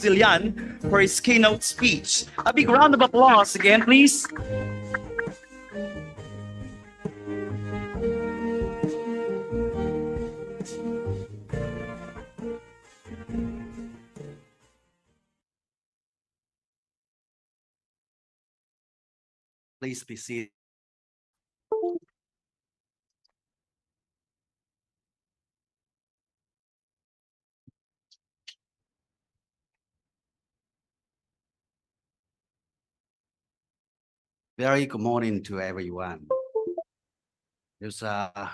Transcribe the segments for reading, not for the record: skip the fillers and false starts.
Zilian for his keynote speech. A big round of applause again, please. Please be seated. Very good morning to everyone. It's a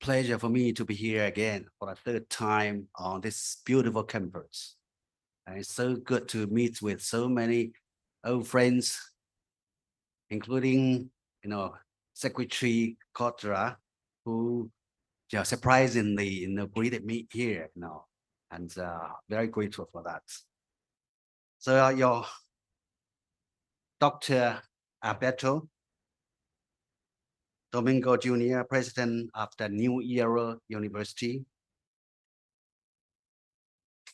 pleasure for me to be here again for the third time on this beautiful campus. And it's so good to meet with so many old friends, including, Secretary Kotra, who surprisingly, greeted me here, and very grateful for that. So your Dr. Alberto Domingo Jr., President of the New Era University,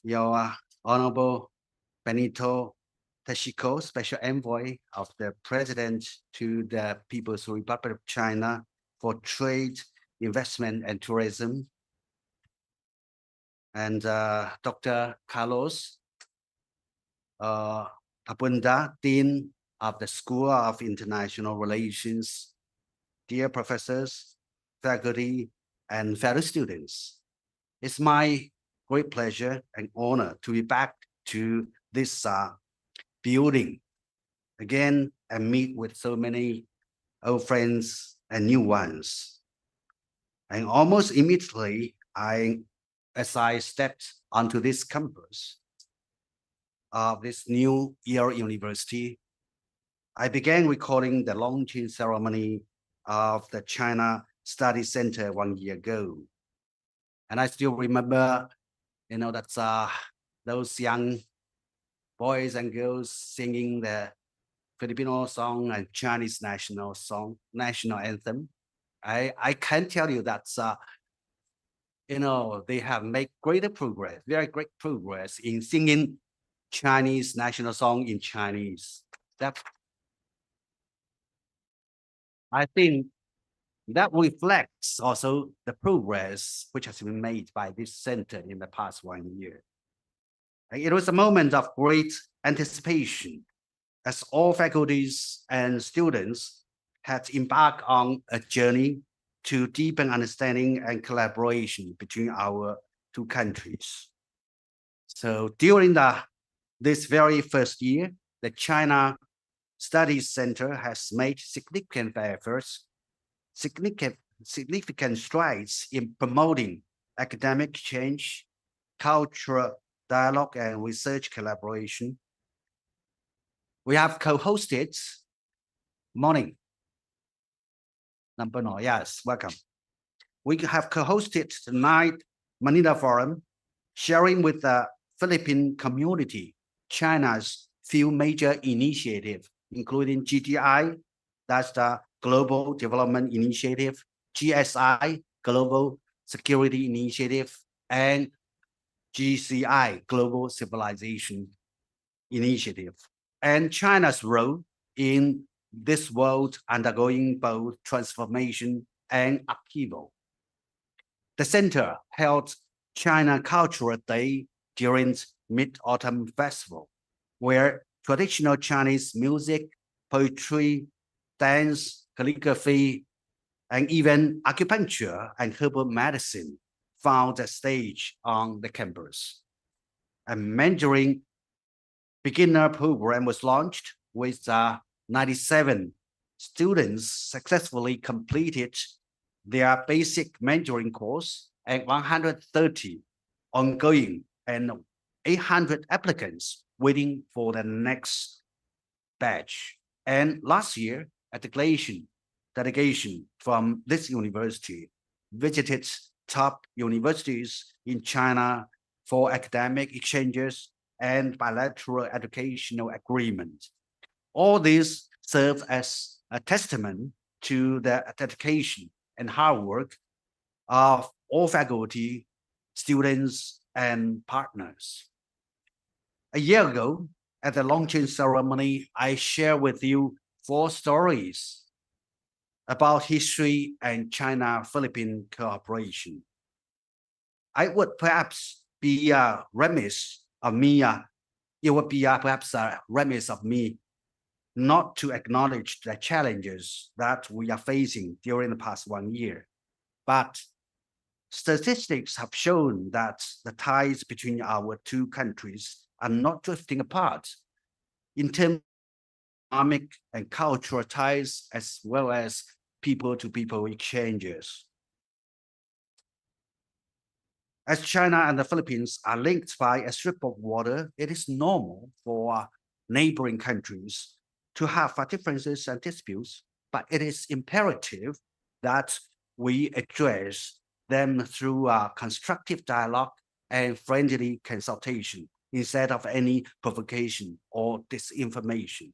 your Honorable Benito Teshiko, Special Envoy of the President to the People's Republic of China for Trade, Investment and Tourism, and Dr. Carlos Abunda, Dean of the School of International Relations, dear professors, faculty, and fellow students. It's my great pleasure and honor to be back to this building again and meet with so many old friends and new ones. And almost immediately, as I stepped onto this campus of this New Era University, I began recalling the launching ceremony of the China Study Center 1 year ago. And I still remember, that's those young boys and girls singing the Filipino song and Chinese national anthem. I can tell you that, they have made greater progress, very great progress in singing Chinese national song in Chinese. That, I think that reflects also the progress which has been made by this center in the past 1 year. It was a moment of great anticipation as all faculties and students had embarked on a journey to deepen understanding and collaboration between our two countries. So during this very first year, the China Studies Center has made significant efforts, significant strides in promoting academic change, cultural dialogue, and research collaboration. We have co-hosted, morning. Number no, yes, welcome. We have co-hosted the 9th Manila Forum, sharing with the Philippine community China's few major initiatives, including GDI, that's the Global Development Initiative, GSI, Global Security Initiative, and GCI, Global Civilization Initiative, and China's role in this world undergoing both transformation and upheaval. The center held China Cultural Day during Mid-Autumn Festival, where traditional Chinese music, poetry, dance, calligraphy, and even acupuncture and herbal medicine found a stage on the campus. A Mandarin beginner program was launched with 97 students successfully completed their basic Mandarin course and 130 ongoing and 800 applicants waiting for the next batch. And last year, a delegation from this university visited top universities in China for academic exchanges and bilateral educational agreement. All this serves as a testament to the dedication and hard work of all faculty, students, and partners. A year ago, at the launching ceremony, I shared with you 4 stories about history and China-Philippine cooperation. I would perhaps be remiss of me. It would be perhaps remiss of me not to acknowledge the challenges that we are facing during the past 1 year. But statistics have shown that the ties between our two countries are not drifting apart in terms of economic and cultural ties, as well as people-to-people exchanges. As China and the Philippines are linked by a strip of water, it is normal for neighboring countries to have differences and disputes, but it is imperative that we address them through constructive dialogue and friendly consultation instead of any provocation or disinformation.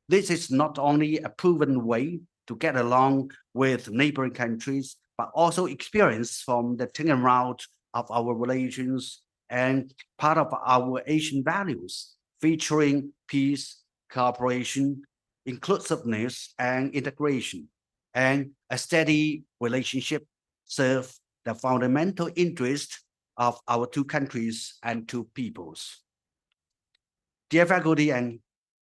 This is not only a proven way to get along with neighboring countries, but also experience from the turnaround of our relations and part of our Asian values, featuring peace, cooperation, inclusiveness, and integration. And a steady relationship serve the fundamental interest of our two countries and two peoples. Dear faculty and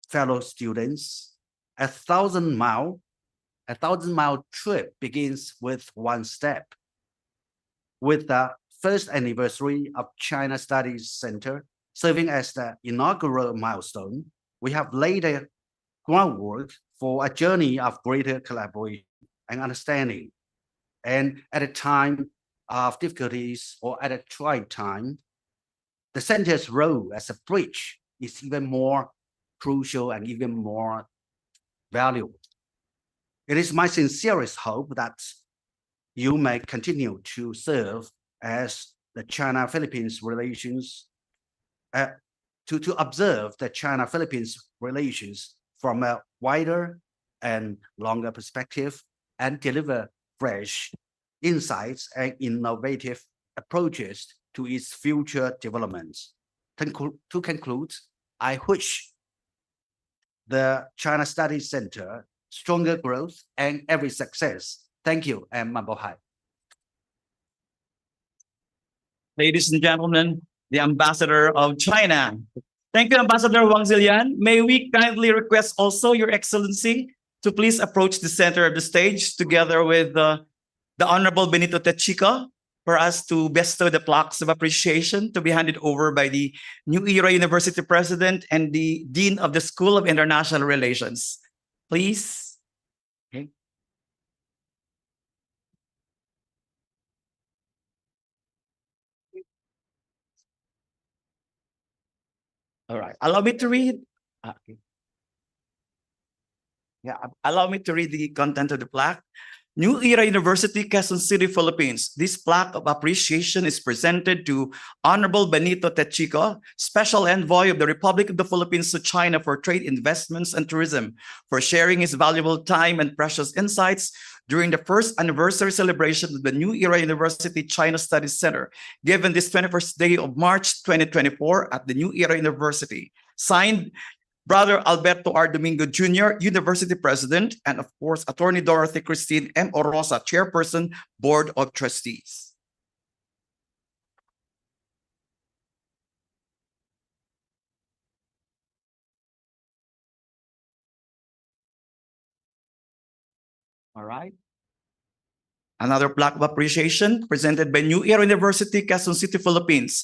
fellow students, a thousand mile trip begins with one step. With the first anniversary of China Studies Center serving as the inaugural milestone, we have laid a groundwork for a journey of greater collaboration and understanding. And at a time of difficulties or at a trying time, the center's role as a bridge is even more crucial and even more valuable. It is my sincerest hope that you may continue to serve as the China-Philippines relations, to observe the China-Philippines relations from a wider and longer perspective and deliver fresh insights and innovative approaches to its future developments. To conclude, I wish the China Studies Center stronger growth and every success. Thank you, and mabuhay. Ladies and gentlemen, the ambassador of China. Thank you, Ambassador Wang Zilian. May we kindly request also Your Excellency to please approach the center of the stage together with the Honorable Benito Techico for us to bestow the plaques of appreciation to be handed over by the New Era University President and the Dean of the School of International Relations. Please. Okay. All right. Allow me to read. Okay. Yeah, allow me to read the content of the plaque. New Era University, Quezon City, Philippines. This plaque of appreciation is presented to Honorable Benito Techico, Special Envoy of the Republic of the Philippines to China for Trade, Investments, and Tourism, for sharing his valuable time and precious insights during the first anniversary celebration of the New Era University China Studies Center, given this 21st day of March 2024 at the New Era University. Signed, Brother Alberto R. Domingo Jr., University President, and of course, Attorney Dorothy Christine M. Orosa, Chairperson, Board of Trustees. All right. Another plaque of appreciation presented by New Era University, Quezon City, Philippines,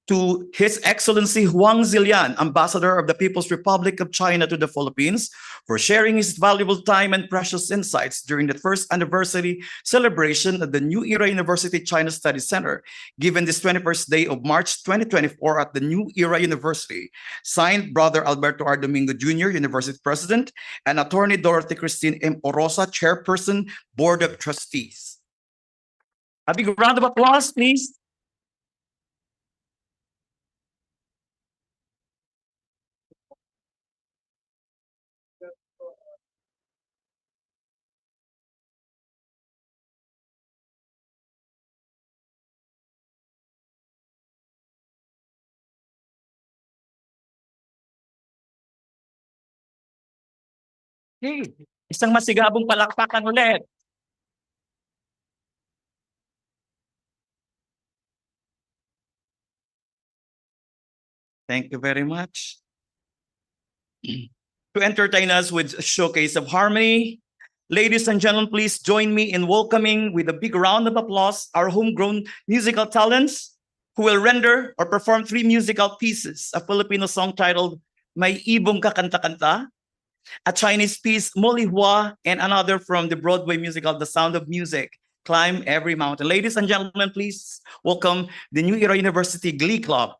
to His Excellency Huang Zilian, Ambassador of the People's Republic of China to the Philippines, for sharing his valuable time and precious insights during the first anniversary celebration of the New Era University China Studies Center, given this 21st day of March 2024 at the New Era University. Signed, Brother Alberto R. Domingo Jr., University President, and Attorney Dorothy Christine M. Orosa, Chairperson, Board of Trustees. A big round of applause, please. Okay, isang masigabong palakpakan ulit. Thank you very much. To entertain us with a showcase of harmony, ladies and gentlemen, please join me in welcoming with a big round of applause our homegrown musical talents who will render or perform three musical pieces: a Filipino song titled May Ibong Kakanta-kanta, a Chinese piece Molihua, and another from the Broadway musical The Sound of Music, Climb Every Mountain. Ladies and gentlemen, please welcome the New Era University Glee Club.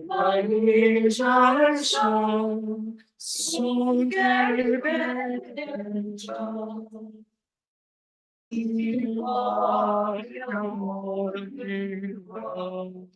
My knees are so very bad and strong. You are the morning wrong.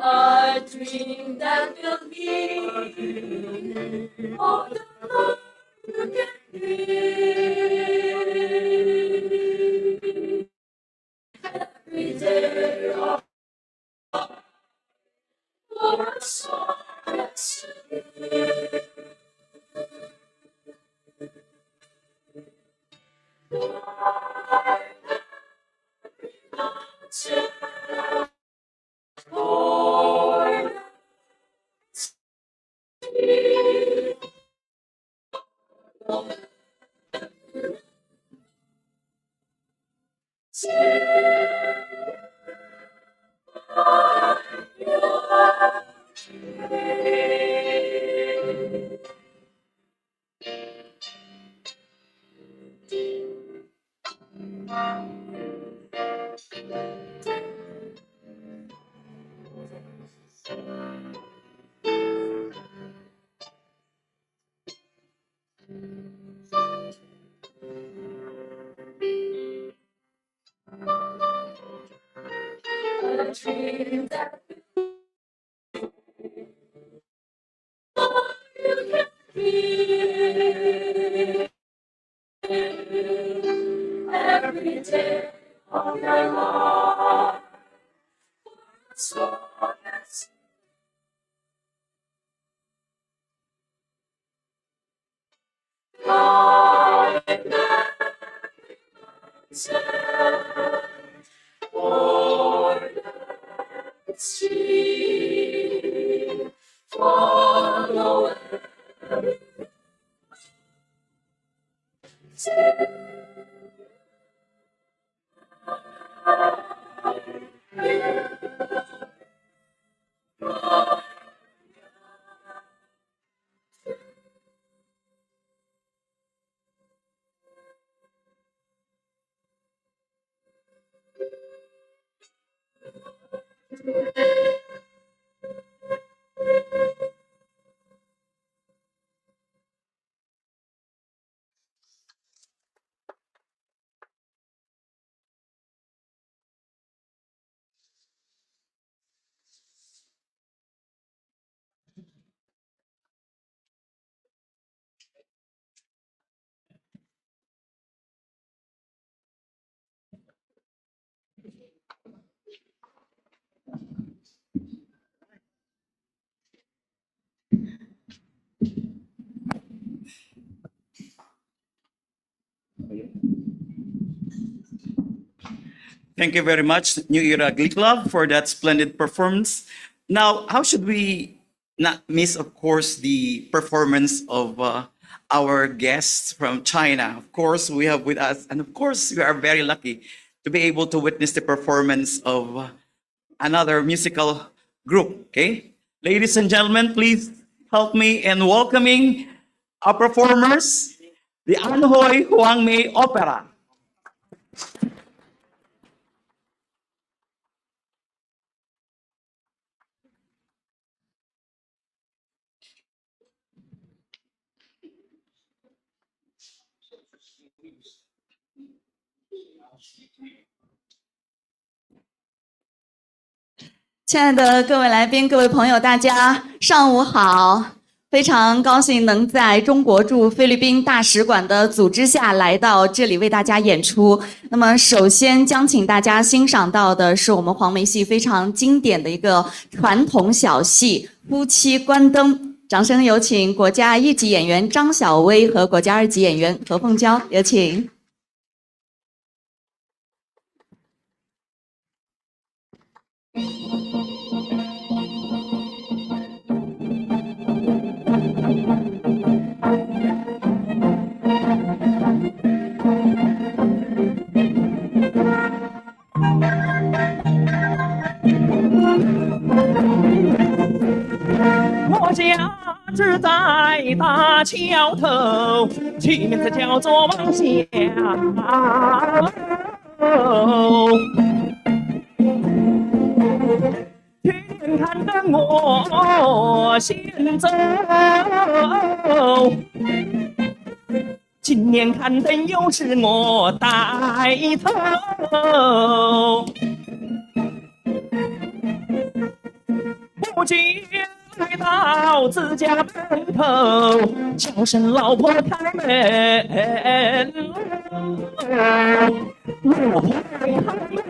A dream that will be all the love you can be. Every day of our sorrows, for our dream that all you can be every day of your life. So let's climb every mountain or let's see, follow every Thank you very much, New Era Glee Club, for that splendid performance. Now, how should we not miss, of course, the performance of our guests from China? Of course, we have with us, and of course, we are very lucky to be able to witness the performance of another musical group. Okay, ladies and gentlemen, please help me in welcoming our performers, the Anhui Huangmei Opera. 亲爱的各位来宾、各位朋友，大家上午好！非常高兴能在中国驻菲律宾大使馆的组织下来到这里为大家演出。那么，首先将请大家欣赏到的是我们黄梅戏非常经典的一个传统小戏《夫妻关灯》。掌声有请国家一级演员张晓薇和国家二级演员何凤娇，有请。 我家住在大桥头，起名字叫做王下楼。天看得我先走，今年看灯又是我带头。 不久来到自家门口，叫声老婆开门，老婆开门。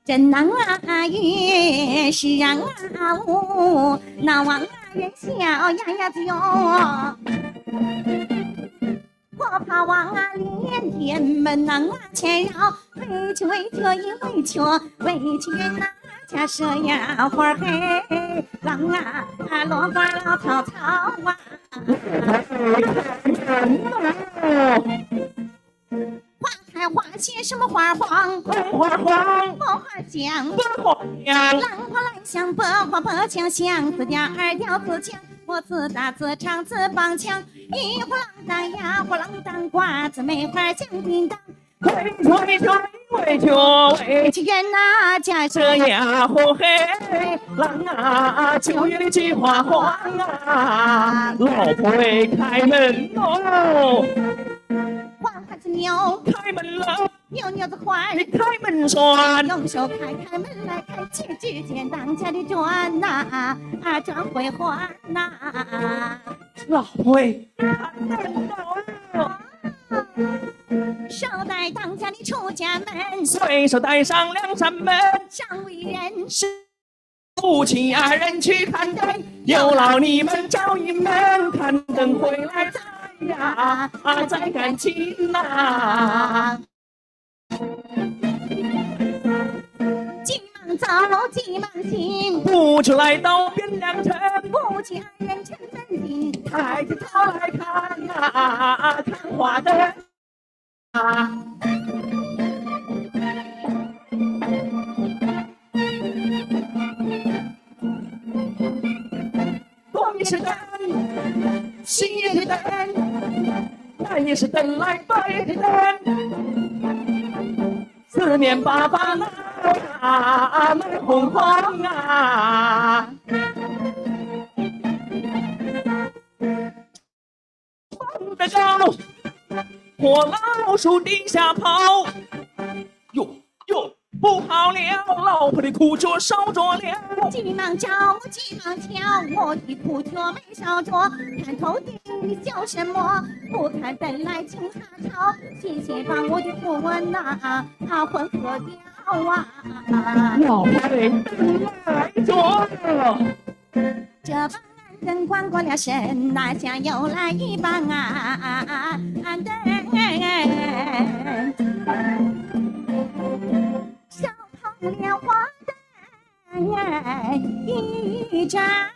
真郎啊也是让啊我，那王啊人笑呀呀叫。 我怕王啊连天门能啊牵绕，委屈委屈一委屈，委屈那家舍呀花黑，郎啊落花老草草啊。花开花谢什么花黄？红花黄，白花香，白花香，兰花兰香，白花白香香，自调二调自强。 我自打自唱自帮腔，一呼啷当呀呼啷当，瓜子梅花响叮当。委屈委屈委屈委屈人呐家这呀火黑，郎啊9月的菊花黄啊，老婆开门哦。黄花子牛，开门了，牛牛子欢，你开门栓。用手开门来开去，只见当家的转呐，转回还呐。老会看得到了，手带当家的出家门，随手带上两扇门，上为人是夫妻二人去看灯，有劳你们照应门，看灯回来再呀，再赶亲呐。急忙走，急忙行，不出来到汴梁城，夫妻二人成门进，抬起头来看呐，看花灯啊。东也是灯，西也是灯，南也是灯来，北也是灯，四面八方啊，门红红啊。放得高，火老鼠地下跑，哟哟，不好了，老婆的苦脚烧着了。急忙找，急忙瞧，我的苦脚没烧着，看头顶你叫什么？不看灯来惊哈吵，谢谢把我的魂呐，魂喝掉啊！老婆的灯来着，这帮男灯关过了身，哪下又来一帮灯，烧透了花灯一盏，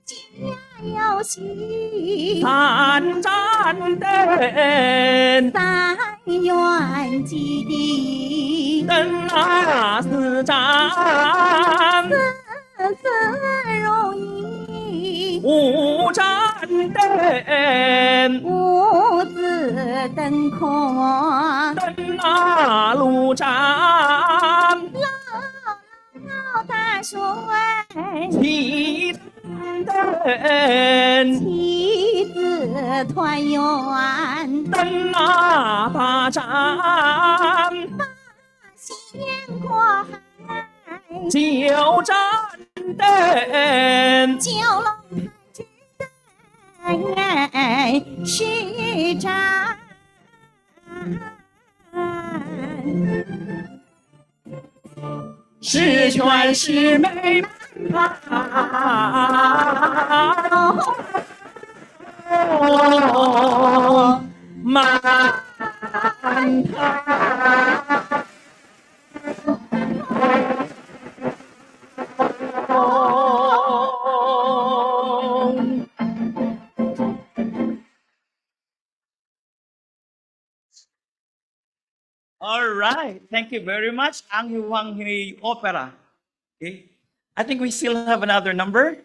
家有喜三盏灯，三元基地，灯啊四盏，四如意，五盏灯，五子登空，灯啊六盏，老大水，七灯，妻子团圆，灯啊八盏，仙过海，九盏灯，九龙台之灯十盏，十全十美满堂。All right, thank you very much. Ang Hiwang Hini Opera. Okay, I think we still have another number.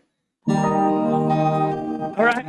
All right.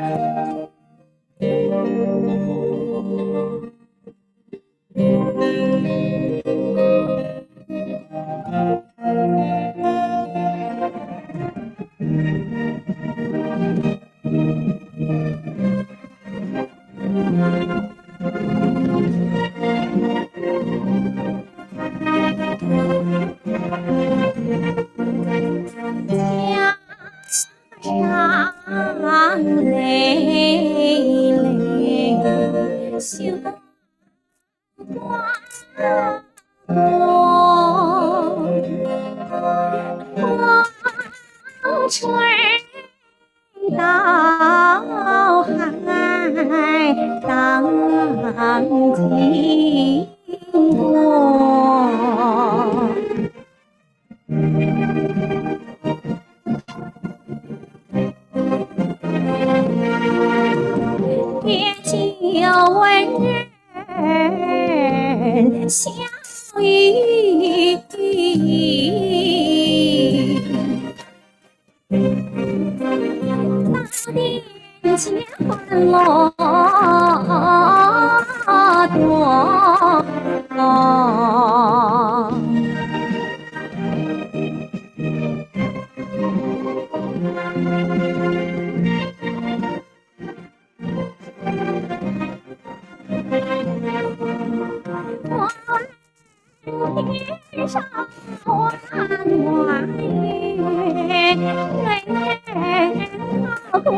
我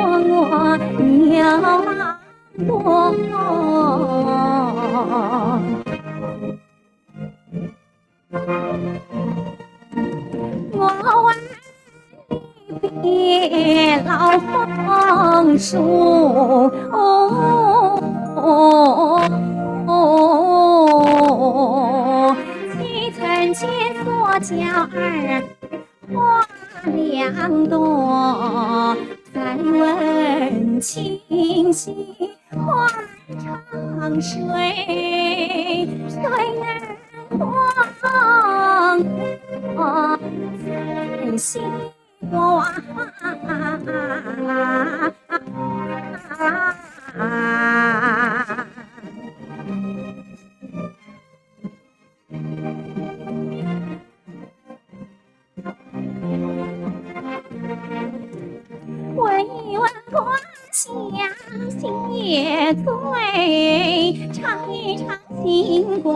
万里别老枫树，几层间左脚儿花两朵，再闻清溪花儿长水，水儿黄，在心花。闻一闻瓜香心也醉，尝一尝杏果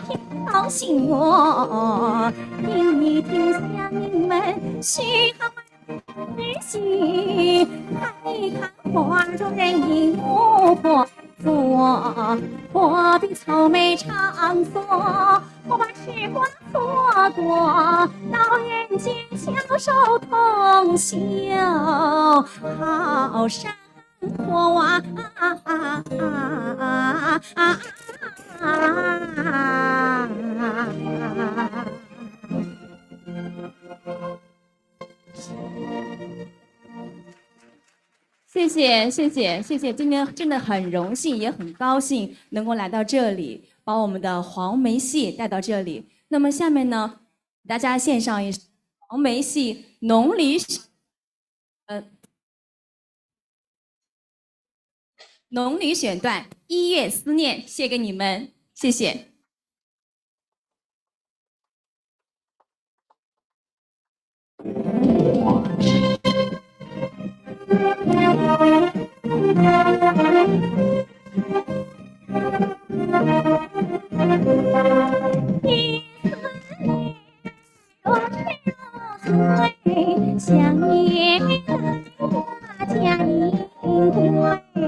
甜到心窝，听一听乡邻们嘘寒问喜，看一看花中人影无婆娑，何必愁眉长锁，我把时光蹉跎，到人间携手同修好生活啊！谢谢，谢谢，谢谢！今天真的很荣幸，也很高兴能够来到这里，把我们的黄梅戏带到这里。那么下面呢，大家献上一首黄梅戏农里选段《一夜思念》，献给你们，谢谢。想也大家应归，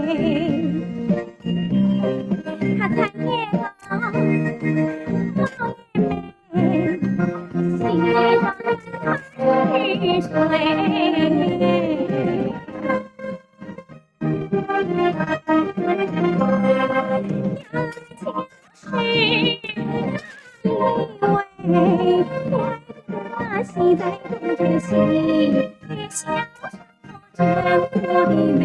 他才也老，老也美，心里装着水。喜在共着心，笑着我的美。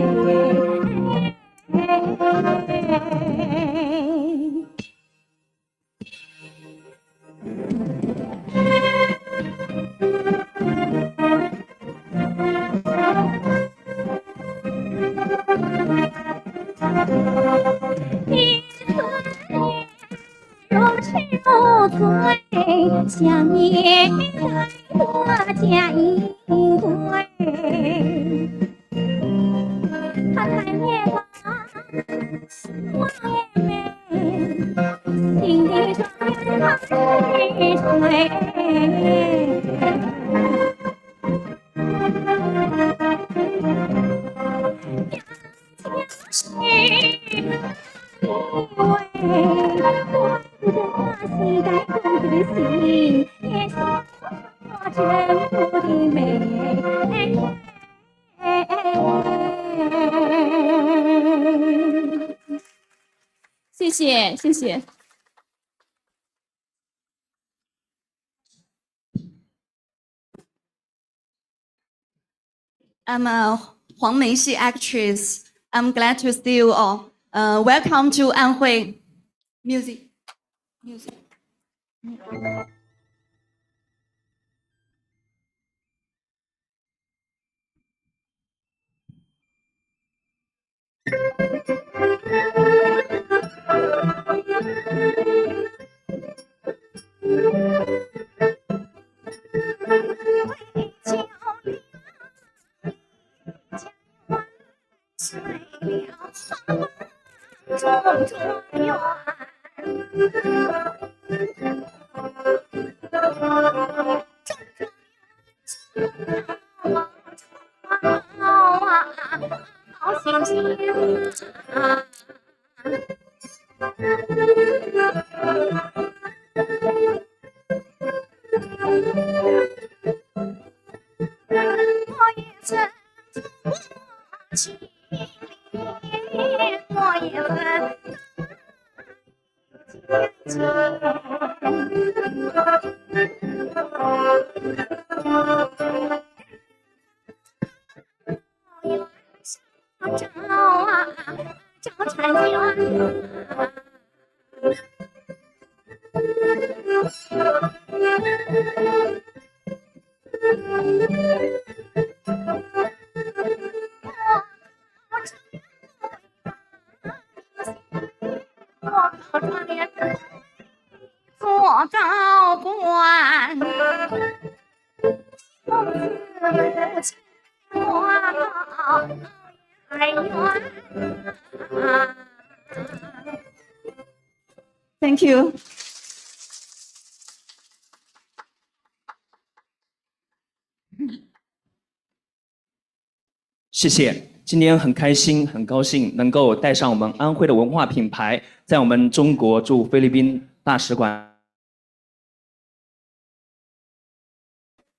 若痴若醉，想也该多加应对。他才也高，我也美，心里装着他是水。谢谢，谢谢。I'm a 黄梅戏 actress. I'm glad to see you all. Welcome to 安徽 music. Music. 好心情啊！我也曾过情恋，我也曾找啊找婵娟啊。我考状元做高官，从此我太远。Thank you。谢谢，今天很开心，很高兴能够带上我们安徽的文化品牌，在我们中国驻菲律宾大使馆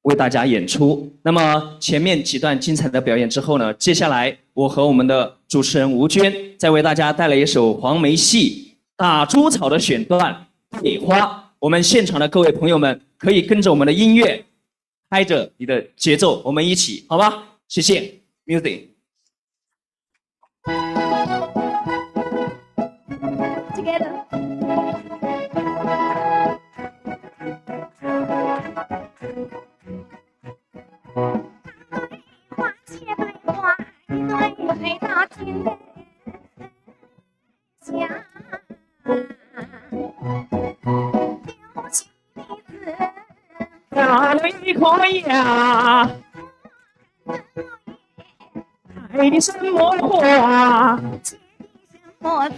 为大家演出。那么前面几段精彩的表演之后呢，接下来我和我们的主持人吴娟再为大家带来一首黄梅戏《打猪草》的选段《桂花》。我们现场的各位朋友们可以跟着我们的音乐，拍着你的节奏，我们一起，好吧？谢谢。Music。 Together。花谢百花，一对对到天下。流金梨子，打了一颗牙，开的什么花？么子，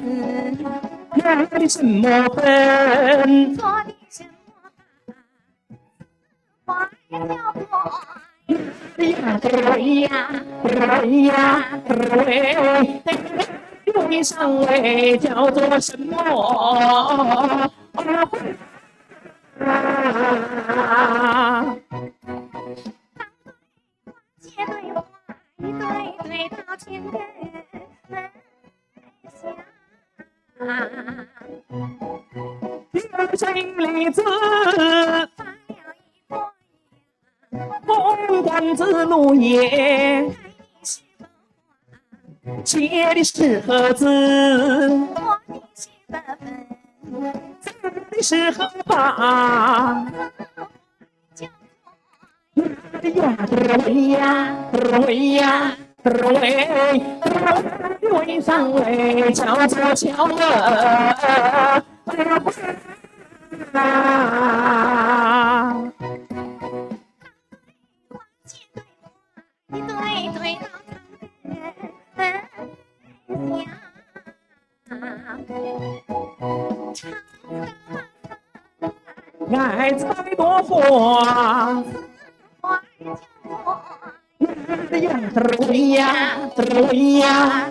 拿的什么粉？做的什么花叫做对呀，对呀，对，对上位叫做什么？结对花，一对对到天下。水梨子，发了一朵红杆子芦叶，结的是盒子，我的是本分，栽的是荷把。对呀，对呀，对呀，对上位叫做巧儿。一对对到爱采朵花，对呀，对呀，对呀，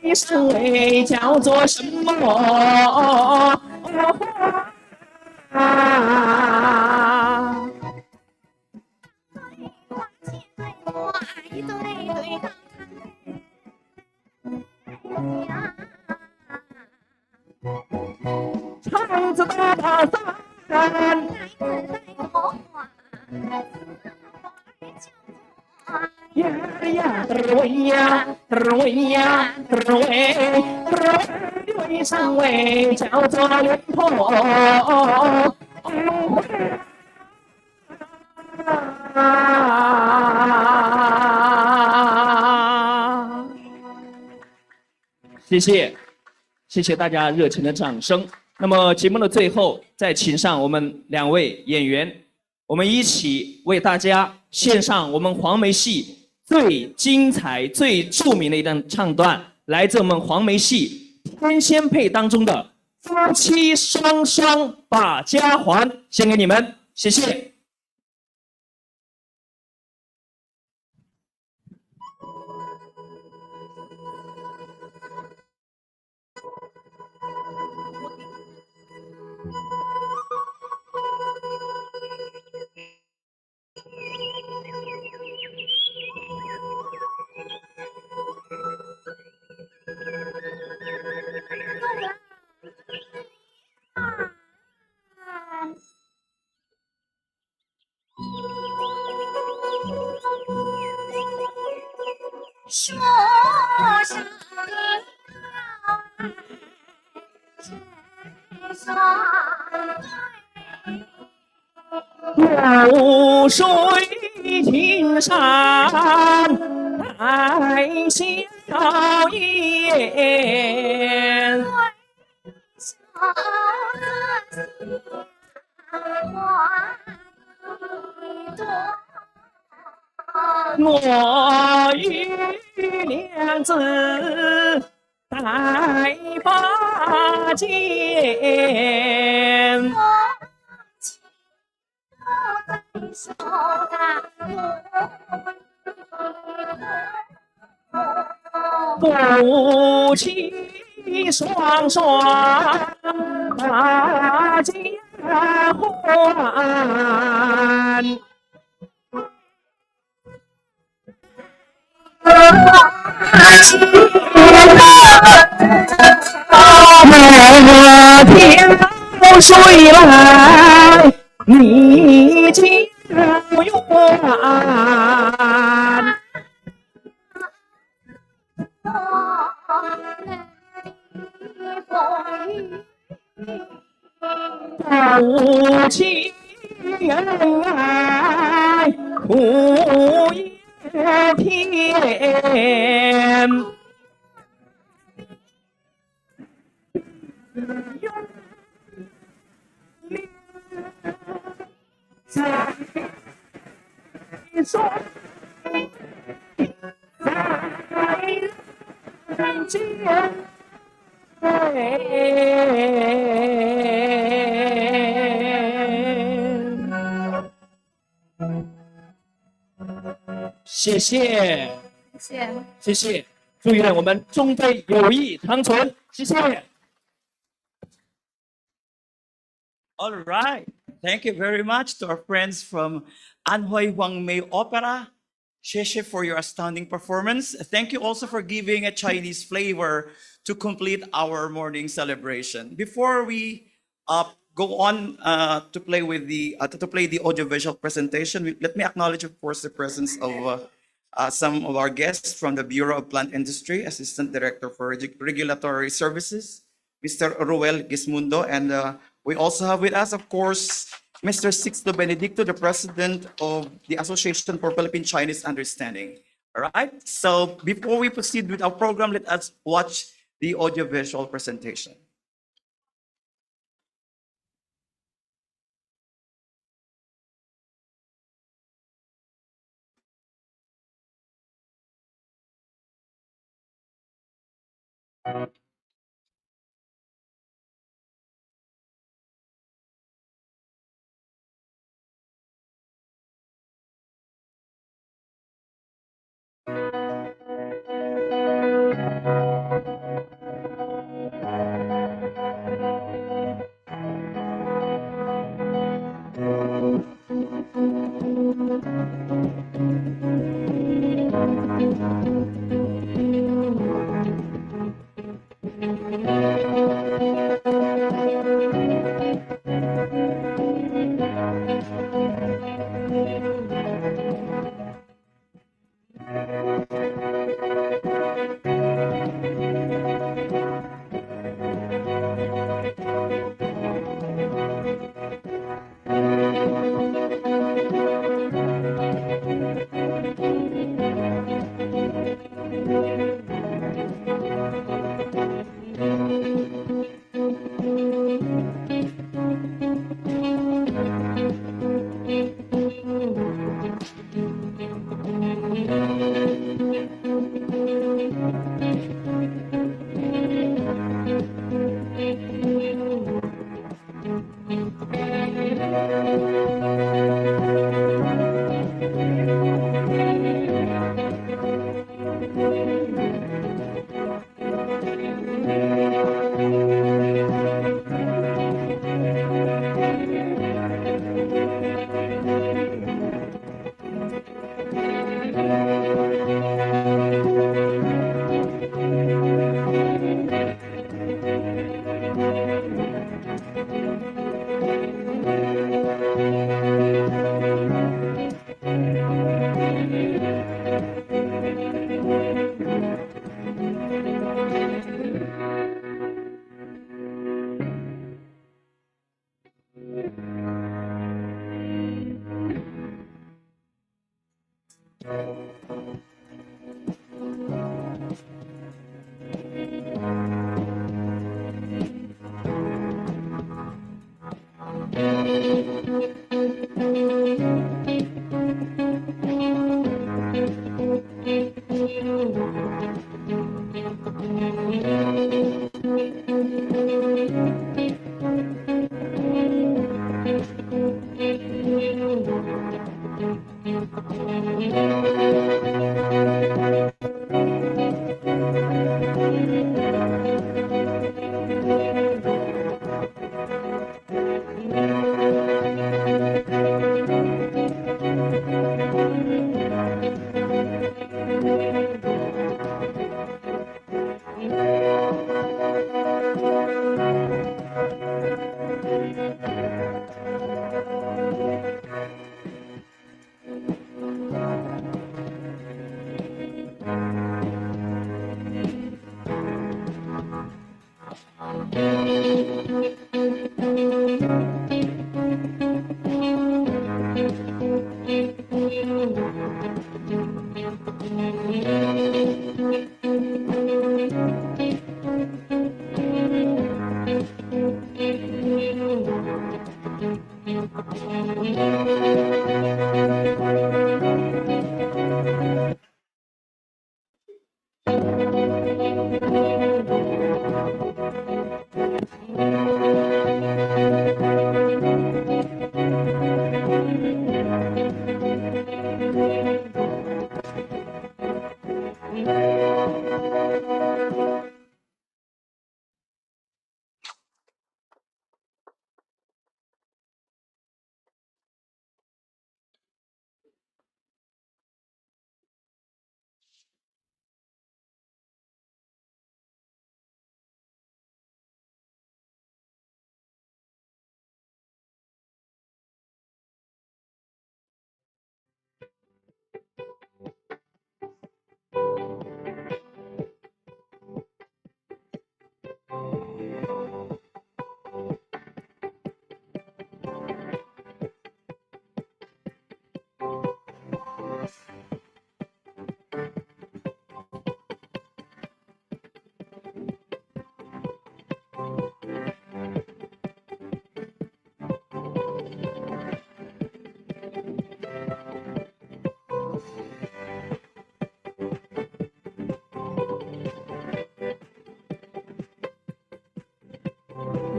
对上位叫做什么？一对对到唱子大大伞，呀呀，对呀，对呀，对上位叫做莲蓬。谢谢，谢谢大家热情的掌声。那么节目的最后，再请上我们2位演员，我们一起为大家献上我们黄梅戏最精彩、最著名的一段唱段，来自我们黄梅戏《天仙配》当中的夫妻双双把家还，献给你们，谢谢。说上暮水青山带笑颜。我与娘子戴把剑，夫妻双双把家还。我挑水来，你将远。夫妻恩爱苦也甜。谢谢，谢谢，祝愿我们中非友谊长存，谢谢。All right. Thank you very much to our friends from Anhui Wangmei Opera. Sheshe for your astounding performance. Thank you also for giving a Chinese flavor to complete our morning celebration. Before we go on to play with the audiovisual presentation, let me acknowledge, of course, the presence of some of our guests from the Bureau of Plant Industry, Assistant Director for Regulatory Services, Mr. Ruel Gismundo, and we also have with us, of course, Mr. Sixto Benedicto, the President of the Association for Philippine-Chinese Understanding. All right, so before we proceed with our program, let us watch the audiovisual presentation.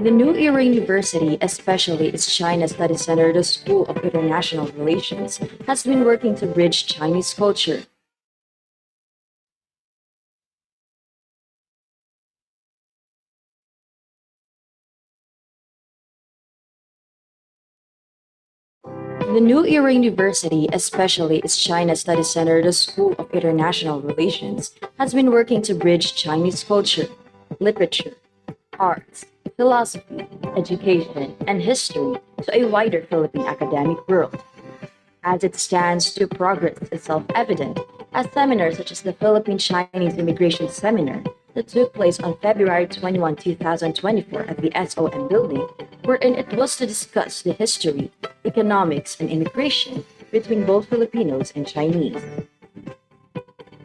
The New Era University, especially its China Study Center, the School of International Relations, has been working to bridge Chinese culture. The New Era University, especially its China Study Center, the School of International Relations, has been working to bridge Chinese culture, literature, arts, philosophy, education, and history to a wider Philippine academic world. As it stands to progress is self-evident, as seminars such as the Philippine Chinese Immigration Seminar that took place on February 21, 2024 at the SOM building, wherein it was to discuss the history, economics, and immigration between both Filipinos and Chinese.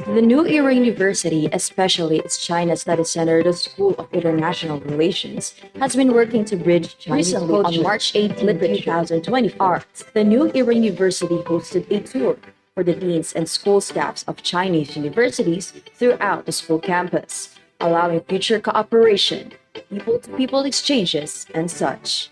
The New Era University, especially its China Study Center, the School of International Relations, has been working to bridge Chinese culture. On March 18, 2024, the New Era University hosted a tour for the deans and school staffs of Chinese universities throughout the school campus, allowing future cooperation, people-to-people exchanges, and such.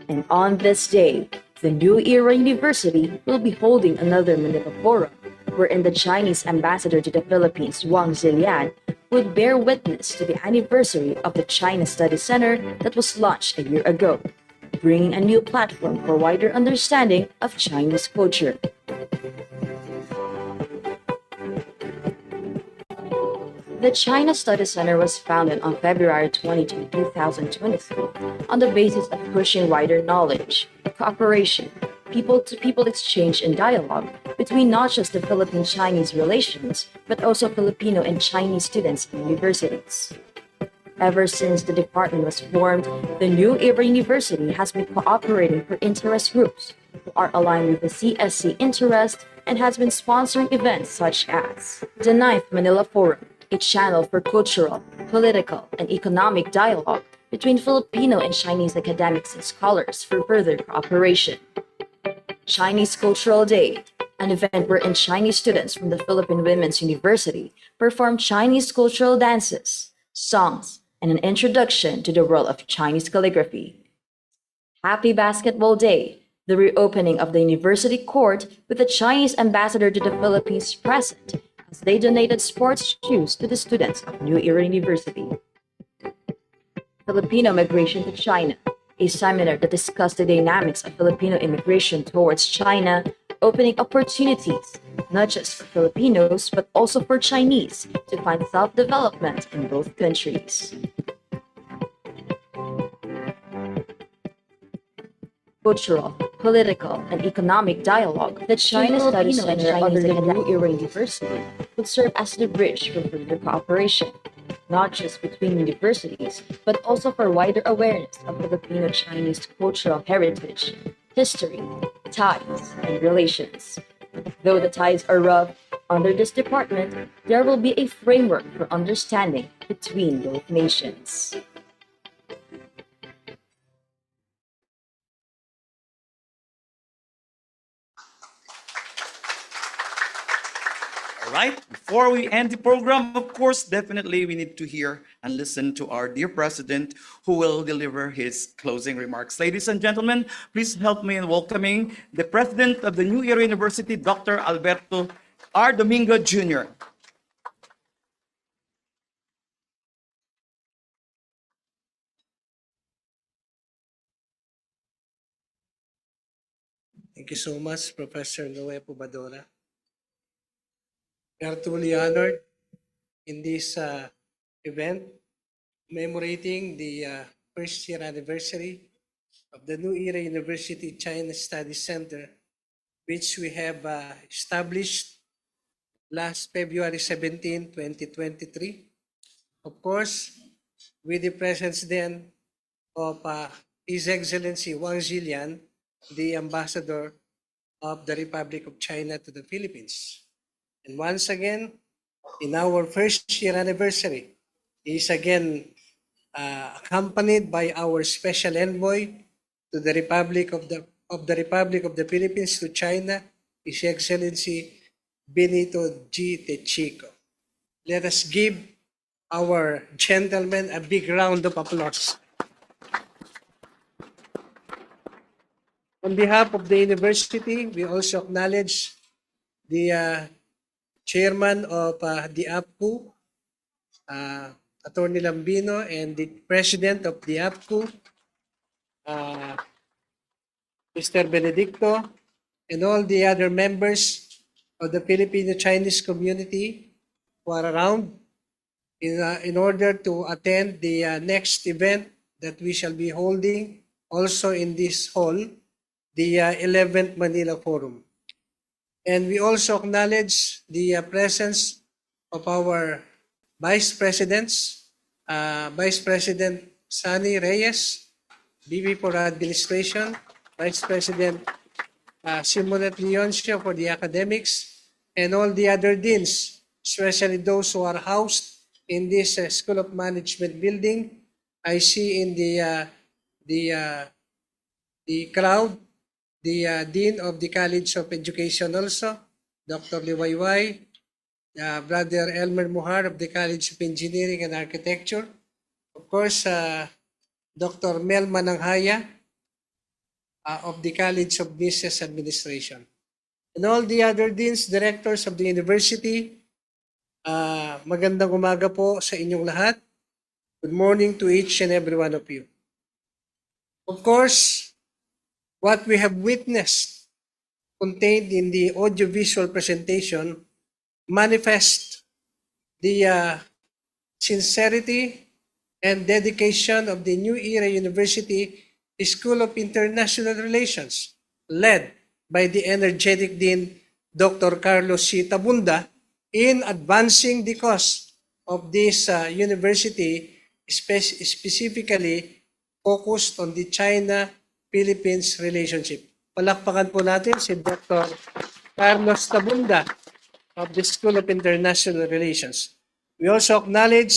And on this day, the New Era University will be holding another Manila Forum, wherein the Chinese ambassador to the Philippines, Wang Zilian, would bear witness to the anniversary of the China Study Center that was launched a year ago, bringing a new platform for wider understanding of Chinese culture. The China Study Center was founded on February 22, 2023, on the basis of pushing wider knowledge, cooperation, people-to-people exchange, and dialogue between not just the Philippine-Chinese relations, but also Filipino and Chinese students in universities. Ever since the department was formed, the New Era University has been cooperating for interest groups who are aligned with the CSC interest and has been sponsoring events such as the 9th Manila Forum, a channel for cultural, political, and economic dialogue between Filipino and Chinese academics and scholars for further cooperation. Chinese Cultural Day, an event wherein Chinese students from the Philippine Women's University perform Chinese cultural dances, songs, and an introduction to the world of Chinese calligraphy. Happy Basketball Day, the reopening of the university court with the Chinese ambassador to the Philippines present as they donated sports shoes to the students of New Era University. Filipino Migration to China, a seminar that discussed the dynamics of Filipino immigration towards China, opening opportunities not just for Filipinos but also for Chinese to find self-development in both countries. Cultural, political, and economic dialogue, the China Study Center under the New Era University would serve as the bridge for further cooperation, not just between universities, but also for wider awareness of Filipino-Chinese cultural heritage, history, ties, and relations. Though the ties are rough, under this department, there will be a framework for understanding between both nations. All right, before we end the program, of course, definitely we need to hear and listen to our dear president who will deliver his closing remarks. Ladies and gentlemen, please help me in welcoming the president of the New Era University, Dr. Alberto R. Domingo Jr. Thank you so much, Professor Noe Pubadora. We are truly honored in this event commemorating the first year anniversary of the New Era University China Studies Center, which we have established last February 17, 2023. Of course, with the presence then of His Excellency Wang Zilian, the Ambassador of the Republic of China to the Philippines. And once again, in our first year anniversary, he is again accompanied by our special envoy to the Republic of the Philippines to China, His Excellency Benito G. Techico. Let us give our gentleman a big round of applause. On behalf of the university, we also acknowledge the chairman of the APCU, Attorney Lambino, and the president of the APCU, Mr. Benedicto, and all the other members of the Filipino-Chinese community who are around in order to attend the next event that we shall be holding also in this hall, the 11th Manila Forum. And we also acknowledge the presence of our vice presidents, Vice President Sani Reyes, VP for Administration, Vice President Simonet Leoncio for the Academics, and all the other deans, especially those who are housed in this School of Management building. I see in the crowd the Dean of the College of Education also, Dr. Liwayway, Brother Elmer Muhar of the College of Engineering and Architecture, of course, Dr. Mel Mananghaya of the College of Business Administration, and all the other deans, directors of the university. Magandang umaga po sa inyong lahat. Good morning to each and every one of you. Of course, what we have witnessed contained in the audiovisual presentation manifest the sincerity, and dedication of the New Era University School of International Relations, led by the energetic Dean Dr. Carlos C. Tabunda, in advancing the cause of this university, specifically focused on the China-Philippines relationship. Palakpakan po natin si Dr. Carlos Tabunda of the School of International Relations. We also acknowledge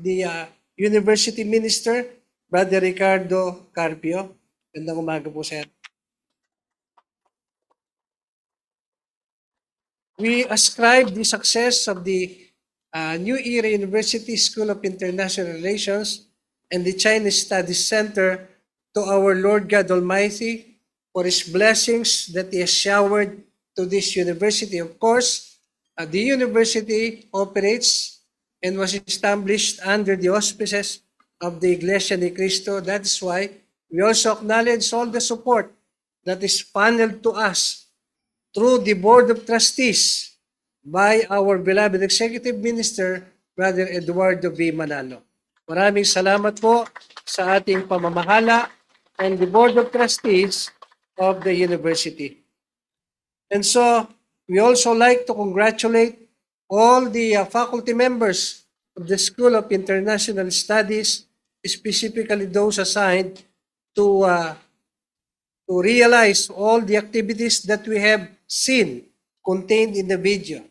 the University Minister, Brother Ricardo Carpio. Gandang umaga po, sir. We ascribe the success of the New Era University School of International Relations and the Chinese Studies Center to our Lord God Almighty for His blessings that He has showered to this university. Of course, the university operates and was established under the auspices of the Iglesia ni Cristo. That's why we also acknowledge all the support that is funneled to us through the Board of Trustees by our beloved Executive Minister, Brother Eduardo V. Manalo. Maraming salamat po sa ating pamamahala and the Board of Trustees of the university. And so, we also like to congratulate all the faculty members of the School of International Studies, specifically those assigned to realize all the activities that we have seen contained in the video.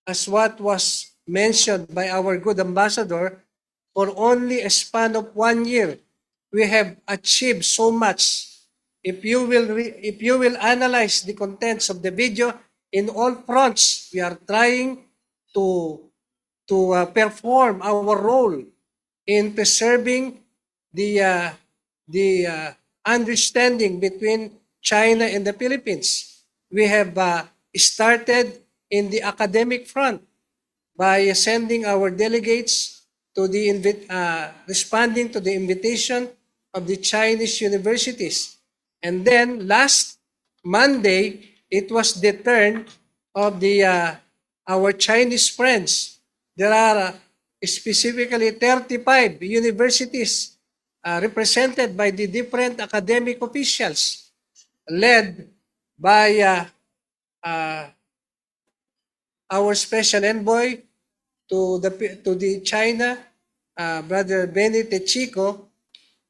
As what was mentioned by our good ambassador, for only a span of 1 year, we have achieved so much. If you will analyze the contents of the video in all fronts, we are trying to perform our role in preserving the understanding between China and the Philippines. We have started in the academic front by sending our delegates to the responding to the invitation of the Chinese universities. And then last Monday, it was the turn of our Chinese friends. There are specifically 35 universities represented by the different academic officials, led by our special envoy to the China, Brother Benny Techico.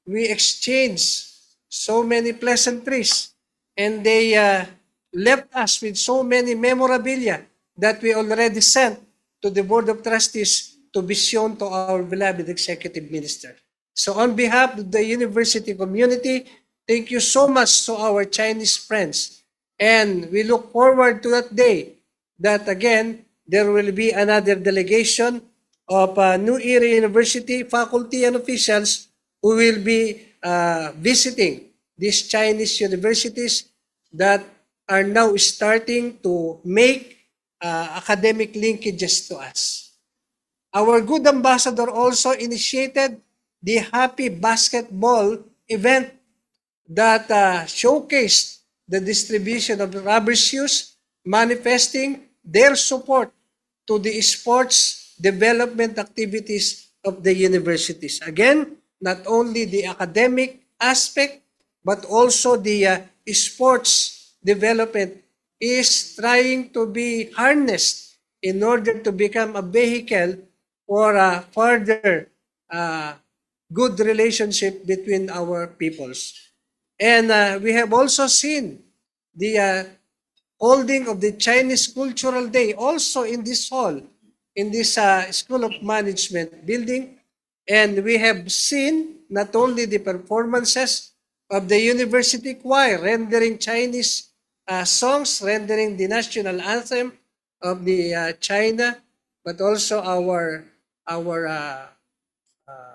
We exchanged so many pleasantries, and they left us with so many memorabilia that we already sent to the Board of Trustees to be shown to our beloved Executive Minister. So on behalf of the university community, thank you so much to our Chinese friends. And we look forward to that day that again, there will be another delegation of New Era University faculty and officials who will be visiting these Chinese universities that are now starting to make academic linkages to us. Our good ambassador also initiated the Happy Basketball event that showcased the distribution of rubber shoes, manifesting their support to the sports development activities of the universities. Again, not only the academic aspect, but also the sports development is trying to be harnessed in order to become a vehicle for a further good relationship between our peoples. And we have also seen the holding of the Chinese Cultural Day also in this hall, in this School of Management building. And we have seen not only the performances of the university choir rendering Chinese songs, rendering the national anthem of the China, but also our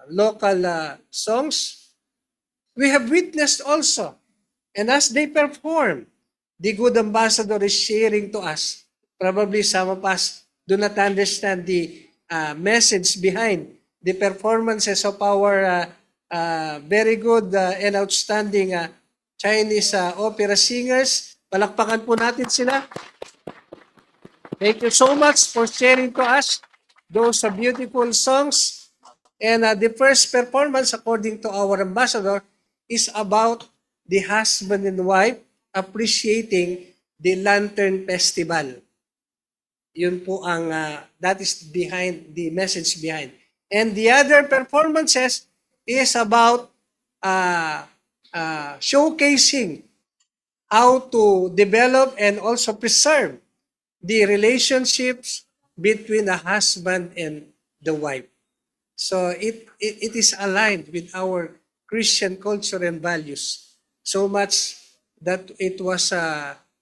local songs. We have witnessed also, and as they perform, the good ambassador is sharing to us. Probably some of us do not understand the message behind the performances of our very good and outstanding Chinese opera singers. Palakpakan po natin sila. Thank you so much for sharing to us those beautiful songs And the first performance, according to our ambassador, is about the husband and wife appreciating the Lantern Festival. Yun po ang, that is behind, the message behind. And the other performances is about showcasing how to develop and also preserve the relationships between the husband and the wife. So it is aligned with our Christian culture and values so much that it was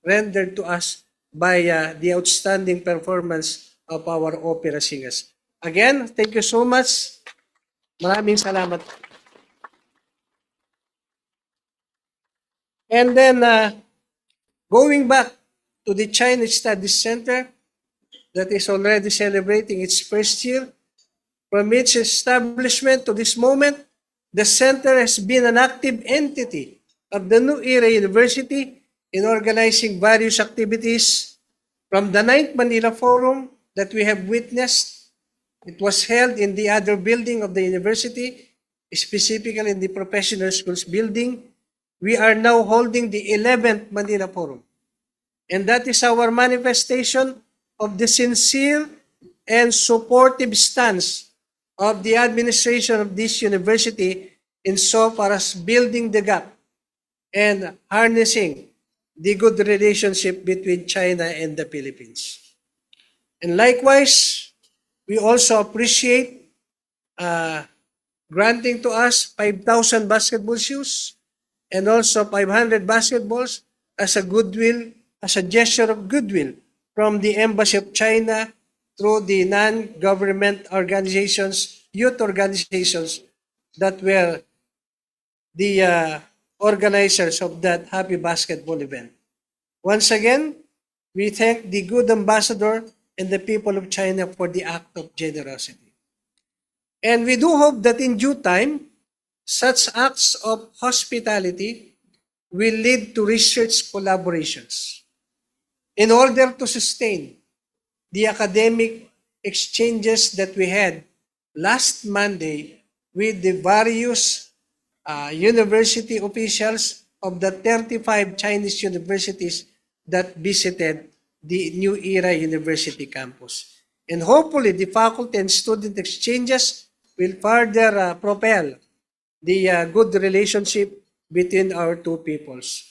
rendered to us by the outstanding performance of our opera singers. Again, thank you so much. Maraming salamat. And then going back to the Chinese Studies Center that is already celebrating its first year, from its establishment to this moment, the center has been an active entity of the New Era University in organizing various activities from the 9th Manila Forum that we have witnessed. It was held in the other building of the university, specifically in the Professional Schools building. We are now holding the 11th Manila Forum. And that is our manifestation of the sincere and supportive stance of the administration of this university in so far as building the gap and harnessing the good relationship between China and the Philippines. And likewise, we also appreciate granting to us 5,000 basketball shoes and also 500 basketballs as a goodwill, as a gesture of goodwill from the Embassy of China through the non-government organizations, youth organizations that were the organizers of that happy basketball event. Once again, we thank the good ambassador and the people of China for the act of generosity. And we do hope that in due time, such acts of hospitality will lead to research collaborations in order to sustain the academic exchanges that we had last Monday with the various university officials of the 35 Chinese universities that visited the New Era University campus. And hopefully, the faculty and student exchanges will further propel the good relationship between our two peoples.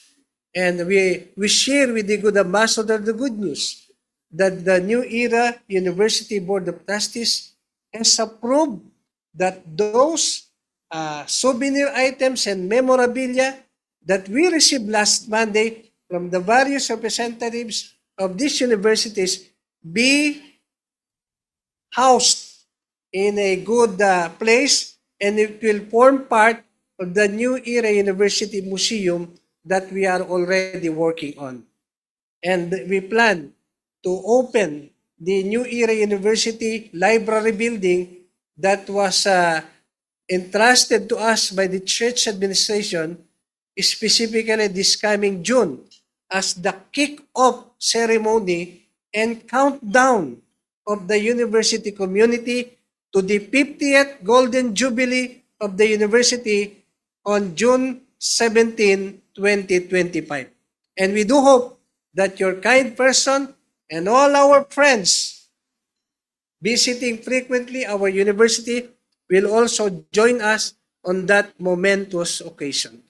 And we share with the good ambassador the good news that the New Era University Board of Trustees has approved that those souvenir items and memorabilia that we received last Monday from the various representatives of these universities be housed in a good place, and it will form part of the New Era University Museum that we are already working on. And we plan to open the New Era University Library Building that was entrusted to us by the church administration, specifically this coming June, as the kick-off ceremony and countdown of the university community to the 50th Golden Jubilee of the university on June 17, 2025. And we do hope that your kind person and all our friends visiting frequently our university will also join us on that momentous occasion.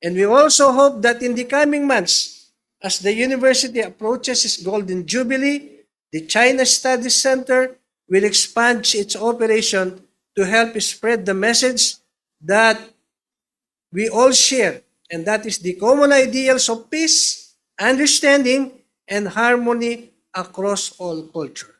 And we also hope that in the coming months, as the university approaches its Golden Jubilee, the China Studies Center will expand its operation to help spread the message that we all share, and that is the common ideals of peace, understanding, and harmony across all culture.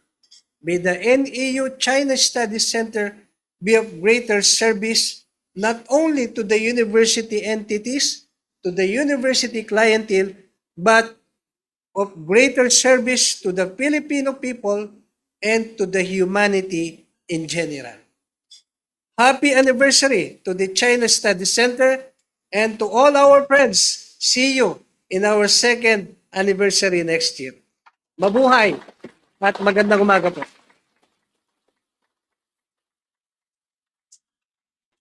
May the NEU China Studies Center be of greater service not only to the university entities, to the university clientele, but of greater service to the Filipino people and to the humanity in general. Happy anniversary to the China Studies Center and to all our friends. See you in our second anniversary next year. Mabuhay at magandang umaga po.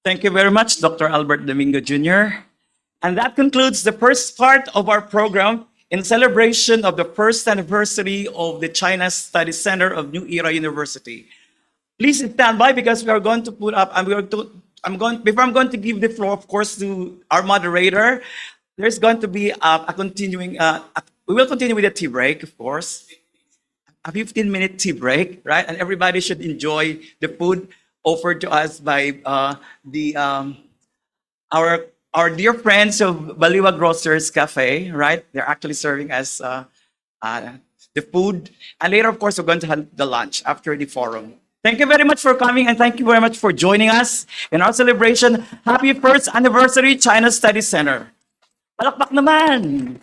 Thank you very much, Dr. Albert Domingo Jr. And that concludes the first part of our program in celebration of the first anniversary of the China Study Center of New Era University. Please stand by because we are going to put up, and we are to, before I'm going to give the floor, of course, to our moderator, there's going to be a continuing, we will continue with a tea break, of course, a 15-minute tea break, right? And everybody should enjoy the food offered to us by the our dear friends of Baliwa Grocers Cafe, right? They're actually serving us uh, the food. And later, of course, we're going to have the lunch after the forum. Thank you very much for coming and thank you very much for joining us in our celebration. Happy first anniversary China Study Center. Palakpak naman!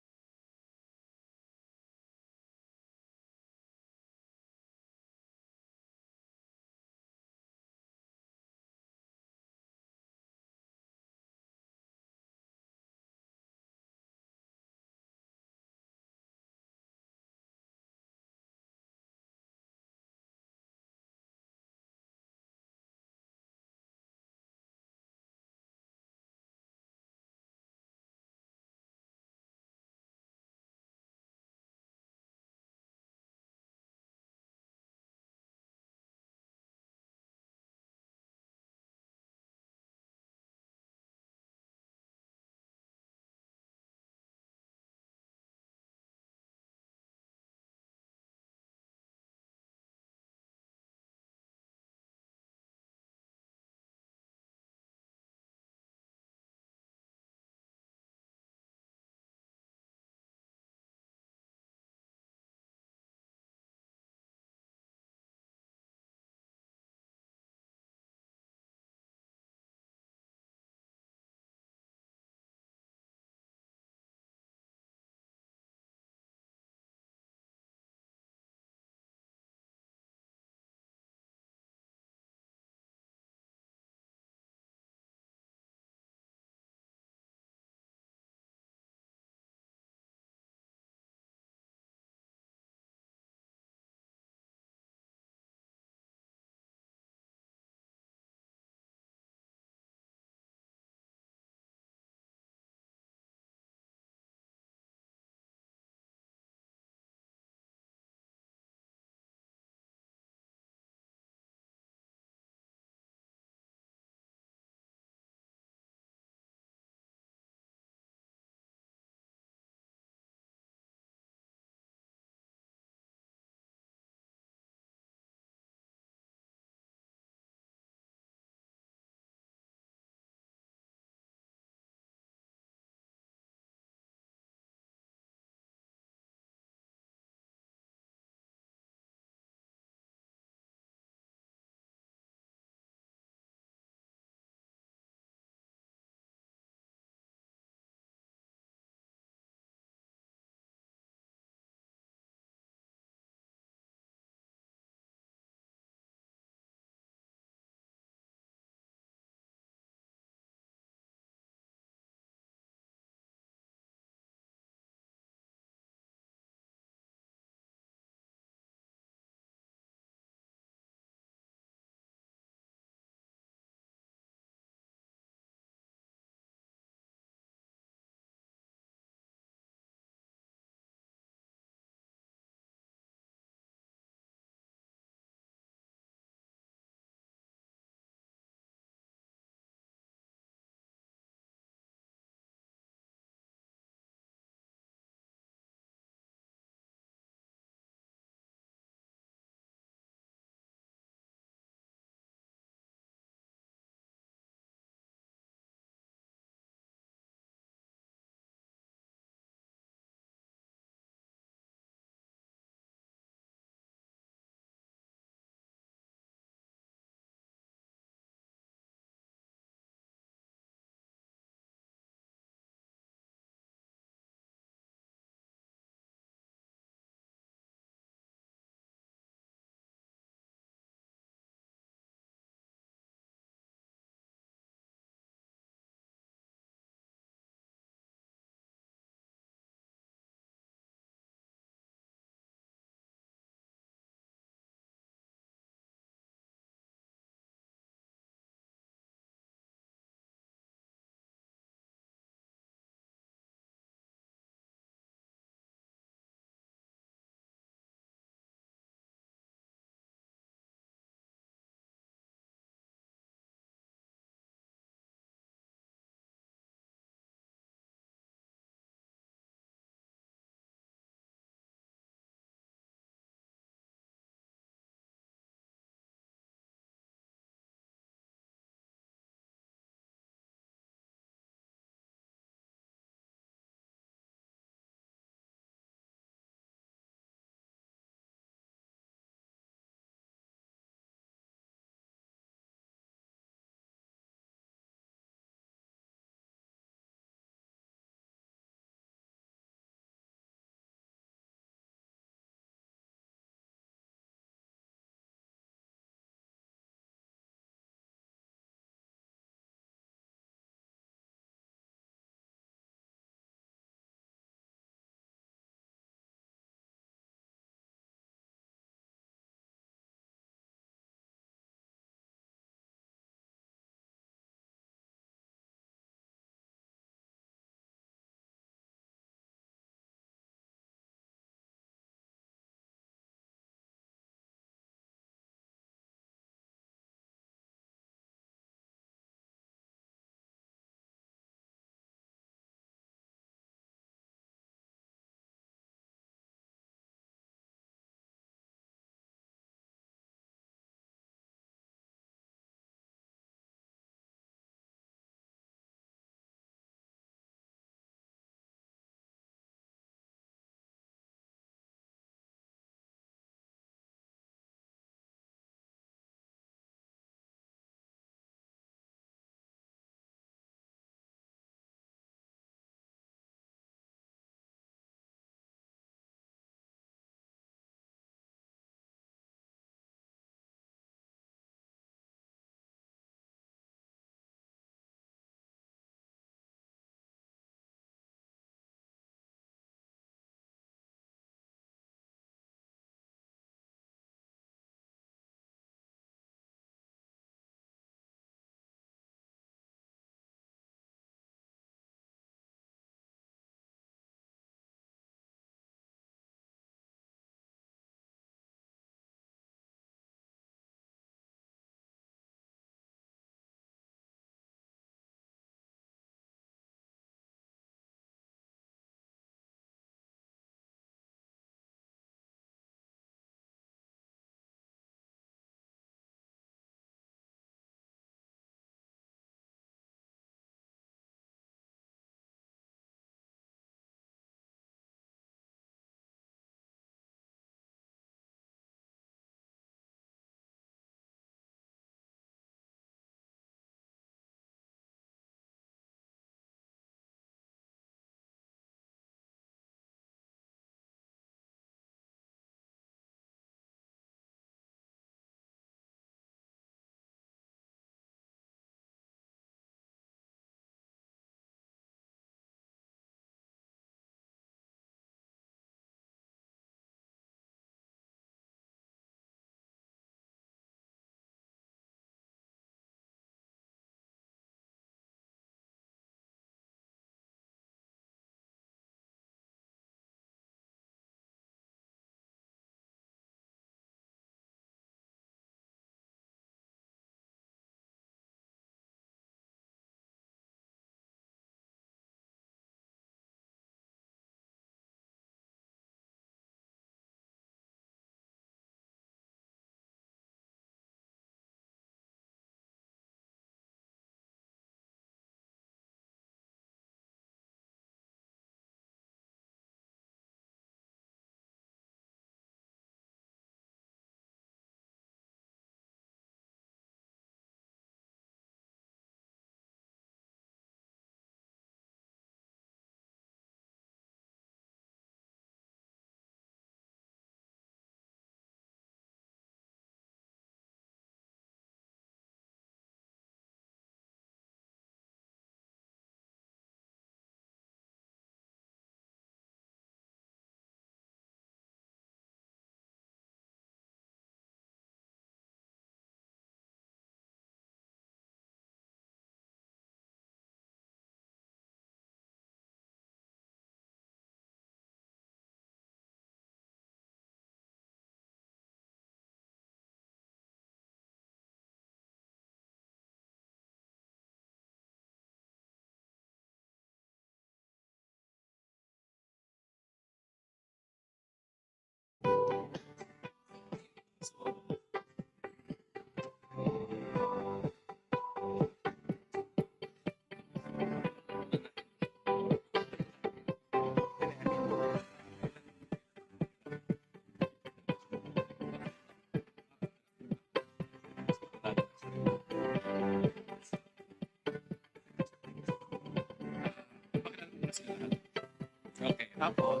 Okay, tapos.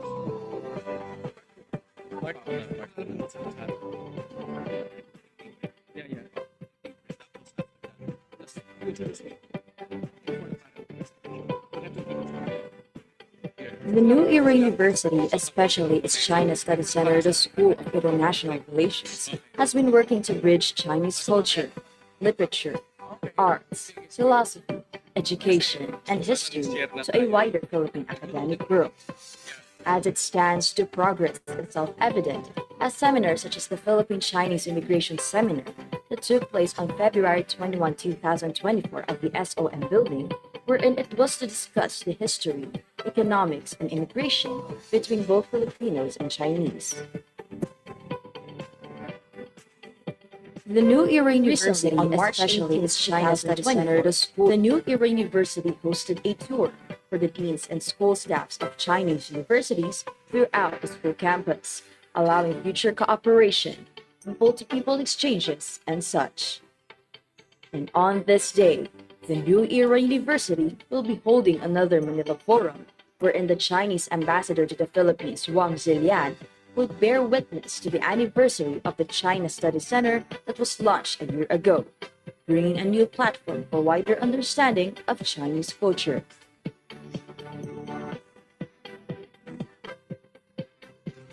Yeah, yeah. The New Era University, especially its China Study Center, the School of International Relations, has been working to bridge Chinese culture, literature, arts, philosophy, education, and history to a wider Philippine academic world. As it stands to progress, it's self-evident as seminars such as the Philippine Chinese Immigration Seminar that took place on February 21, 2024 at the SOM building, wherein it was to discuss the history, economics, and immigration between both Filipinos and Chinese. The New Era University, on March especially 18, its China Study Center, the New Era University hosted a tour for the deans and school staffs of Chinese universities throughout the school campus, allowing future cooperation, people-to-people exchanges, and such. And on this day, the New Era University will be holding another Manila Forum, wherein the Chinese ambassador to the Philippines, Wang Zilian, will bear witness to the anniversary of the China Study Center that was launched a year ago, bringing a new platform for wider understanding of Chinese culture.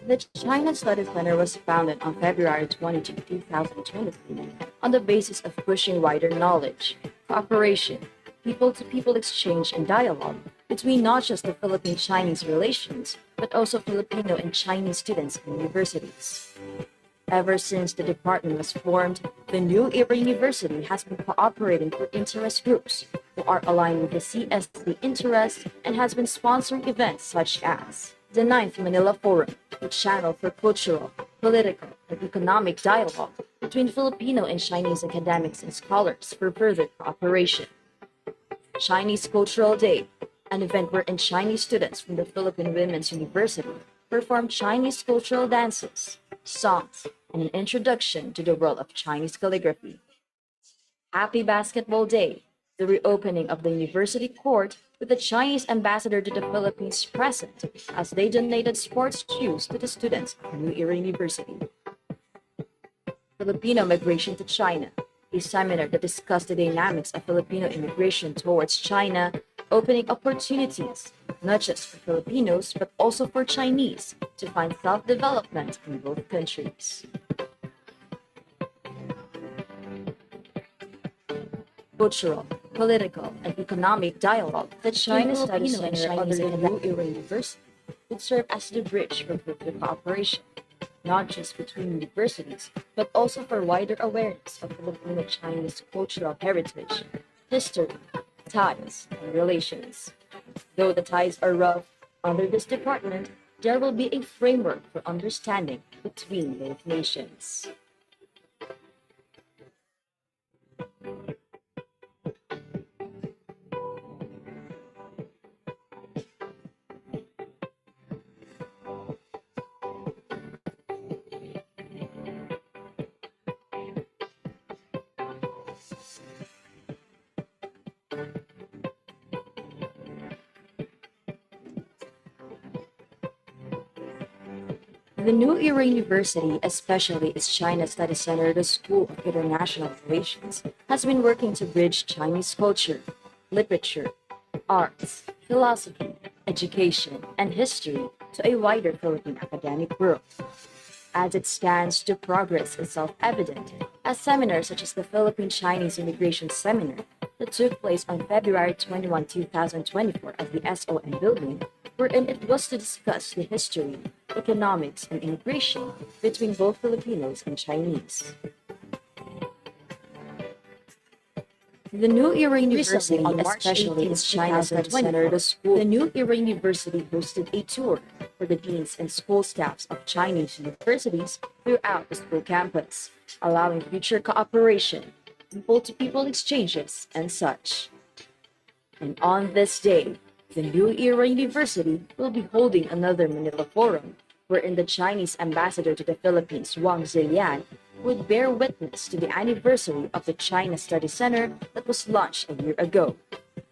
The China Study Center was founded on February 22, 2023, on the basis of pushing wider knowledge, cooperation, people-to-people exchange, and dialogue between not just the Philippine-Chinese relations, but also Filipino and Chinese students and universities. Ever since the department was formed, the New Era University has been cooperating with interest groups who are aligned with the CSC interests and has been sponsoring events such as the 9th Manila Forum, a channel for cultural, political, and economic dialogue between Filipino and Chinese academics and scholars for further cooperation. Chinese Cultural Day, an event wherein Chinese students from the Philippine Women's University perform Chinese cultural dances, songs, and an introduction to the world of Chinese calligraphy. Happy Basketball Day, the reopening of the university court with the Chinese ambassador to the Philippines present as they donated sports shoes to the students of New Era University. Filipino Migration to China, a seminar that discussed the dynamics of Filipino immigration towards China, opening opportunities not just for Filipinos but also for Chinese to find self-development in both countries. Cultural, political, and economic dialogue that China Study Center under the New Era University would serve as the bridge for further cooperation, not just between universities, but also for wider awareness of Filipino-Chinese cultural heritage, history, ties, and relations. Though the ties are rough, under this department, there will be a framework for understanding between both nations. The New Era University, especially its China Study Center, the School of International Relations, has been working to bridge Chinese culture, literature, arts, philosophy, education, and history to a wider Philippine academic world. As it stands to progress is self-evident, as seminars such as the Philippine Chinese Immigration Seminar that took place on February 21, 2024 at the SOM building, wherein it was to discuss the history, economics, and immigration between both Filipinos and Chinese. The New Era Recently, University, on March especially 18, its China Study 2024, Center, the school, the New Era University hosted a tour for the deans and school staffs of Chinese universities throughout the school campus, allowing future cooperation, people-to-people exchanges, and such. And on this day, the New Era University will be holding another Manila Forum, wherein the Chinese ambassador to the Philippines, Wang Zilian, would bear witness to the anniversary of the China Study Center that was launched a year ago.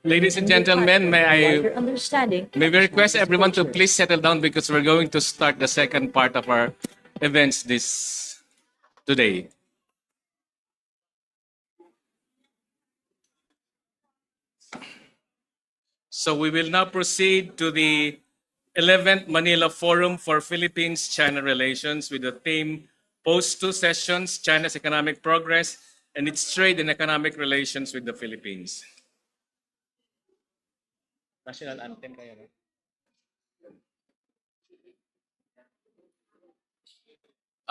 Ladies and gentlemen, may Wider understanding we of request Chinese everyone to culture. please settle down because we're going to start the second part of our events this today. So we will now proceed to the 11th Manila Forum for Philippines-China Relations with the theme Post 2 Sessions, China's Economic Progress and its Trade and Economic Relations with the Philippines. National anthem kaya no?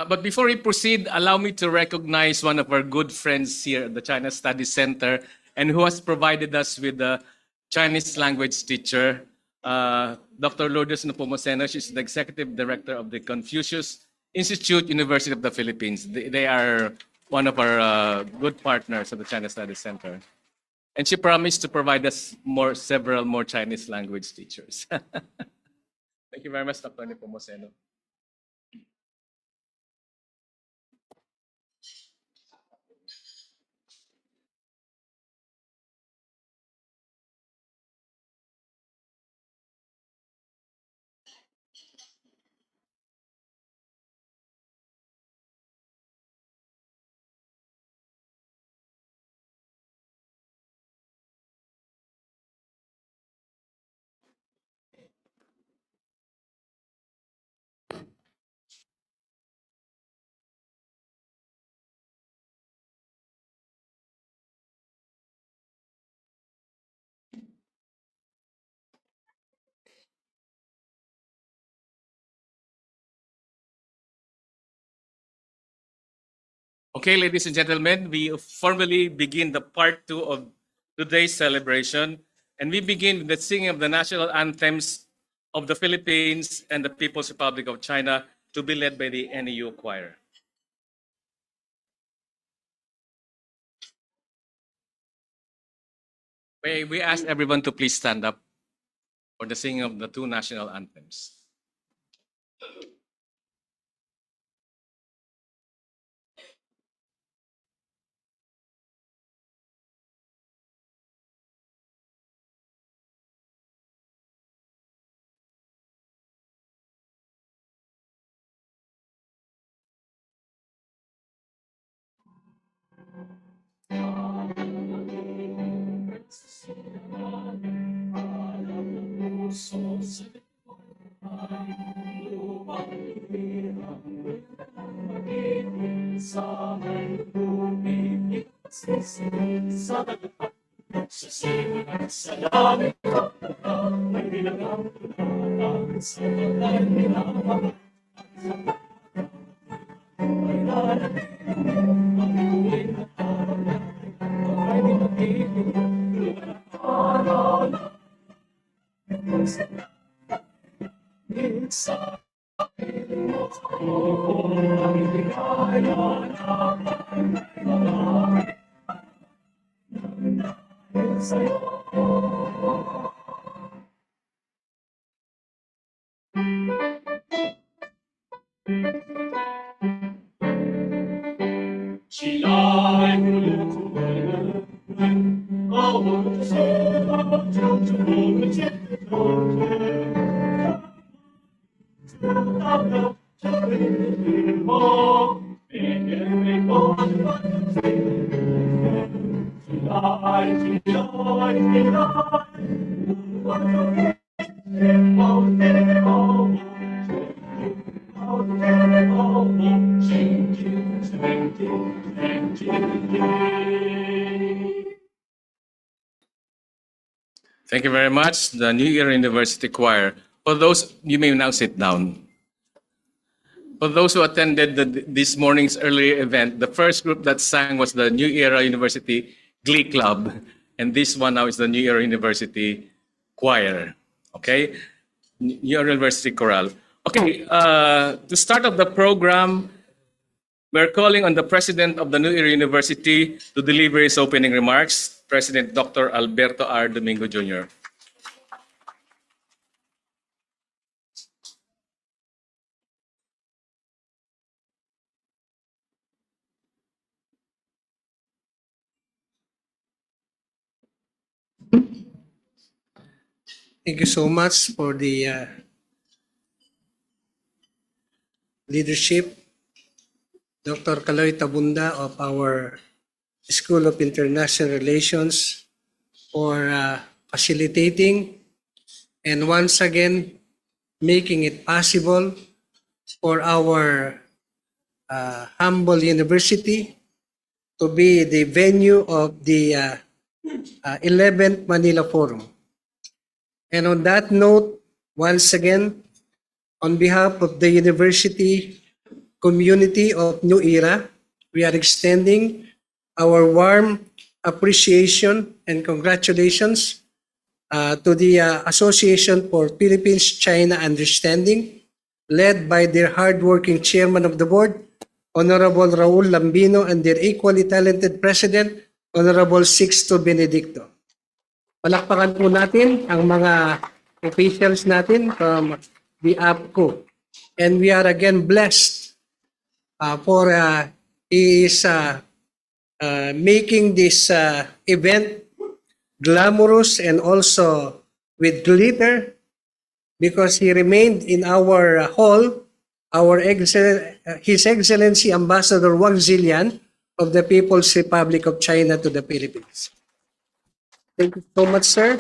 But before we proceed, allow me to recognize one of our good friends here at the China Studies Center and who has provided us with the Chinese language teacher, Dr. Lourdes Nepomuceno. She's the executive director of the Confucius Institute, University of the Philippines. They are one of our good partners at the China Studies Center. And she promised to provide us several more Chinese language teachers. Thank you very much, Dr. Nepomuceno. Okay, ladies and gentlemen, we formally begin the part 2 of today's celebration. And we begin with the singing of the national anthems of the Philippines and the People's Republic of China to be led by the NEU Choir. May we ask everyone to please stand up for the singing of the two national anthems. Thank you very much, the New Year University Choir. For those, you may now sit down. For those who attended this morning's earlier event, the first group that sang was the New Era University Glee Club, and this one now is the New Era University Choir. Okay, New Era University Chorale. Okay, to start off the program, we're calling on the president of the New Era University to deliver his opening remarks, President Dr. Alberto R. Domingo Jr. Thank you so much for the leadership, Dr. Kaloy Tabunda of our School of International Relations for facilitating and once again making it possible for our humble university to be the venue of the 11th Manila Forum. And on that note, once again, on behalf of the university community of New Era, we are extending our warm appreciation and congratulations to the Association for Philippines-China Understanding, led by their hardworking chairman of the board, Honorable Raul Lambino, and their equally talented president, Honorable Sixto Benedicto. Palakpakan po natin ang mga officials natin from the APCO. And we are again blessed for he is making this event glamorous and also with glitter because he remained in our hall, His Excellency Ambassador Wang Zilian of the People's Republic of China to the Philippines. Thank you so much, sir,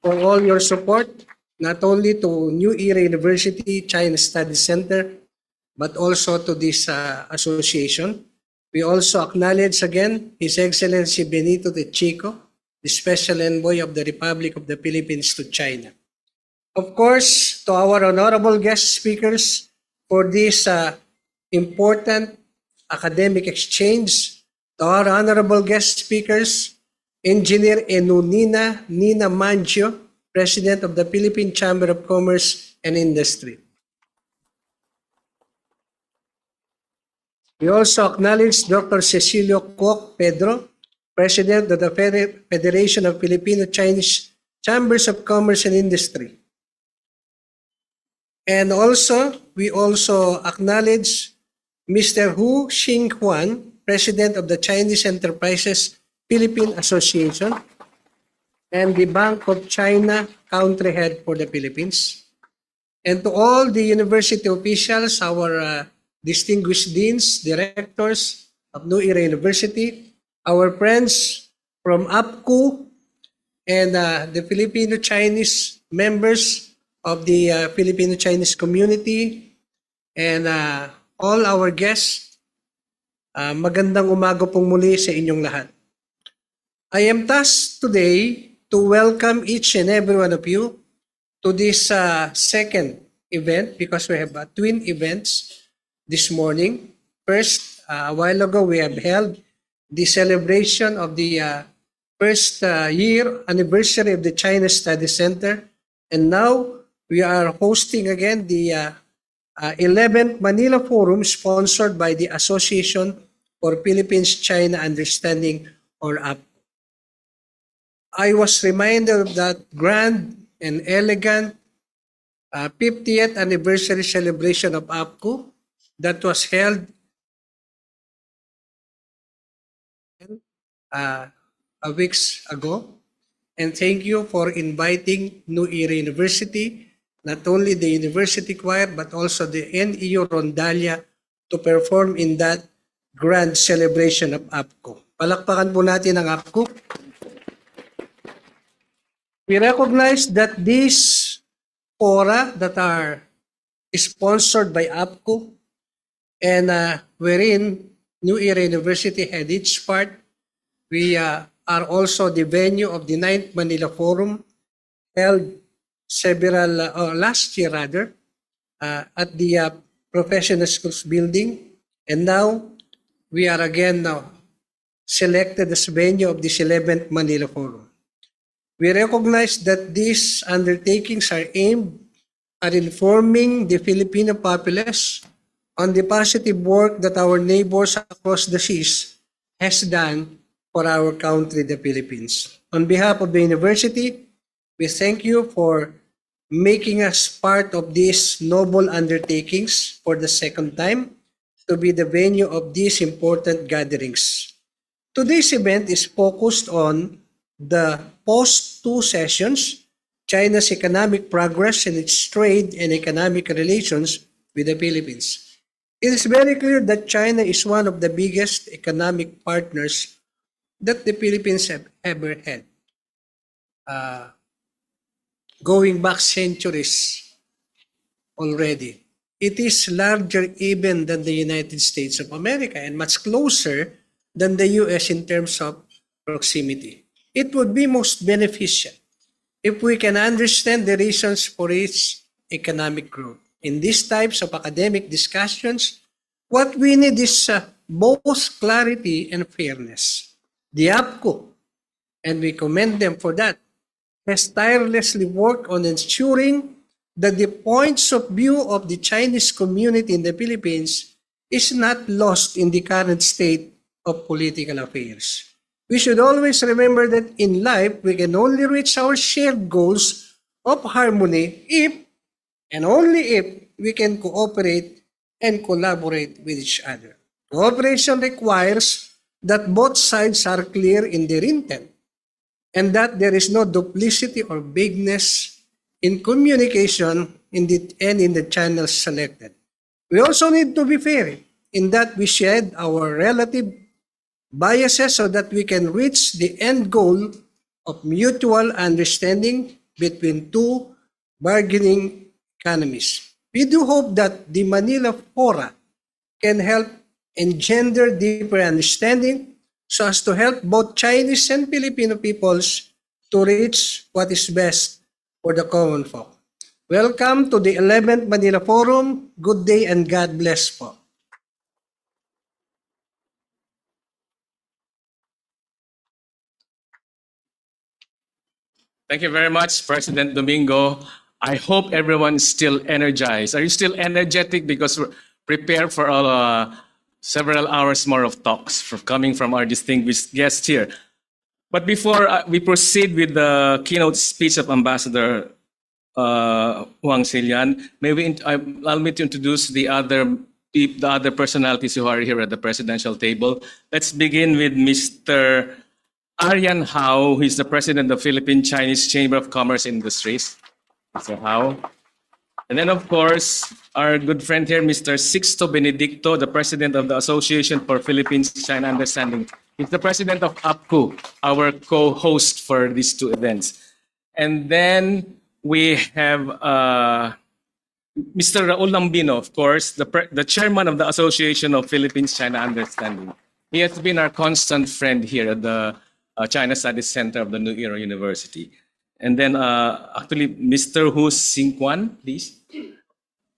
for all your support, not only to New Era University China Studies Center, but also to this association. We also acknowledge again His Excellency Benito de Chico, the Special Envoy of the Republic of the Philippines to China. Of course, to our honorable guest speakers for this important academic exchange, to our honorable guest speakers, Engineer Nina Mancio, President of the Philippine Chamber of Commerce and Industry. We also acknowledge Dr. Cecilio Kwok Pedro, President of the Federation of Filipino-Chinese Chambers of Commerce and Industry. And also, we also acknowledge Mr. Hu Xinghuan, President of the Chinese Enterprises Philippine Association, and the Bank of China Country Head for the Philippines. And to all the university officials, our distinguished deans, directors of New Era University, our friends from APCO, and the Filipino-Chinese members of the Filipino-Chinese community, and all our guests, magandang umaga pong muli sa inyong lahat. I am tasked today to welcome each and every one of you to this second event because we have twin events this morning. First, a while ago, we have held the celebration of the first year anniversary of the China Study Center. And now, we are hosting again the 11th Manila Forum sponsored by the Association for Philippines-China Understanding, or APCO. I was reminded of that grand and elegant 50th anniversary celebration of APCO that was held a weeks ago. And thank you for inviting New Era University, not only the university choir, but also the NEU Rondalia to perform in that grand celebration of APCO. Palakpakan po natin ang APCO. We recognize that these fora that are sponsored by APCO and wherein New Era University had its part, we are also the venue of the 9th Manila Forum held last year rather, at the Professional Schools building. And now we are again selected as venue of this 11th Manila Forum. We recognize that these undertakings are aimed at informing the Filipino populace on the positive work that our neighbors across the seas has done for our country, the Philippines. On behalf of the university, we thank you for making us part of these noble undertakings for the second time to be the venue of these important gatherings. Today's event is focused on the post-2 sessions, China's economic progress and its trade and economic relations with the Philippines. It is very clear that China is one of the biggest economic partners that the Philippines have ever had. Going back centuries already. It is larger even than the United States of America and much closer than the US in terms of proximity. It would be most beneficial if we can understand the reasons for its economic growth. In these types of academic discussions, what we need is both clarity and fairness. The APCO, and we commend them for that, has tirelessly worked on ensuring that the points of view of the Chinese community in the Philippines is not lost in the current state of political affairs. We should always remember that in life, we can only reach our shared goals of harmony if and only if we can cooperate and collaborate with each other. Cooperation requires that both sides are clear in their intent and that there is no duplicity or vagueness in communication in the channels selected. We also need to be fair in that we shed our relative biases so that we can reach the end goal of mutual understanding between two bargaining economies. We do hope that the Manila Fora can help engender deeper understanding so as to help both Chinese and Filipino peoples to reach what is best for the common folk. Welcome to the 11th Manila Forum. Good day and God bless po. Thank you very much, President Domingo. I hope everyone is still energized. Are you still energetic? Because we're prepared for several hours more of talks coming from our distinguished guests here. But before we proceed with the keynote speech of Ambassador Huang Zilian, allow me to introduce the other personalities who are here at the presidential table. Let's begin with Mr. Aryan Hao, who is the president of Philippine Chinese Chamber of Commerce Industries. Mr. Hao. And then, of course, our good friend here, Mr. Sixto Benedicto, the president of the Association for Philippines-China Understanding. He's the president of APCO, our co-host for these two events. And then we have Mr. Raul Lambino, of course, the chairman of the Association of Philippines-China Understanding. He has been our constant friend here at the China Studies Center of the New Era University. And then actually, Mr. Hu Xingquan, please.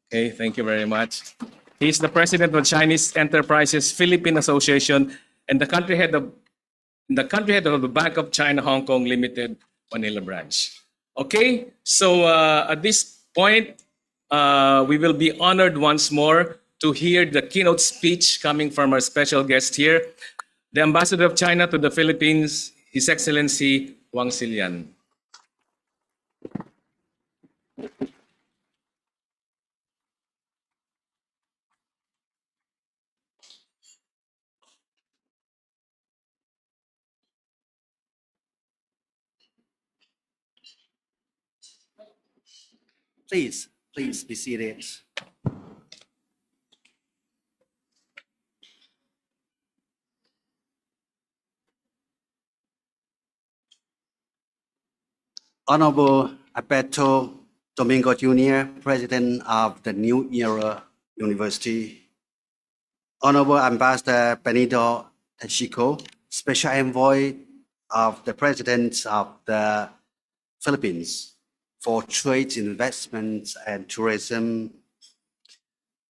Okay, thank you very much. He's the president of Chinese Enterprises Philippine Association and the country head of the Bank of China Hong Kong Limited Manila branch. Okay, so at this point, we will be honored once more to hear the keynote speech coming from our special guest here, the Ambassador of China to the Philippines, His Excellency Huang Zilian. Please be seated. Honorable Alberto Domingo Jr., President of the New Era University. Honorable Ambassador Benito Tachico, Special Envoy of the President of the Philippines for Trade, Investment, and Tourism.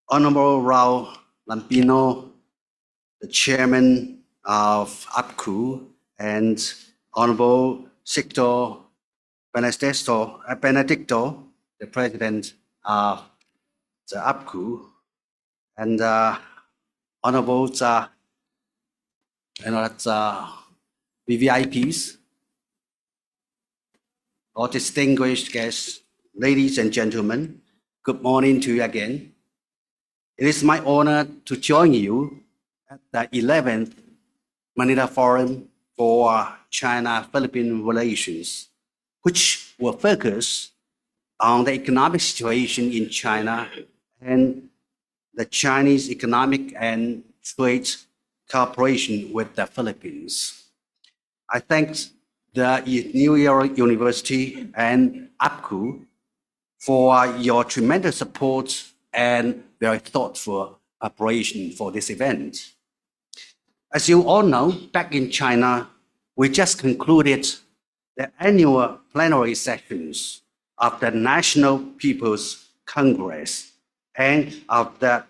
Honorable Raul Lambino, the Chairman of APCU and Honorable Sector Benedicto, the President of the APCU, and Honorable VVIPs, all distinguished guests, ladies and gentlemen, good morning to you again. It is my honor to join you at the 11th Manila Forum for China-Philippine Relations, which will focus on the economic situation in China and the Chinese economic and trade cooperation with the Philippines. I thank the New Era University and APCU for your tremendous support and very thoughtful preparation for this event. As you all know, back in China, we just concluded the annual plenary sessions of the National People's Congress and of the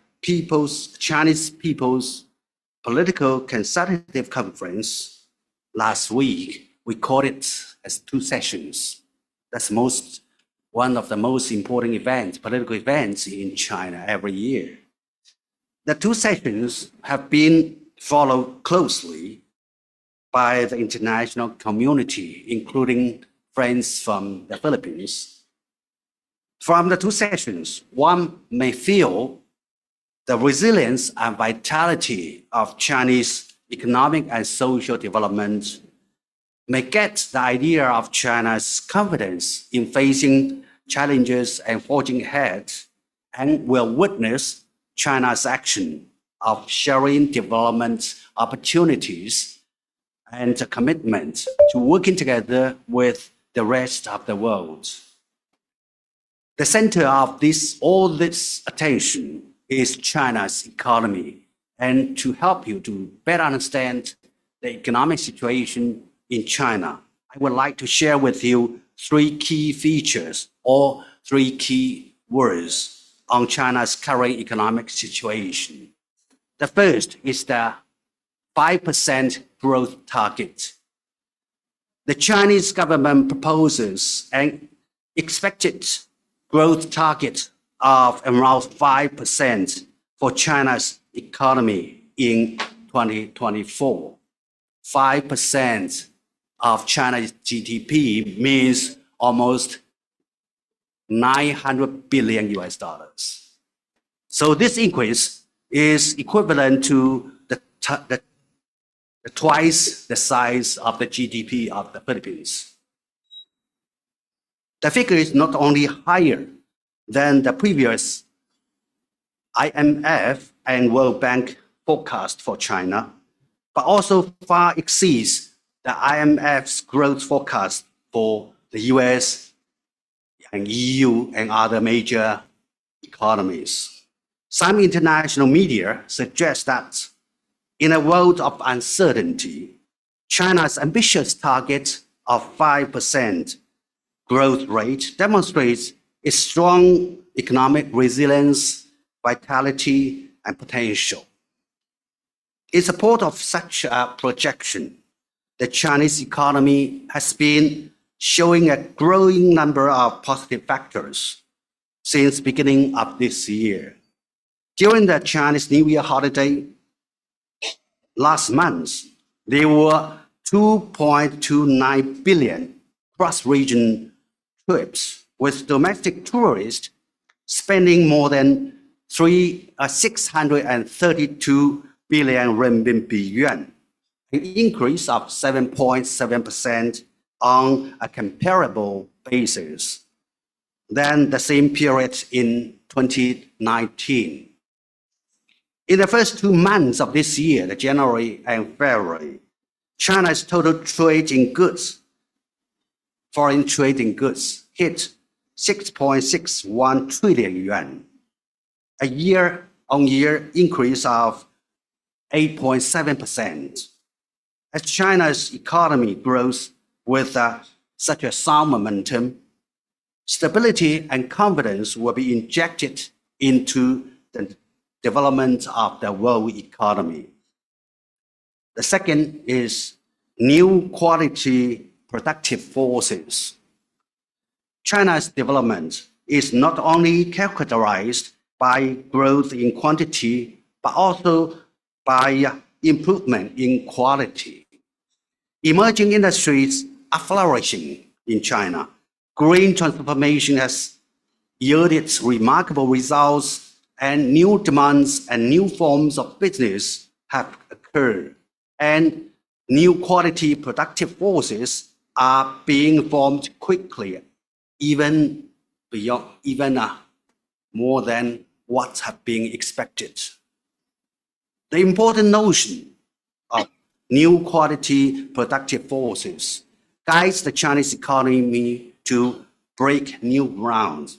Chinese People's Political Consultative Conference last week. We called it as 2 sessions. That's one of the most important events, political events in China every year. The 2 sessions have been followed closely by the international community, including friends from the Philippines. From the 2 sessions, one may feel the resilience and vitality of Chinese economic and social development, may get the idea of China's confidence in facing challenges and forging ahead, and will witness China's action of sharing development opportunities and a commitment to working together with the rest of the world. The center of all this attention is China's economy, and to help you to better understand the economic situation in China, I would like to share with you 3 key features or 3 key words on China's current economic situation. The first is the 5% growth target. The Chinese government proposes an expected growth target of around 5% for China's economy in 2024. 5% of China's GDP means almost $900 billion. So this increase is equivalent to the twice the size of the GDP of the Philippines. The figure is not only higher than the previous IMF and World Bank forecast for China, but also far exceeds the IMF's growth forecast for the US and EU and other major economies. Some international media suggest that in a world of uncertainty, China's ambitious target of 5% growth rate demonstrates its strong economic resilience, vitality, and potential. In support of such a projection, the Chinese economy has been showing a growing number of positive factors since beginning of this year. During the Chinese New Year holiday last month, there were 2.29 billion cross-region trips, with domestic tourists spending more than 632 billion renminbi yuan, an increase of 7.7% on a comparable basis than the same period in 2019. In the first 2 months of this year, the January and February, China's total trade in goods, foreign trade in goods, hit 6.61 trillion yuan, a year-on-year increase of 8.7%. As China's economy grows with such a sound momentum, stability and confidence will be injected into the development of the world economy. The second is new quality productive forces. China's development is not only characterized by growth in quantity, but also by improvement in quality. Emerging industries are flourishing in China. Green transformation has yielded remarkable results, and new demands and new forms of business have occurred. And new quality productive forces are being formed quickly, even more than what have been expected. The important notion of new quality productive forces guides the Chinese economy to break new ground.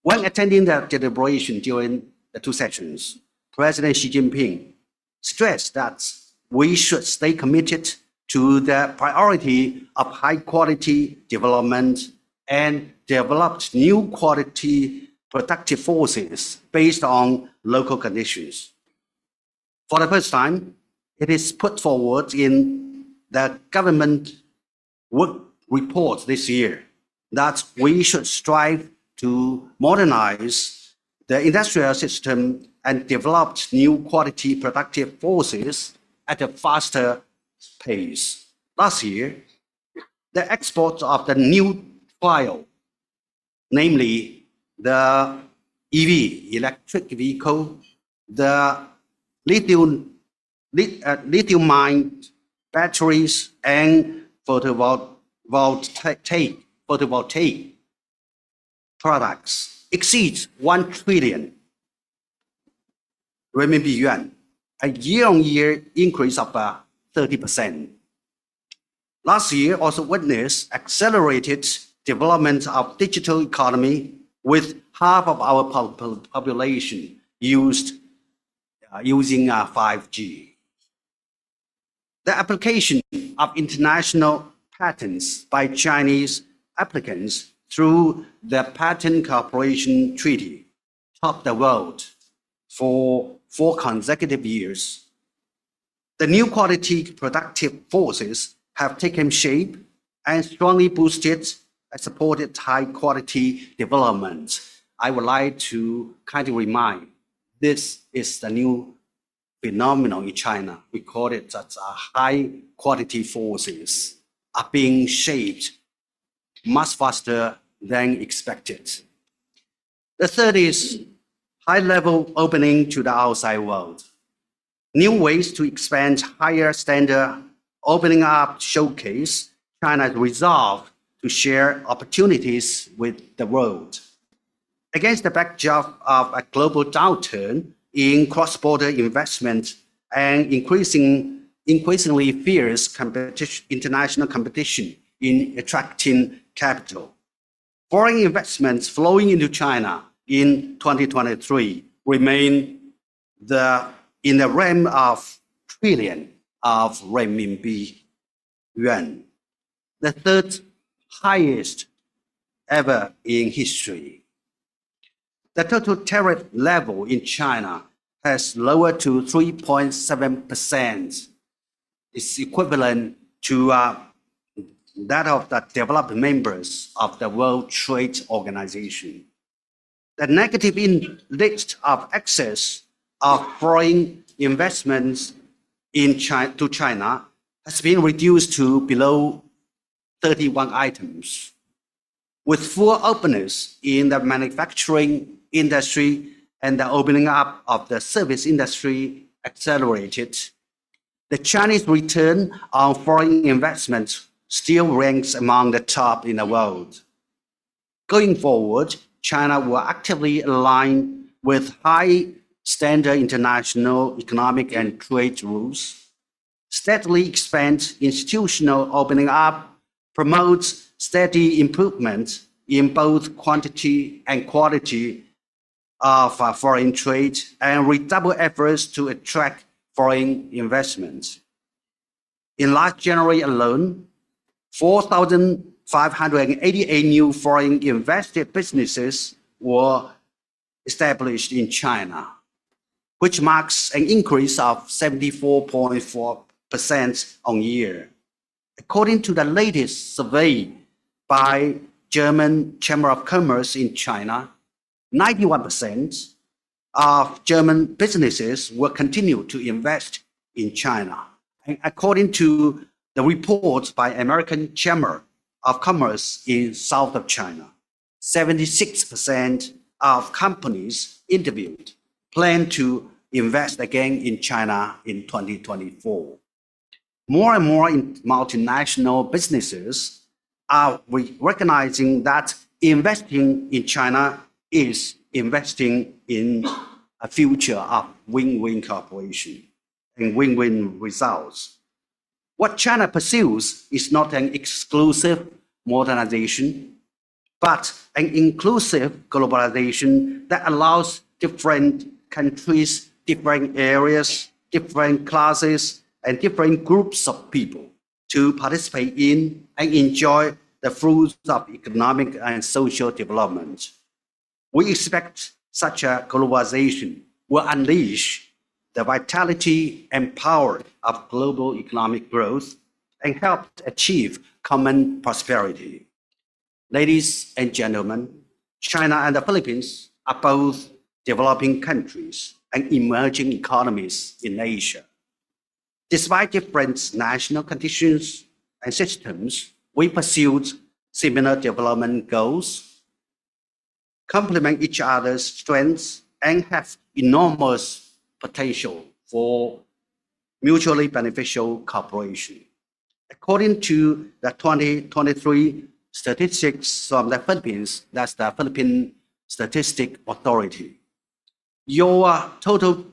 When attending the deliberation during the two sessions, President Xi Jinping stressed that we should stay committed to the priority of high quality development and develop new quality productive forces based on local conditions. For the first time, it is put forward in the government work report this year that we should strive to modernize the industrial system and develop new quality productive forces at a faster pace. Last year, the export of the new trial, namely the EV, electric vehicle, the lithium-ion batteries, and photovoltaic products exceeds 1 trillion renminbi yuan, a year-on-year increase of 30%. Last year also witnessed accelerated development of digital economy, with half of our population using 5G. The application of international patents by Chinese applicants through the Patent Cooperation Treaty topped the world for 4 consecutive years. The new quality productive forces have taken shape and strongly boosted and supported high quality development. I would like to kindly remind, this is the new phenomenon in China. We call it that high quality forces are being shaped much faster than expected. The third is high level opening to the outside world. New ways to expand higher standard opening up showcase China's resolve to share opportunities with the world. Against the backdrop of a global downturn in cross-border investment and increasingly fierce international competition in attracting capital, foreign investments flowing into China in 2023 remain in the realm of trillion of renminbi yuan, the third highest ever in history. The total tariff level in China has lowered to 3.7%. It's equivalent to that of the developed members of the World Trade Organization. The negative list of excess of foreign investments to China has been reduced to below 31 items. With full openness in the manufacturing industry and the opening up of the service industry accelerated, the Chinese return on foreign investment still ranks among the top in the world. Going forward, China will actively align with high standard international economic and trade rules, steadily expand institutional opening up, promote steady improvement in both quantity and quality of foreign trade, and redouble efforts to attract foreign investments. In last January alone, 4,588 new foreign invested businesses were established in China, which marks an increase of 74.4% on year. According to the latest survey by German Chamber of Commerce in China, 91% of German businesses will continue to invest in China. And according to the report by American Chamber of Commerce in south of China, 76% of companies interviewed plan to invest again in China in 2024. More and more multinational businesses are recognizing that investing in China is investing in a future of win-win cooperation and win-win results. What China pursues is not an exclusive modernization, but an inclusive globalization that allows different countries, different areas, different classes, and different groups of people to participate in and enjoy the fruits of economic and social development. We expect such a globalization will unleash the vitality and power of global economic growth and help achieve common prosperity. Ladies and gentlemen, China and the Philippines are both developing countries and emerging economies in Asia. Despite different national conditions and systems, we pursued similar development goals, complement each other's strengths, and have enormous potential for mutually beneficial cooperation. According to the 2023 statistics from the Philippines, that's the Philippine Statistic Authority, your total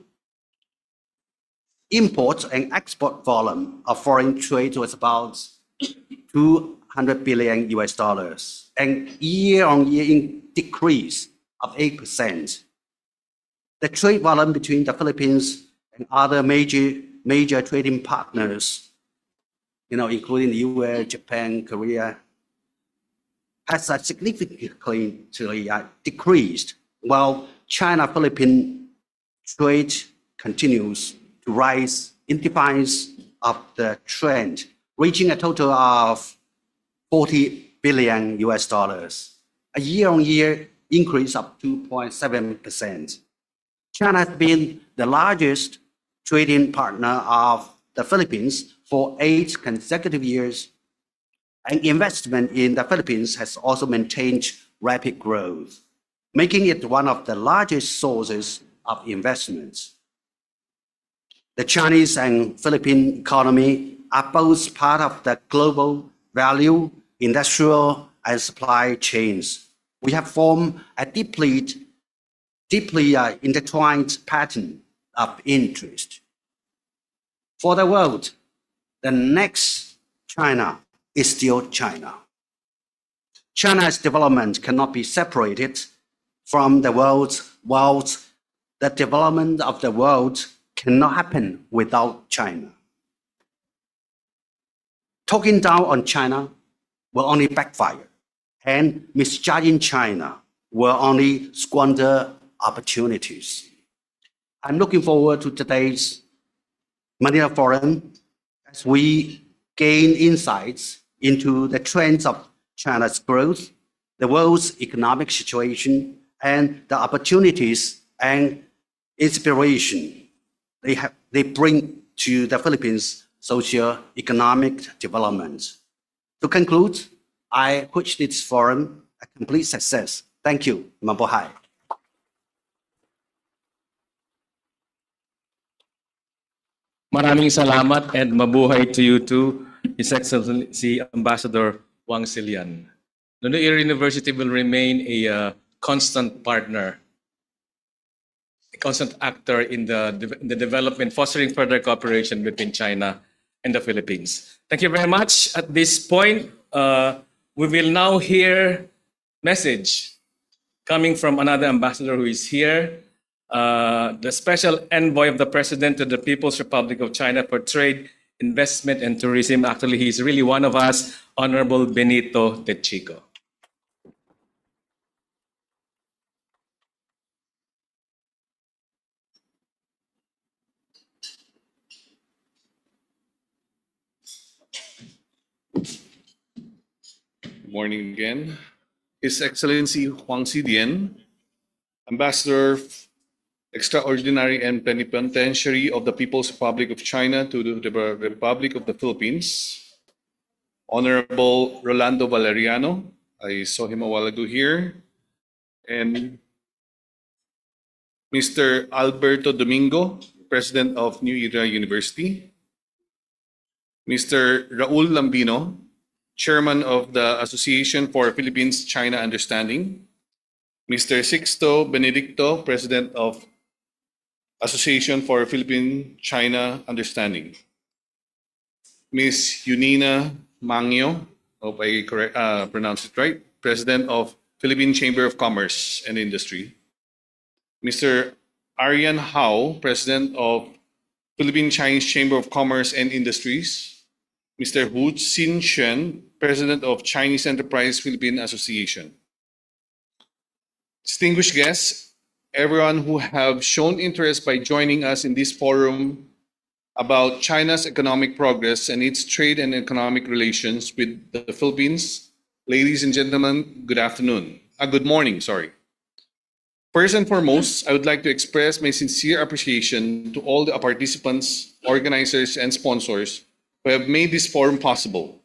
import and export volume of foreign trade was about 200 billion US dollars, and year-on-year decrease of 8%. The trade volume between the Philippines and other major trading partners, including the US, Japan, Korea, has significantly decreased, while China-Philippine trade continues to rise in defiance of the trend, reaching a total of 40 billion US dollars, a year-on-year increase of 2.7%. China has been the largest trading partner of the Philippines for 8 consecutive years, and investment in the Philippines has also maintained rapid growth, making it one of the largest sources of investments. The Chinese and Philippine economy are both part of the global value, industrial, and supply chains. We have formed a deeply intertwined pattern of interest. For the world, the next China is still China. China's development cannot be separated from the world's wealth. The development of the world cannot happen without China. Talking down on China will only backfire, and misjudging China will only squander opportunities. I'm looking forward to today's Manila Forum as we gain insights into the trends of China's growth, the world's economic situation, and the opportunities and inspiration they bring to the Philippines' socio-economic development. To conclude, I wish this forum a complete success. Thank you. Mabuhay. Maraming salamat and mabuhay to you too, His Excellency Ambassador Wang Zilian. The New Era University will remain a constant partner, a constant actor in the development, fostering further cooperation between China and the Philippines. Thank you very much. At this point, we will now hear message coming from another ambassador who is here, the special envoy of the President to the People's Republic of China for Trade, Investment, and Tourism. Actually, he's really one of us, Honorable Benito Techico. morning again. His Excellency Huang Zidian, Ambassador Extraordinary and Plenipotentiary of the People's Republic of China to the Republic of the Philippines, Honorable Rolando Valeriano, I saw him a while ago here, and Mr. Alberto Domingo, President of New Era University, Mr. Raul Lambino, Chairman of the Association for Philippines-China Understanding, Mr. Sixto Benedicto, President of Association for Philippine-China Understanding, Ms. Yunina Mangyo, hope I pronounced it right, President of Philippine Chamber of Commerce and Industry, Mr. Arian Hao, President of Philippine Chinese Chamber of Commerce and Industries, Mr. Hu Xin-Shen, President of Chinese Enterprise Philippine Association. Distinguished guests, everyone who have shown interest by joining us in this forum about China's economic progress and its trade and economic relations with the Philippines. Ladies and gentlemen, good afternoon. Good morning, sorry. First and foremost, I would like to express my sincere appreciation to all the participants, organizers, and sponsors who have made this forum possible.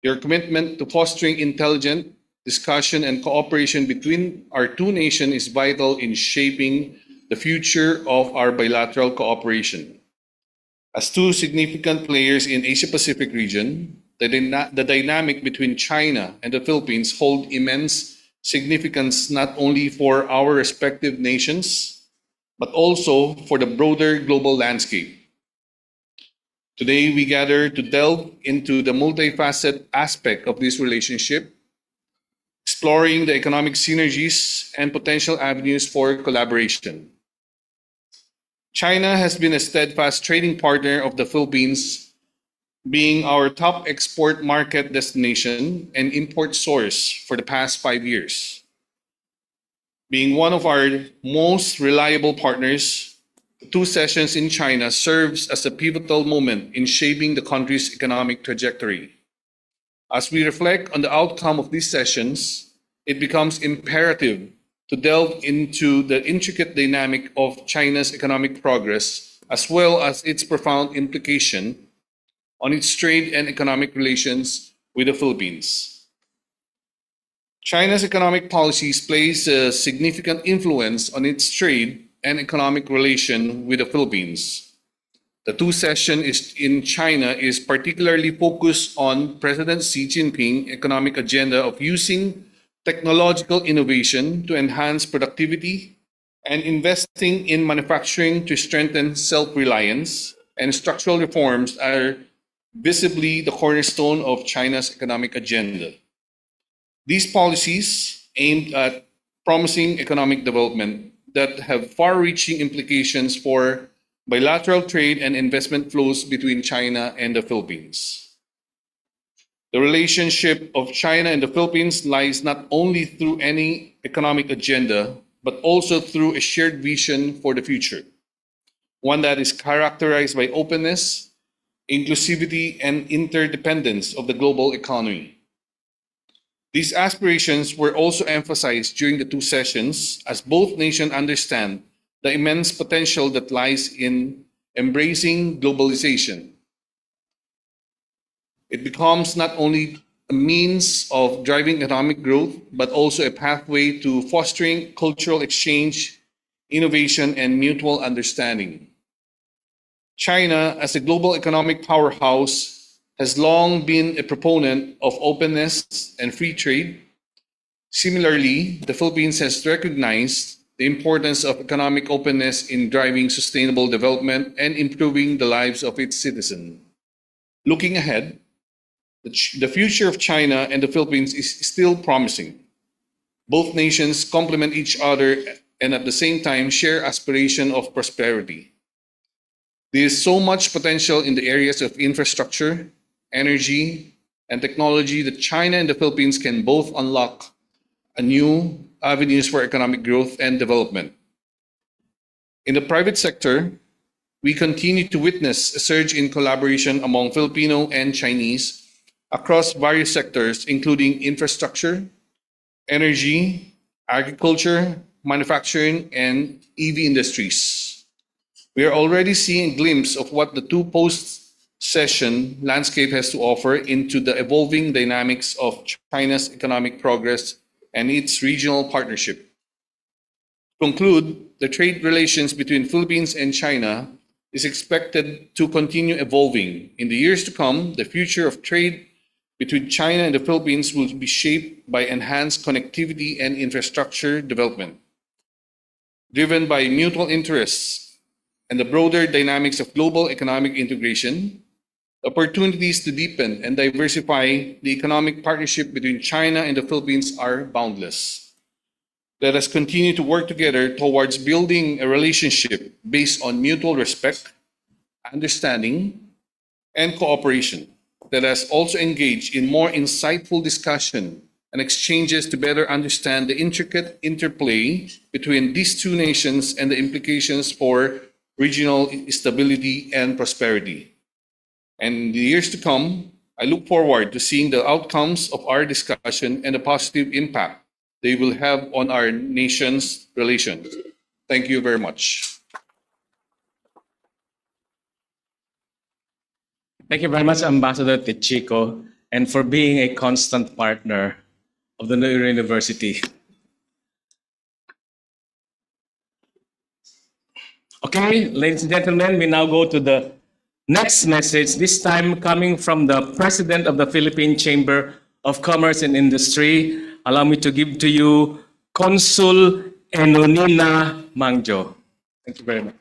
Your commitment to fostering intelligent discussion and cooperation between our two nations is vital in shaping the future of our bilateral cooperation. As two significant players in Asia-Pacific region, the dynamic between China and the Philippines hold immense significance not only for our respective nations, but also for the broader global landscape. Today, we gather to delve into the multifaceted aspect of this relationship, exploring the economic synergies and potential avenues for collaboration. China has been a steadfast trading partner of the Philippines, being our top export market destination and import source for the past 5 years. Being one of our most reliable partners, the two sessions in China serves as a pivotal moment in shaping the country's economic trajectory. As we reflect on the outcome of these sessions, it becomes imperative to delve into the intricate dynamic of China's economic progress, as well as its profound implication on its trade and economic relations with the Philippines. China's economic policies place a significant influence on its trade and economic relation with the Philippines. The two sessions in China is particularly focused on President Xi Jinping's economic agenda of using technological innovation to enhance productivity and investing in manufacturing to strengthen self-reliance, and structural reforms are visibly the cornerstone of China's economic agenda. These policies aimed at promising economic development that have far-reaching implications for bilateral trade and investment flows between China and the Philippines. The relationship of China and the Philippines lies not only through any economic agenda, but also through a shared vision for the future, one that is characterized by openness, inclusivity, and interdependence of the global economy. These aspirations were also emphasized during the two sessions as both nations understand the immense potential that lies in embracing globalization. It becomes not only a means of driving economic growth, but also a pathway to fostering cultural exchange, innovation, and mutual understanding. China, as a global economic powerhouse, has long been a proponent of openness and free trade. Similarly, the Philippines has recognized the importance of economic openness in driving sustainable development and improving the lives of its citizens. Looking ahead, the future of China and the Philippines is still promising. Both nations complement each other and at the same time share aspiration of prosperity. There is so much potential in the areas of infrastructure, energy, and technology that China and the Philippines can both unlock new avenues for economic growth and development. In the private sector, we continue to witness a surge in collaboration among Filipino and Chinese across various sectors, including infrastructure, energy, agriculture, manufacturing, and EV industries. We are already seeing a glimpse of what the two post-session landscape has to offer into the evolving dynamics of China's economic progress and its regional partnership. To conclude, the trade relations between Philippines and China is expected to continue evolving. In the years to come, the future of trade between China and the Philippines will be shaped by enhanced connectivity and infrastructure development. Driven by mutual interests and the broader dynamics of global economic integration, opportunities to deepen and diversify the economic partnership between China and the Philippines are boundless. Let us continue to work together towards building a relationship based on mutual respect, understanding, and cooperation. Let us also engage in more insightful discussion and exchanges to better understand the intricate interplay between these two nations and the implications for regional stability and prosperity. And in the years to come, I look forward to seeing the outcomes of our discussion and the positive impact they will have on our nation's relations. Thank you very much. Thank you very much, Ambassador Tichico, and for being a constant partner of the New Era University. Okay, ladies and gentlemen, we now go to the next message, this time coming from the President of the Philippine Chamber of Commerce and Industry. Allow me to give to you Consul Enonina Mangjo. Thank you very much.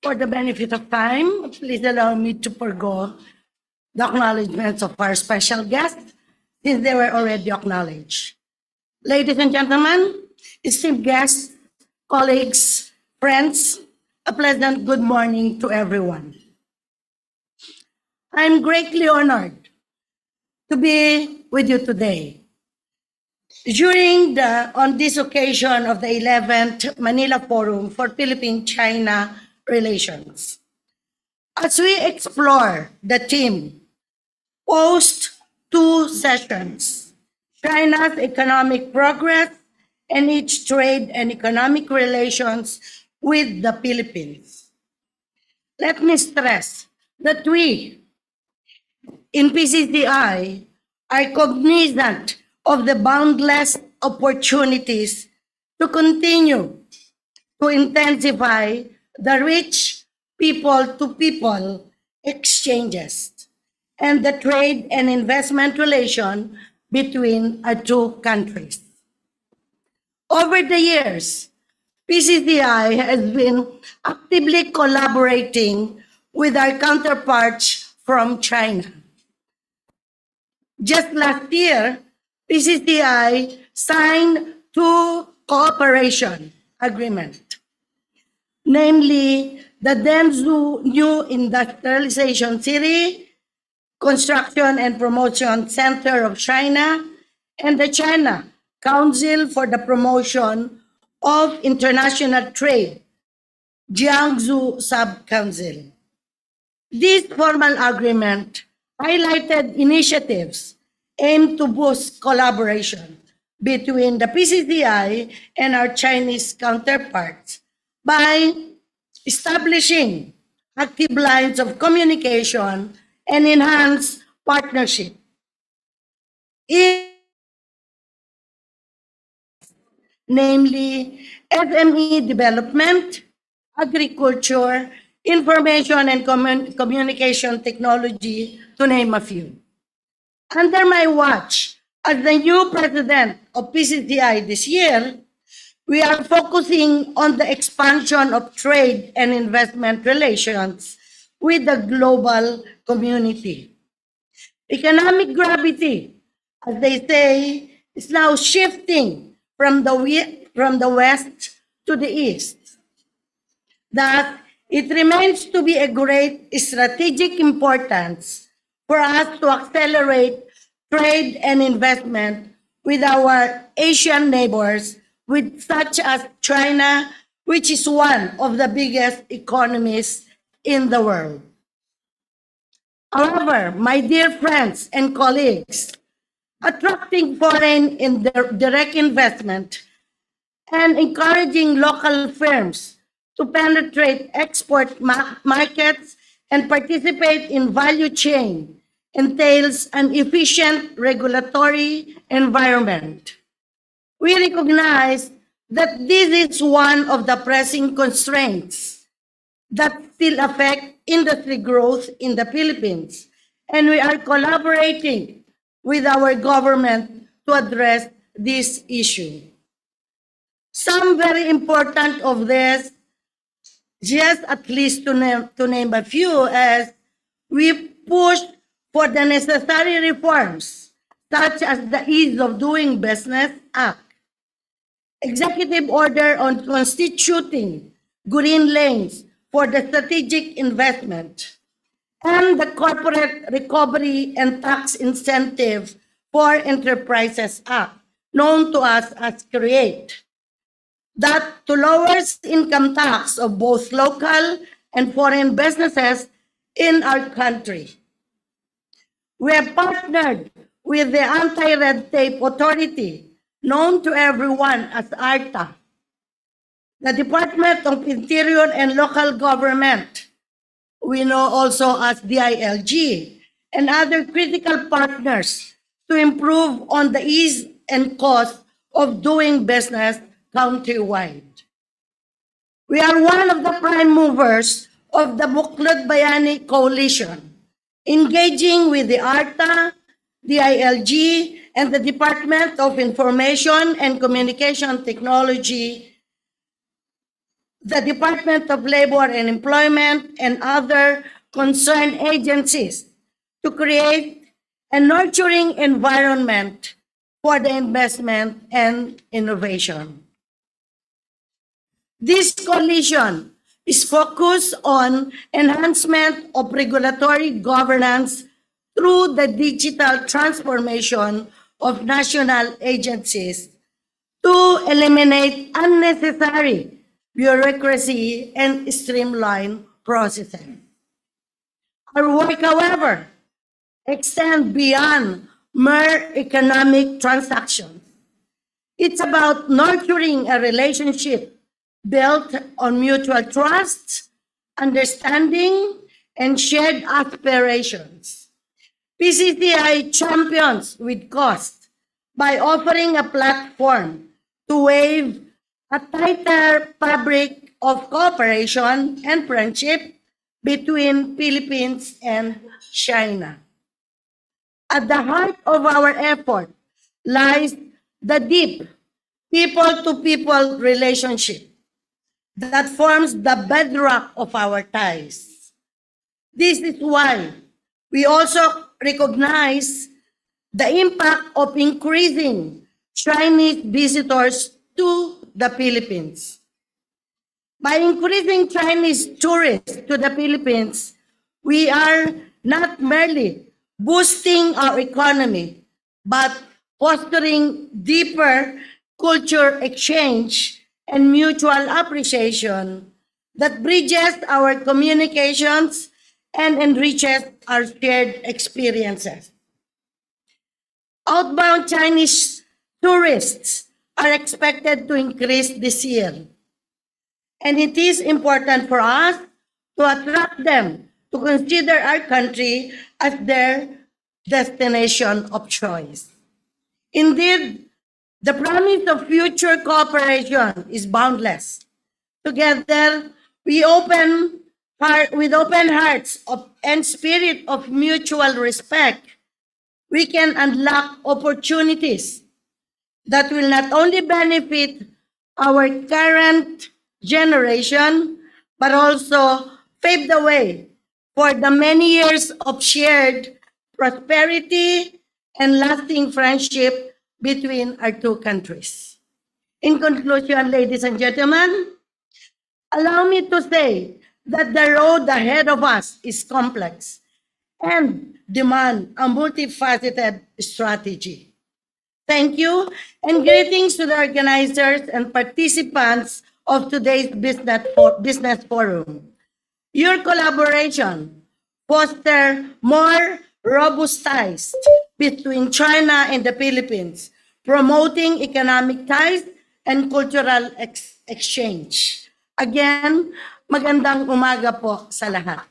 For the benefit of time, please allow me to forgo the acknowledgements of our special guests since they were already acknowledged. Ladies and gentlemen, esteemed guests, colleagues, friends, a pleasant good morning to everyone. I'm greatly honored to be with you today. On this occasion of the 11th Manila Forum for Philippine-China Relations, as we explore the theme, post two sessions, China's economic progress and its trade and economic relations with the Philippines. Let me stress that we in PCCI are cognizant of the boundless opportunities to continue to intensify the rich people-to-people exchanges and the trade and investment relation between our two countries. Over the years, PCCI has been actively collaborating with our counterparts from China. Just last year, PCCI signed two cooperation agreements, namely the Denzhou New Industrialization City, Construction and Promotion Center of China, and the China Council for the Promotion of International Trade, Jiangsu Sub-Council. This formal agreement highlighted initiatives aimed to boost collaboration between the PCCI and our Chinese counterparts by establishing active lines of communication and enhanced partnership namely SME development, agriculture, information and communication technology, to name a few. Under my watch, as the new president of PCCI this year, we are focusing on the expansion of trade and investment relations with the global community. Economic gravity, as they say, is now shifting from the west to the east. Thus, it remains to be a great strategic importance for us to accelerate trade and investment with our Asian neighbors, with such as China, which is one of the biggest economies in the world. However, my dear friends and colleagues, attracting foreign direct investment and encouraging local firms to penetrate export markets and participate in value chain entails an efficient regulatory environment. We recognize that this is one of the pressing constraints that still affect industry growth in the Philippines, and we are collaborating with our government to address this issue. Some very important of this, just at least to name a few, as we pushed for the necessary reforms, such as the Ease of Doing Business Act, Executive Order on constituting green lanes for the strategic investment, and the Corporate Recovery and Tax Incentive for Enterprises Act, known to us as CREATE, that to lowers income tax of both local and foreign businesses in our country. We have partnered with the Anti-Red Tape Authority, known to everyone as ARTA, the Department of Interior and Local Government, we know also as DILG, and other critical partners to improve on the ease and cost of doing business countrywide. We are one of the prime movers of the Buklod Bayani Coalition, engaging with the ARTA, DILG, and the Department of Information and Communication Technology, the Department of Labor and Employment, and other concerned agencies to create a nurturing environment for the investment and innovation. This coalition is focused on enhancement of regulatory governance through the digital transformation of national agencies to eliminate unnecessary bureaucracy and streamline processes. Our work, however, extends beyond mere economic transactions. It's about nurturing a relationship built on mutual trust, understanding, and shared aspirations. PCCI champions with cost by offering a platform to wave a tighter fabric of cooperation and friendship between Philippines and China. At the heart of our effort lies the deep people-to-people relationship that forms the bedrock of our ties. This is why we also recognize the impact of increasing Chinese visitors to the Philippines. By increasing Chinese tourists to the Philippines, we are not merely boosting our economy, but fostering deeper culture exchange and mutual appreciation that bridges our communications and enriches our shared experiences. Outbound Chinese tourists are expected to increase this year, and it is important for us to attract them to consider our country as their destination of choice. Indeed, the promise of future cooperation is boundless. Together, with open hearts and spirit of mutual respect, we can unlock opportunities that will not only benefit our current generation, but also pave the way for the many years of shared prosperity and lasting friendship between our two countries. In conclusion, ladies and gentlemen, allow me to say that the road ahead of us is complex and demand a multifaceted strategy. Thank you, and greetings to the organizers and participants of today's business forum. Your collaboration foster more robust ties between China and the Philippines, promoting economic ties and cultural exchange. Again, magandang umaga po sa lahat.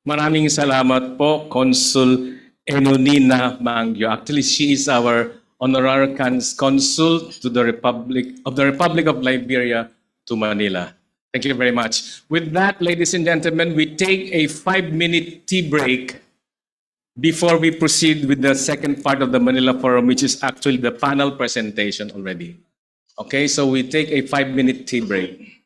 Maraming salamat po, Consul Enonina Mangyo. Actually, she is our honorary consul to the Republic of Liberia to Manila. Thank you very much. With that, ladies and gentlemen, we take a 5-minute tea break before we proceed with the second part of the Manila Forum, which is actually the panel presentation already. Okay, so we take a 5-minute tea break.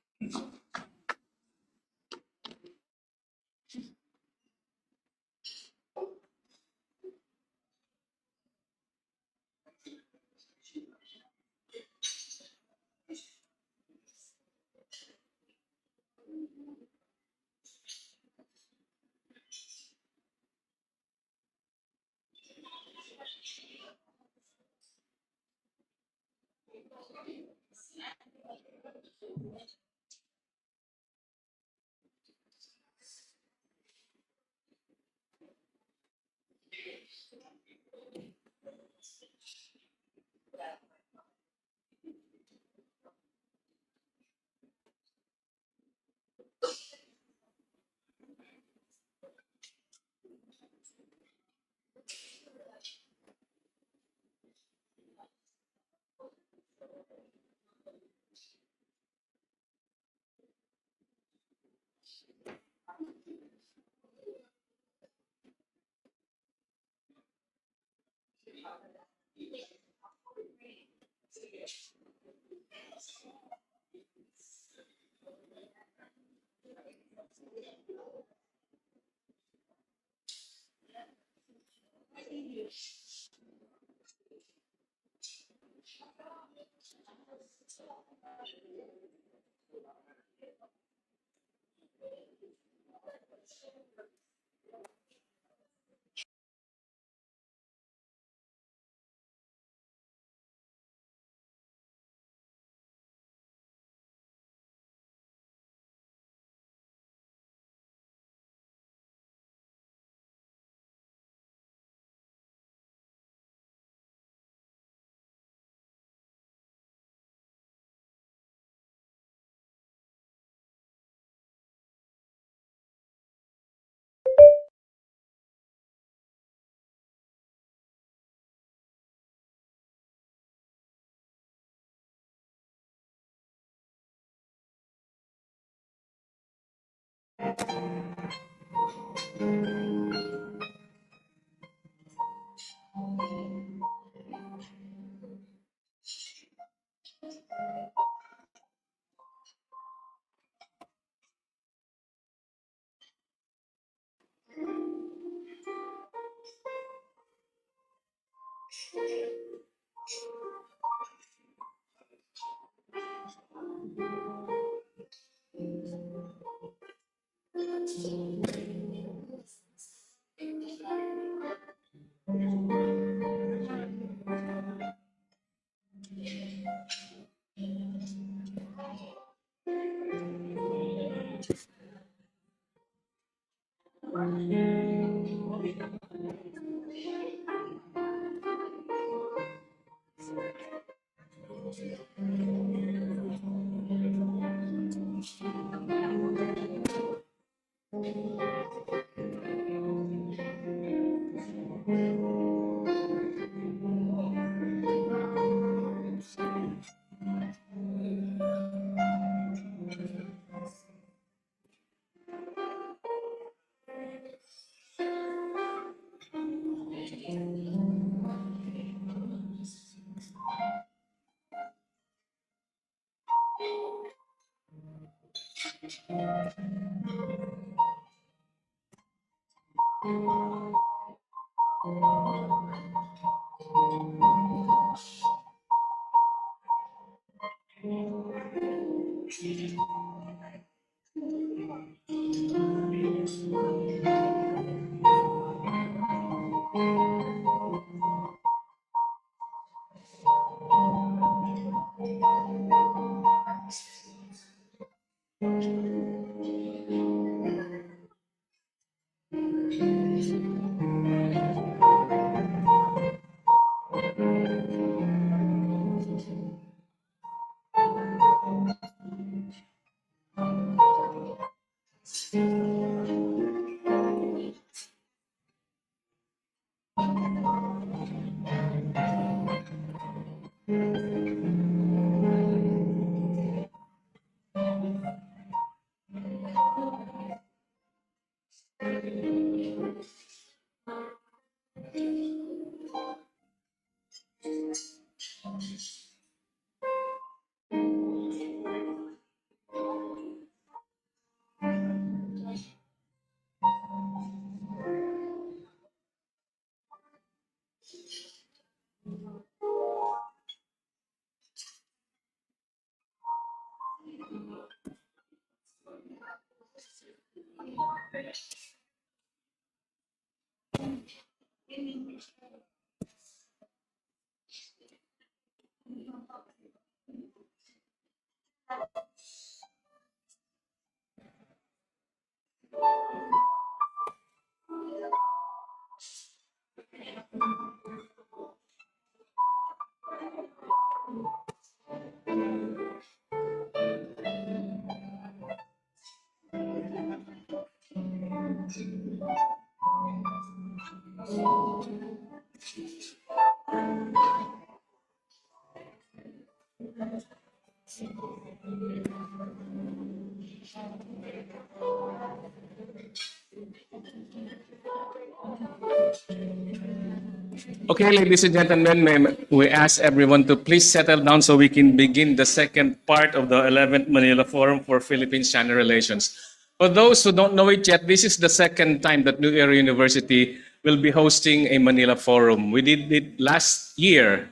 Okay, ladies and gentlemen, we ask everyone to please settle down so we can begin the second part of the 11th Manila Forum for Philippines-China Relations. For those who don't know it yet, this is the second time that New Era University will be hosting a Manila Forum. We did it last year,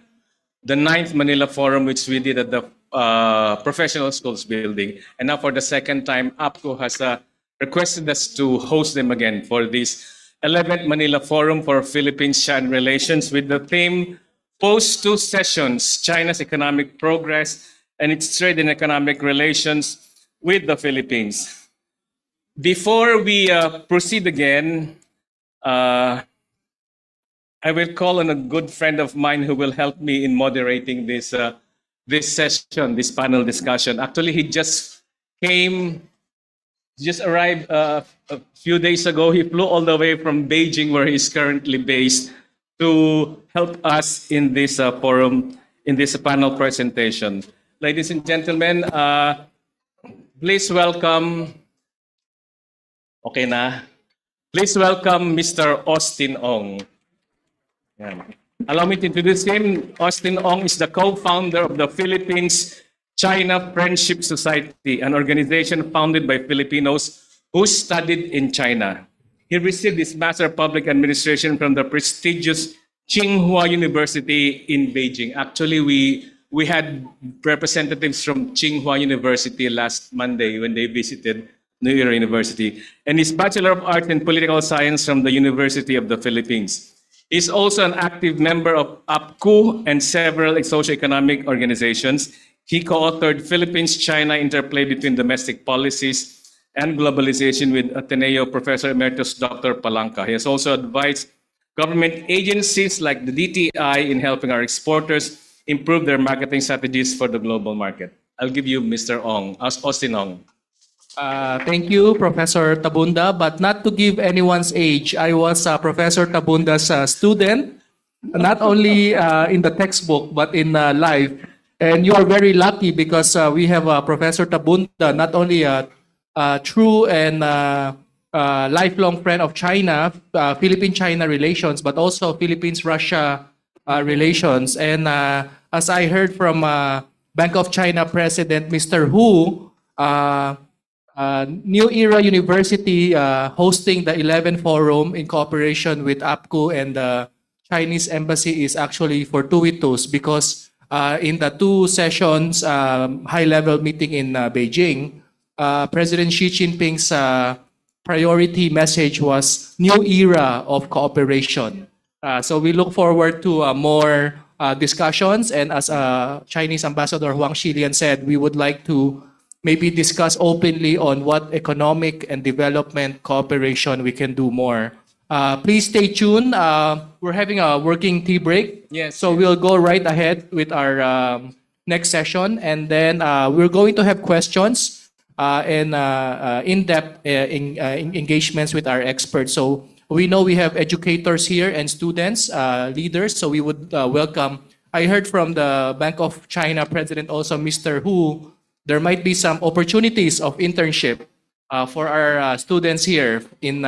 the 9th Manila Forum, which we did at the Professional Schools building. And now for the second time, APCO has requested us to host them again for this 11th Manila Forum for Philippines-China Relations with the theme Post Two Sessions, China's Economic Progress and its Trade and Economic Relations with the Philippines. Before we proceed again, I will call on a good friend of mine who will help me in moderating this session, this panel discussion. Actually, he just arrived a few days ago. He flew all the way from Beijing, where he's currently based, to help us in this forum, in this panel presentation. Ladies and gentlemen, please welcome. Okay na. Please welcome Mr. Austin Ong. Yeah. Allow me to introduce him. Austin Ong is the co-founder of the Philippines-China Friendship Society, an organization founded by Filipinos who studied in China. He received his Master of Public Administration from the prestigious Tsinghua University in Beijing. Actually, we had representatives from Tsinghua University last Monday when they visited New Era University, and his Bachelor of Arts in Political Science from the University of the Philippines. He's also an active member of APCO and several socio-economic organizations. He co-authored Philippines-China Interplay Between Domestic Policies and Globalization with Ateneo Professor Emeritus Dr. Palanca. He has also advised government agencies like the DTI in helping our exporters improve their marketing strategies for the global market. I'll give you Mr. Ong, Austin Ong. Thank you, Professor Tabunda, but not to give anyone's age. I was Professor Tabunda's student, not only in the textbook, but in life. And you are very lucky because we have Professor Tabunda, not only a true and lifelong friend of China, Philippine-China relations, but also Philippines-Russia relations. And as I heard from Bank of China President Mr. Hu, New Era University hosting the 11th Forum in cooperation with APCO and the Chinese Embassy is actually fortuitous because in the two sessions high-level meeting in Beijing, President Xi Jinping's priority message was new era of cooperation. So we look forward to more discussions, and as Chinese Ambassador Huang Xilian said, we would like to maybe discuss openly on what economic and development cooperation we can do more. Please stay tuned. We're having a working tea break. Yes, So yes. we'll go right ahead with our next session. And then we're going to have questions and in-depth engagements with our experts. So we know we have educators here and students, leaders. So we would welcome. I heard from the Bank of China president also, Mr. Hu, there might be some opportunities of internship for our students here in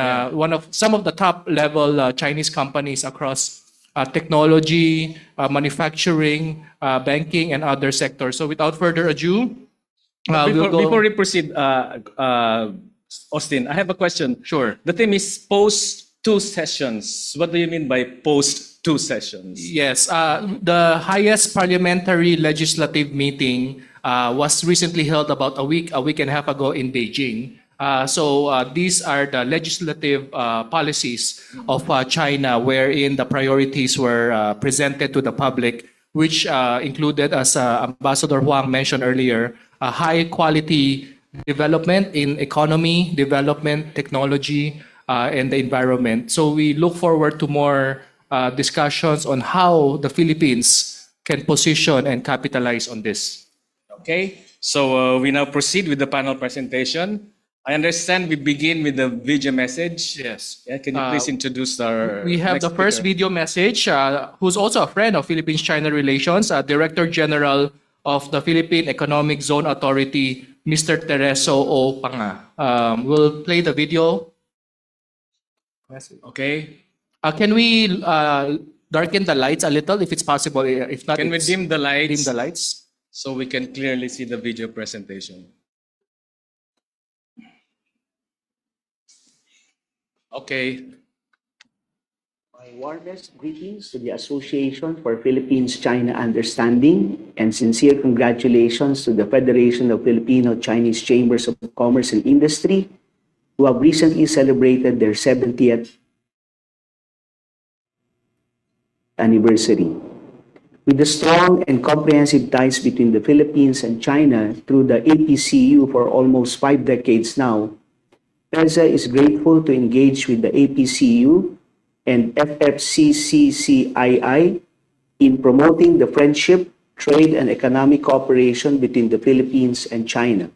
some of the top level Chinese companies across technology, manufacturing, banking, and other sectors. So without further ado, Before we proceed, Austin, I have a question. Sure. The theme is post two sessions. What do you mean by post two sessions? Yes, the highest parliamentary legislative meeting was recently held about a week and a half ago in Beijing. So these are the legislative policies of China, wherein the priorities were presented to the public, which included, as Ambassador Huang mentioned earlier, a high quality development in economy, development, technology, and the environment. So we look forward to more discussions on how the Philippines can position and capitalize on this. Okay, so we now proceed with the panel presentation. I understand we begin with the video message. Yes. Yeah, can you please introduce our We have next the first speaker? video message, who's also a friend of Philippines-China Relations, Director General of the Philippine Economic Zone Authority, Mr. Tereso O. Panga. We'll play the video. Okay, Can we darken the lights a little, if it's possible? If not, can we dim the lights? dim the lights? So we can clearly see the video presentation. Okay. My warmest greetings to the Association for Philippines-China Understanding and sincere congratulations to the Federation of Filipino-Chinese Chambers of Commerce and Industry, who have recently celebrated their 70th anniversary. With the strong and comprehensive ties between the Philippines and China through the APCU for almost 5 decades now, PEZA is grateful to engage with the APCU and FFCCCII in promoting the friendship, trade, and economic cooperation between the Philippines and China.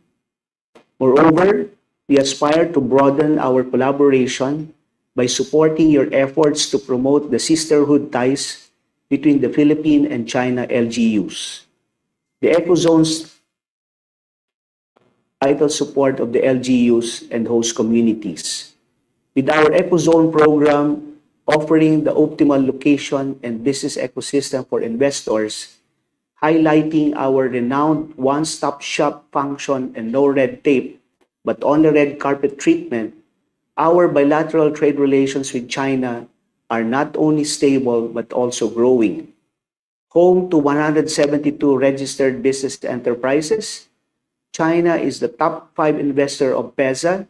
Moreover, we aspire to broaden our collaboration by supporting your efforts to promote the sisterhood ties between the Philippine and China LGUs. The Ecozone's vital support of the LGUs and host communities. With our Ecozone program offering the optimal location and business ecosystem for investors, highlighting our renowned one-stop shop function and no red tape, but only red carpet treatment, our bilateral trade relations with China are not only stable but also growing. Home to 172 registered business enterprises, China is the top 5 investor of PEZA,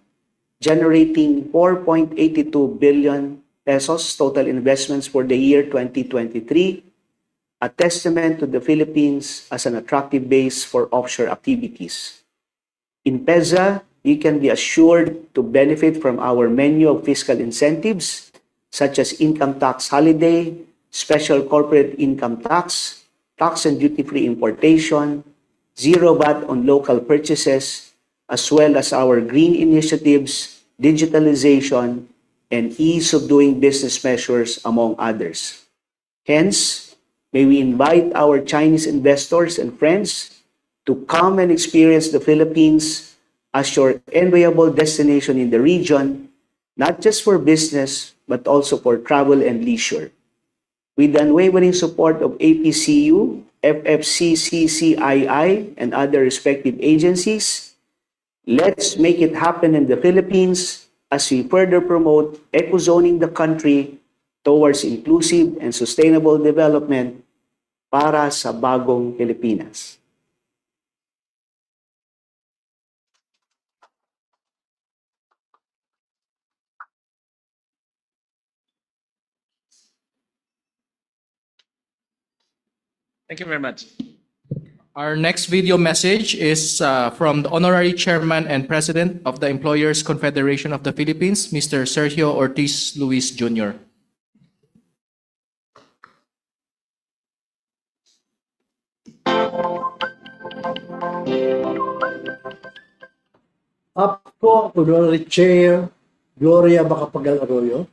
generating 4.82 billion pesos total investments for the year 2023, a testament to the Philippines as an attractive base for offshore activities. In PEZA, you can be assured to benefit from our menu of fiscal incentives, such as income tax holiday, special corporate income tax, tax and duty-free importation, zero VAT on local purchases, as well as our green initiatives, digitalization, and ease of doing business measures, among others. Hence, may we invite our Chinese investors and friends to come and experience the Philippines as your enviable destination in the region, not just for business, but also for travel and leisure. With the unwavering support of APCU, FFCCCII, and other respective agencies, let's make it happen in the Philippines as we further promote ecozoning the country towards inclusive and sustainable development para sa bagong Pilipinas. Thank you very much. Our next video message is from the Honorary Chairman and President of the Employers Confederation of the Philippines, Mr. Sergio Ortiz Luis Jr. Up po, Honorary Chair Gloria Macapagal Arroyo,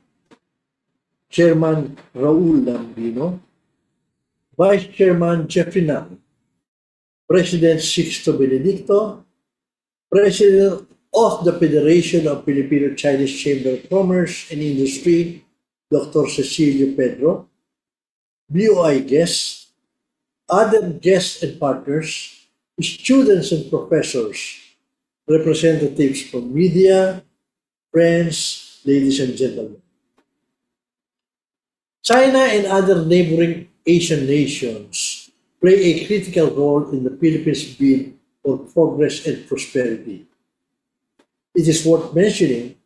Chairman Raul Lambino, Vice Chairman Jeffrey Nam, President Sixto Benedicto, President of the Federation of Filipino-Chinese Chamber of Commerce and Industry, Dr. Cecilio Pedro, BOI guests, other guests and partners, students and professors, representatives from media, friends, ladies and gentlemen. China and other neighboring Asian nations play a critical role in the Philippines' bid for progress and prosperity. It is worth mentioning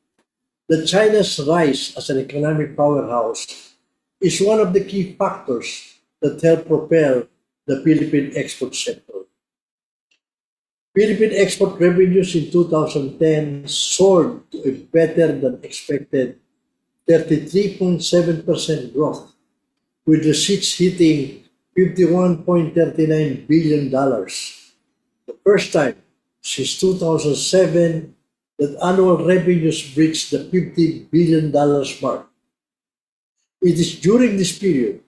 that China's rise as an economic powerhouse is one of the key factors that help propel the Philippine export sector. Philippine export revenues in 2010 soared to a better than expected 33.7% growth, with receipts hitting $51.39 billion, the first time since 2007 that annual revenues breached the $50 billion mark. It is during this period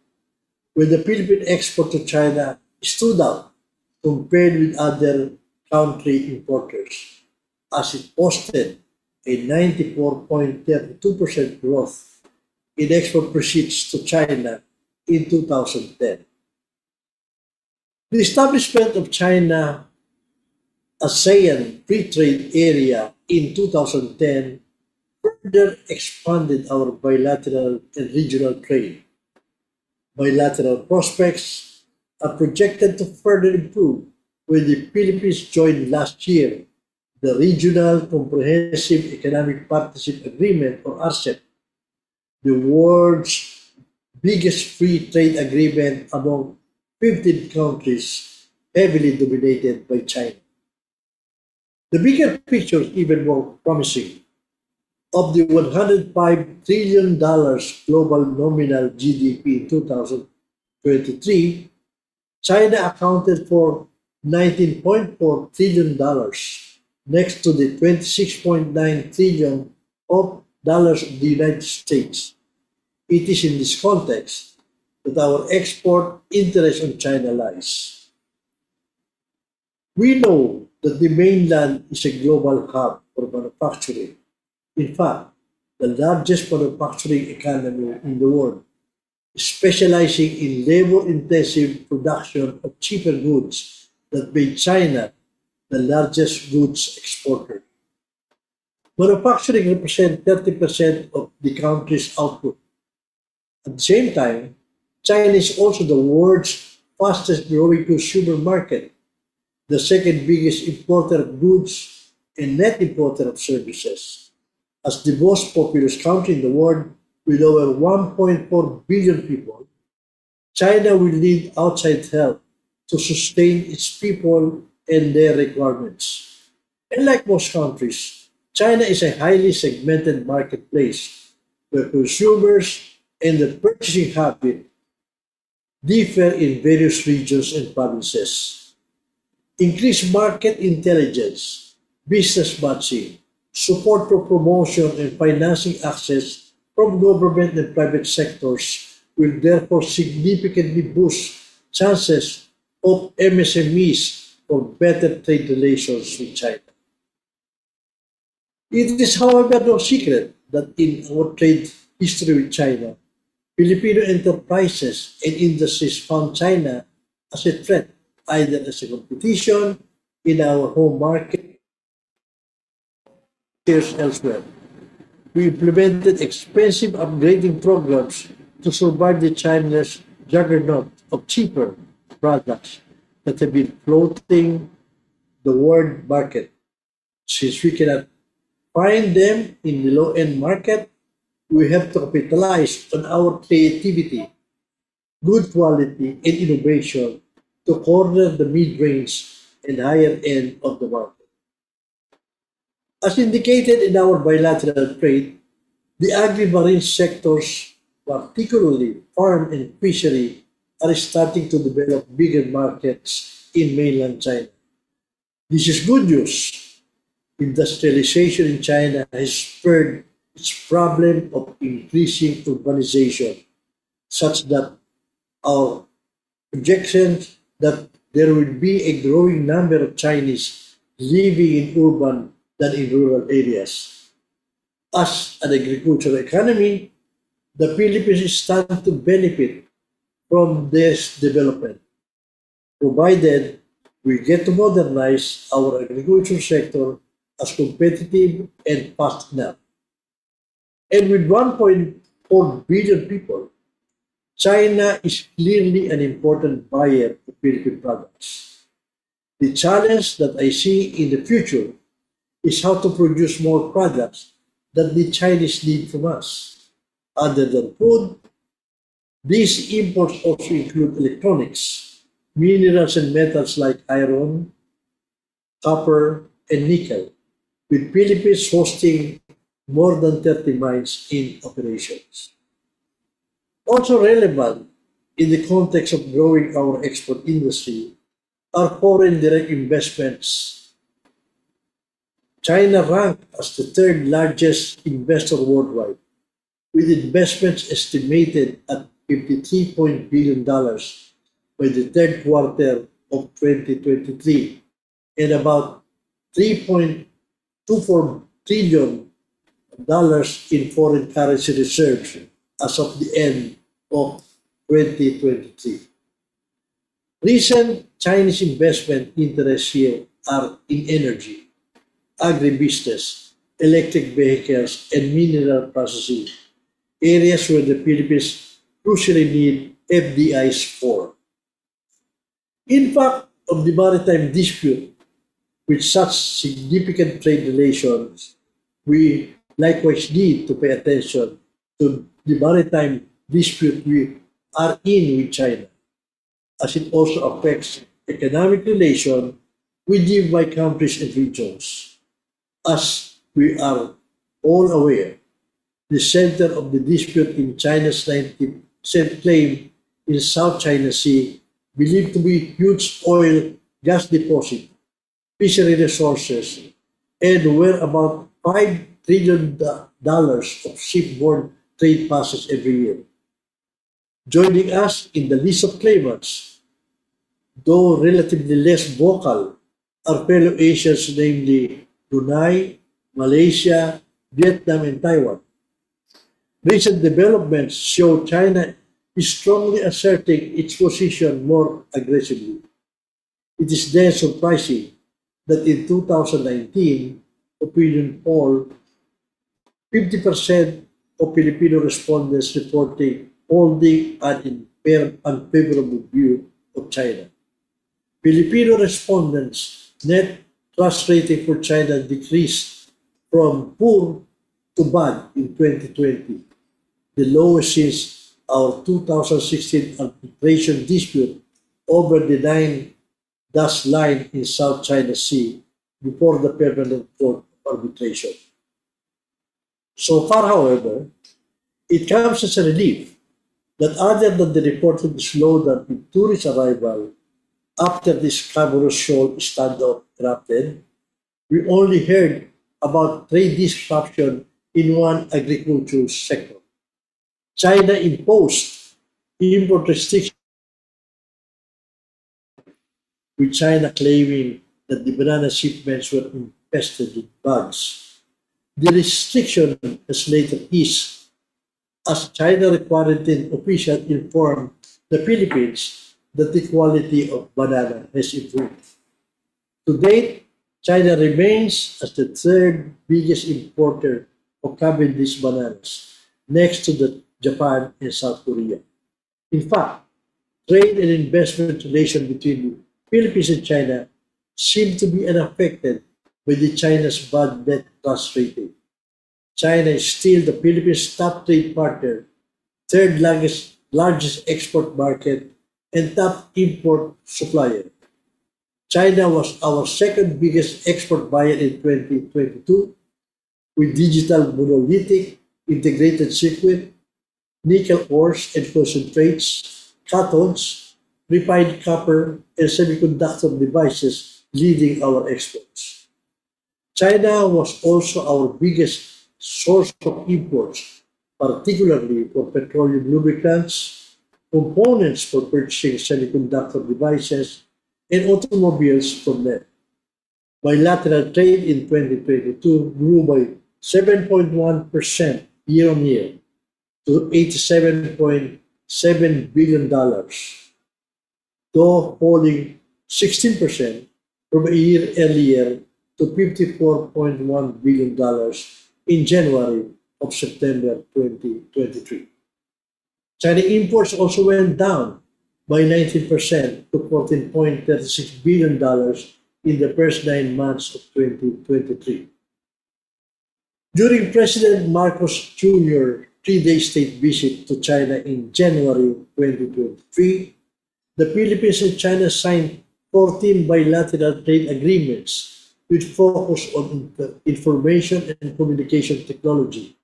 when the Philippine export to China stood out compared with other country importers, as it posted a 94.32% growth in export receipts to China in 2010. The establishment of China ASEAN Free Trade Area in 2010 further expanded our bilateral and regional trade. Bilateral prospects are projected to further improve when the Philippines joined last year the Regional Comprehensive Economic Partnership Agreement, or RCEP, the world's biggest free trade agreement among 15 countries heavily dominated by China. The bigger picture is even more promising. Of the $105 trillion global nominal GDP in 2023, China accounted for $19.4 trillion, next to the $26.9 trillion of the United States. It is in this context that our export interest in China lies. We know that the mainland is a global hub for manufacturing. In fact, the largest manufacturing economy in the world, specializing in labor-intensive production of cheaper goods that made China the largest goods exporter. Manufacturing represents 30% of the country's output. At the same time, China is also the world's fastest growing consumer market, the second biggest importer of goods and net importer of services. As the most populous country in the world with over 1.4 billion people, China will need outside help to sustain its people and their requirements. And like most countries, China is a highly segmented marketplace where consumers and their purchasing habit differ in various regions and provinces. Increased market intelligence, business matching, support for promotion and financing access from government and private sectors will therefore significantly boost chances of MSMEs for better trade relations with China. It is, however, no secret that in our trade history with China, Filipino enterprises and industries found China as a threat, either as a competition in our home market or elsewhere. We implemented expensive upgrading programs to survive the China's juggernaut of cheaper products that have been floating the world market. Since we cannot find them in the low-end market, we have to capitalize on our creativity, good quality, and innovation to corner the mid-range and higher end of the market. As indicated in our bilateral trade, the agri-marine sectors, particularly farm and fishery, are starting to develop bigger markets in mainland China. This is good news. Industrialization in China has spurred its problem of increasing urbanization, such that our projections that there will be a growing number of Chinese living in urban than in rural areas. As an agricultural economy, the Philippines stand to benefit from this development, provided we get to modernize our agriculture sector as competitive and fast enough. And with 1.4 billion people, China is clearly an important buyer of Philippine products. The challenge that I see in the future is how to produce more products that the Chinese need from us. Other than food, these imports also include electronics, minerals and metals like iron, copper, and nickel, with Philippines hosting more than 30 mines in operations. Also relevant in the context of growing our export industry are foreign direct investments. China ranked as the third largest investor worldwide, with investments estimated at $53 billion by the third quarter of 2023 and about $3.24 trillion in foreign currency reserves as of the end of 2023. Recent Chinese investment interests here are in energy, agribusiness, electric vehicles, and mineral processing, areas where the Philippines crucially need FDIs for. In fact, of the maritime dispute, with such significant trade relations, we likewise need to pay attention to the maritime dispute we are in with China, as it also affects economic relations with nearby countries and regions. As we are all aware, the center of the dispute in China's 90% claim in South China Sea, believed to be huge oil gas deposit, fishery resources, and where about $5 trillion of shipborne trade passes every year. Joining us in the list of claimants, though relatively less vocal, are fellow Asians, namely Brunei, Malaysia, Vietnam, and Taiwan. Recent developments show China is strongly asserting its position more aggressively. It is then surprising that in 2019 opinion poll, 50% of Filipino respondents reporting holding an unfavorable view of China. Filipino respondents' net trust rating for China decreased from poor to bad in 2020, the lowest since our 2016 arbitration dispute over the 9-dash line in South China Sea before the Permanent Court of Arbitration. So far, however, it comes as a relief that other than the reported slowdown in tourist arrival after the Scarborough Shoal standoff erupted, we only heard about trade disruption in one agricultural sector. China imposed import restrictions, with China claiming that the banana shipments were infested with bugs. The restriction has later eased as China quarantine officials informed the Philippines that the quality of banana has improved. To date, China remains as the third biggest importer of Cavendish bananas, next to Japan and South Korea. In fact, trade and investment relations between the Philippines and China seem to be unaffected by the China's bad debt trust rating. China is still the Philippines' top trade partner, third largest export market, and top import supplier. China was our second biggest export buyer in 2022, with digital monolithic integrated circuit, nickel ores and concentrates, cathodes, refined copper, and semiconductor devices leading our exports. China was also our biggest source of imports, particularly for petroleum lubricants, components for purchasing semiconductor devices, and automobiles from them. Bilateral trade in 2022 grew by 7.1% year-on-year to $87.7 billion, though falling 16% from a year earlier to $54.1 billion in January of September 2023. China imports also went down by 19% to $14.36 billion in the first 9 months of 2023. During President Marcos Jr. 3-day state visit to China in January 2023, the Philippines and China signed 14 bilateral trade agreements which focus on information and communication technology,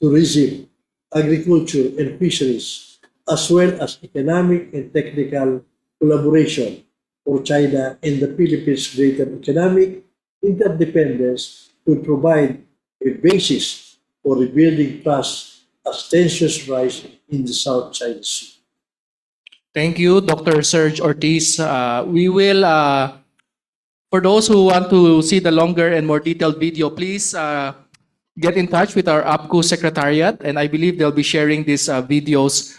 tourism, agriculture, and fisheries, as well as economic and technical collaboration for China and the Philippines' greater economic interdependence will provide a basis for rebuilding trust as tensions rise in the South China Sea. Thank you, Dr. Serge Ortiz. We will, for those who want to see the longer and more detailed video, please get in touch with our APCO Secretariat, and I believe they'll be sharing these videos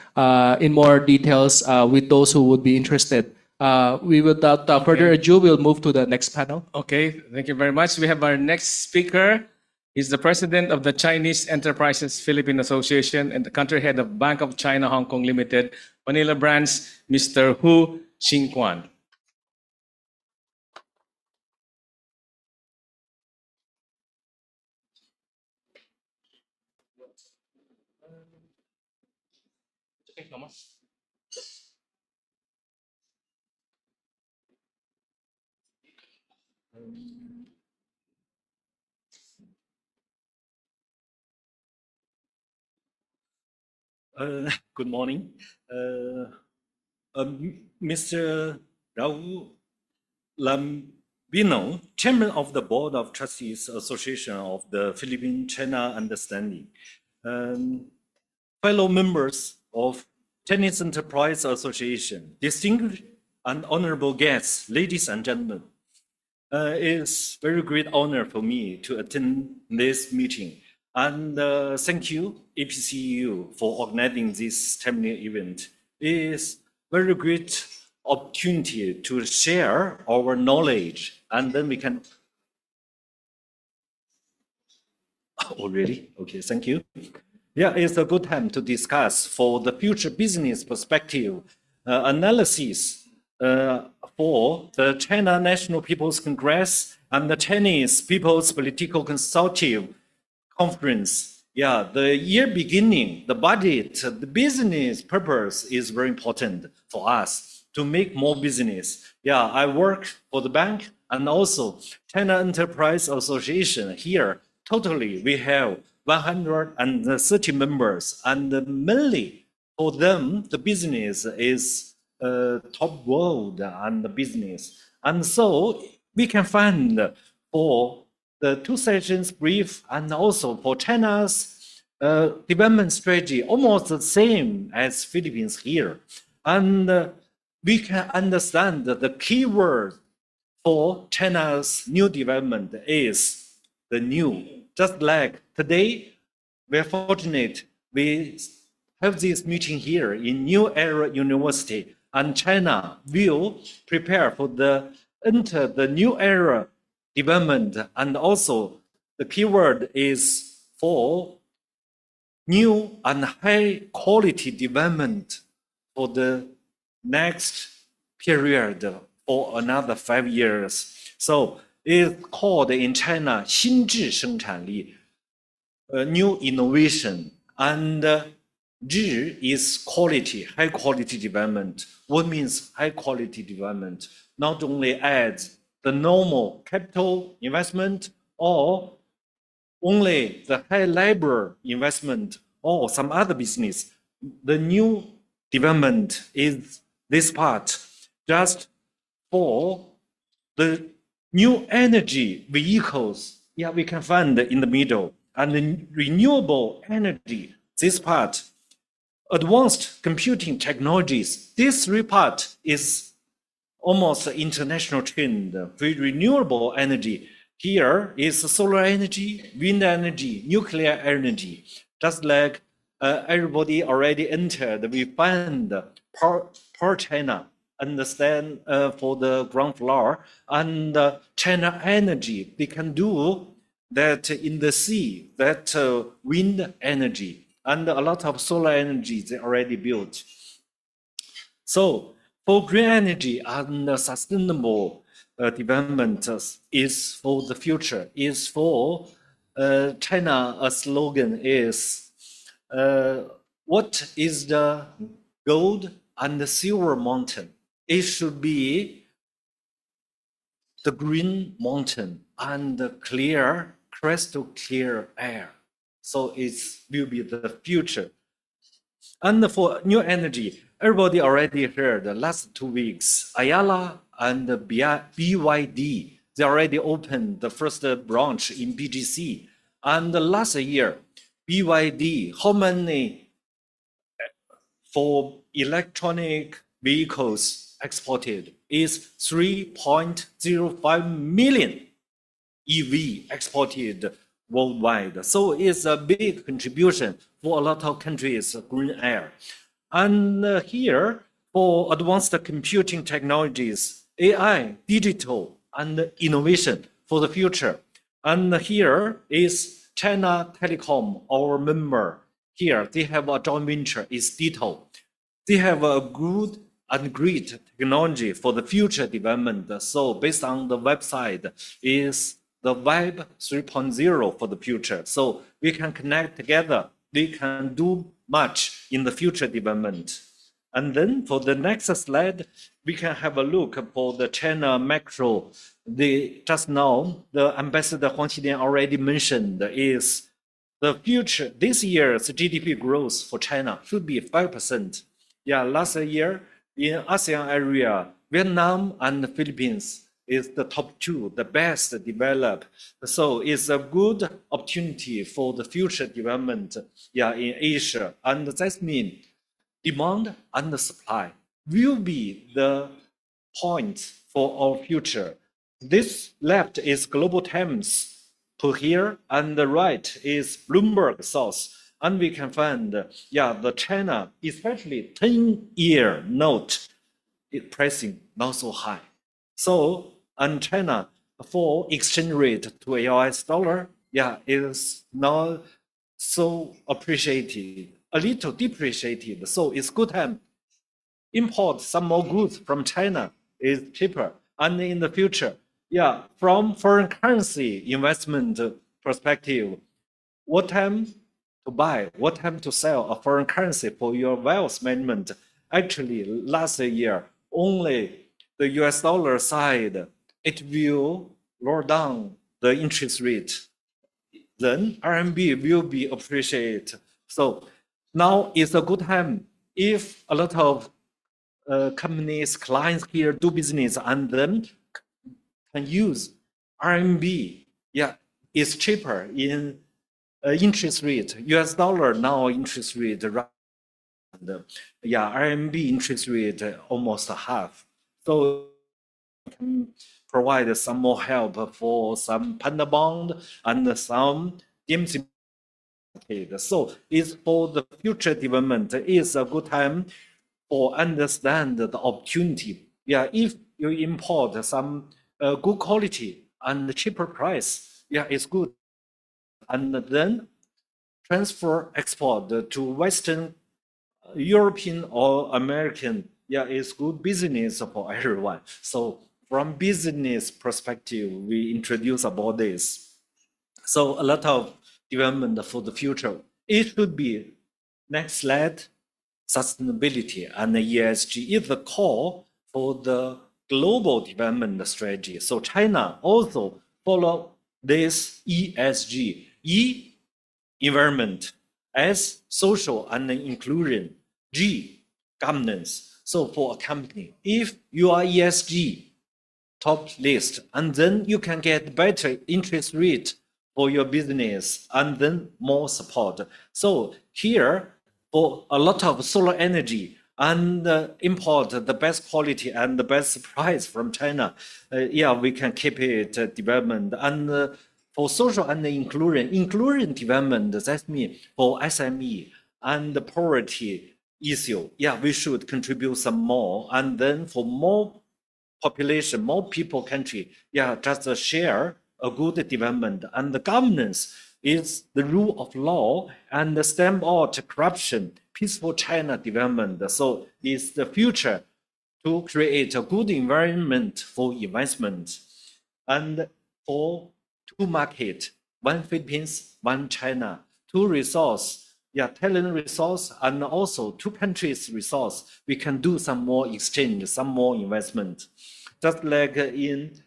in more details with those who would be interested. Without further ado, we'll move to the next panel. Okay, thank you very much. We have our next speaker. He's the president of the Chinese Enterprises Philippine Association and the country head of Bank of China Hong Kong Limited, Manila branch, Mr. Hu Xingquan. Good morning. Mr. Raul Lambino, Chairman of the Board of Trustees Association of the Philippine-China Understanding, fellow members of Chinese Enterprise Association, distinguished and honorable guests, ladies and gentlemen, it's very great honor for me to attend this meeting. And thank you, APCU, for organizing this timely event. It is very great opportunity to share our knowledge, and then we can. Oh, really? Okay, thank you. Yeah, it's a good time to discuss for the future business perspective analysis for the China National People's Congress and the Chinese People's Political Consultative Conference. Yeah, the year beginning, the budget, the business purpose is very important for us to make more business. Yeah, I work for the bank and also China Enterprise Association here. Totally, we have 130 members, and mainly for them, the business is top world and the business. And so we can find for the two sessions brief and also for China's development strategy almost the same as Philippines here. And we can understand that the key word for China's new development is the new. Just like today, we're fortunate we have this meeting here in New Era University, and China will prepare for enter the new era development, and also the keyword is for new and high quality development for the next period for another 5 years. So it's called in China 新质生产力, new innovation. And G is quality, high quality development. What means high quality development? Not only adds the normal capital investment or only the high labor investment or some other business. The new development is this part just for the new energy vehicles. Yeah, we can find in the middle, and the renewable energy, this part. Advanced computing technologies, this three part is almost an international trend. With renewable energy, here is solar energy, wind energy, nuclear energy. Just like everybody already entered, we find Power China, understand for the ground floor, and China Energy, they can do that in the sea, that wind energy, and a lot of solar energy they already built. So for green energy and sustainable development is for the future, is for China, a slogan is, what is the gold and the silver mountain? It should be the green mountain and the clear, crystal clear air. So it will be the future. And for new energy, everybody already heard the last 2 weeks, Ayala and BYD, they already opened the first branch in BGC. And last year, BYD, how many for electronic vehicles exported is 3.05 million EV exported worldwide. So it's a big contribution for a lot of countries, green air. And here, for advanced computing technologies, AI, digital, and innovation for the future. And here is China Telecom, our member. Here, they have a joint venture, is Ditto. They have a good and great technology for the future development. So based on the website is the Web 3.0 for the future. So we can connect together. We can do much in the future development. And then for the next slide, we can have a look for the China macro. Just now, the Ambassador Huang Xidian already mentioned is the future, this year's GDP growth for China should be 5%. Yeah, last year in ASEAN area, Vietnam and the Philippines is the top two, the best developed. So it's a good opportunity for the future development, yeah, in Asia. And that means demand and the supply will be the point for our future. This left is Global Times put here, and the right is Bloomberg source. And we can find, yeah, the China, especially 10-year note, pricing not so high. So, and China for exchange rate to US dollar, yeah, is not so appreciated, a little depreciated. So it's good time import some more goods from China is cheaper. And in the future, yeah, from foreign currency investment perspective, what time to buy, what time to sell a foreign currency for your wealth management? Actually, last year, only the US dollar side, it will lower down the interest rate. Then RMB will be appreciated. So now is a good time if a lot of companies, clients here do business and then can use RMB. Yeah, it's cheaper in interest rate. US dollar now interest rate, yeah, RMB interest rate almost half. So provide some more help for some panda bond and some DMC. So it's for the future development. It's a good time for understand the opportunity. Yeah, if you import some good quality and cheaper price, yeah, it's good. And then transfer export to Western European or American, yeah, it's good business for everyone. So from business perspective, we introduce about this. So a lot of development for the future. It should be Next slide. Sustainability and ESG is the core for the global development strategy. So China also follow this ESG, E, environment, S, social and inclusion, G, governance. So for a company, if you are ESG top list, and then you can get better interest rate for your business and then more support. So here, for a lot of solar energy and import the best quality and the best price from China, yeah, we can keep it development. And for social and inclusion development, that means for SME and the poverty issue, yeah, we should contribute some more. And then for more population, more people country, yeah, just share a good development. And the governance is the rule of law and the stamp out corruption, peaceful China development. So it's the future to create a good environment for investment. And for two market, one Philippines, one China, two resource, yeah, talent resource, and also two countries resource, we can do some more exchange, some more investment. Just like in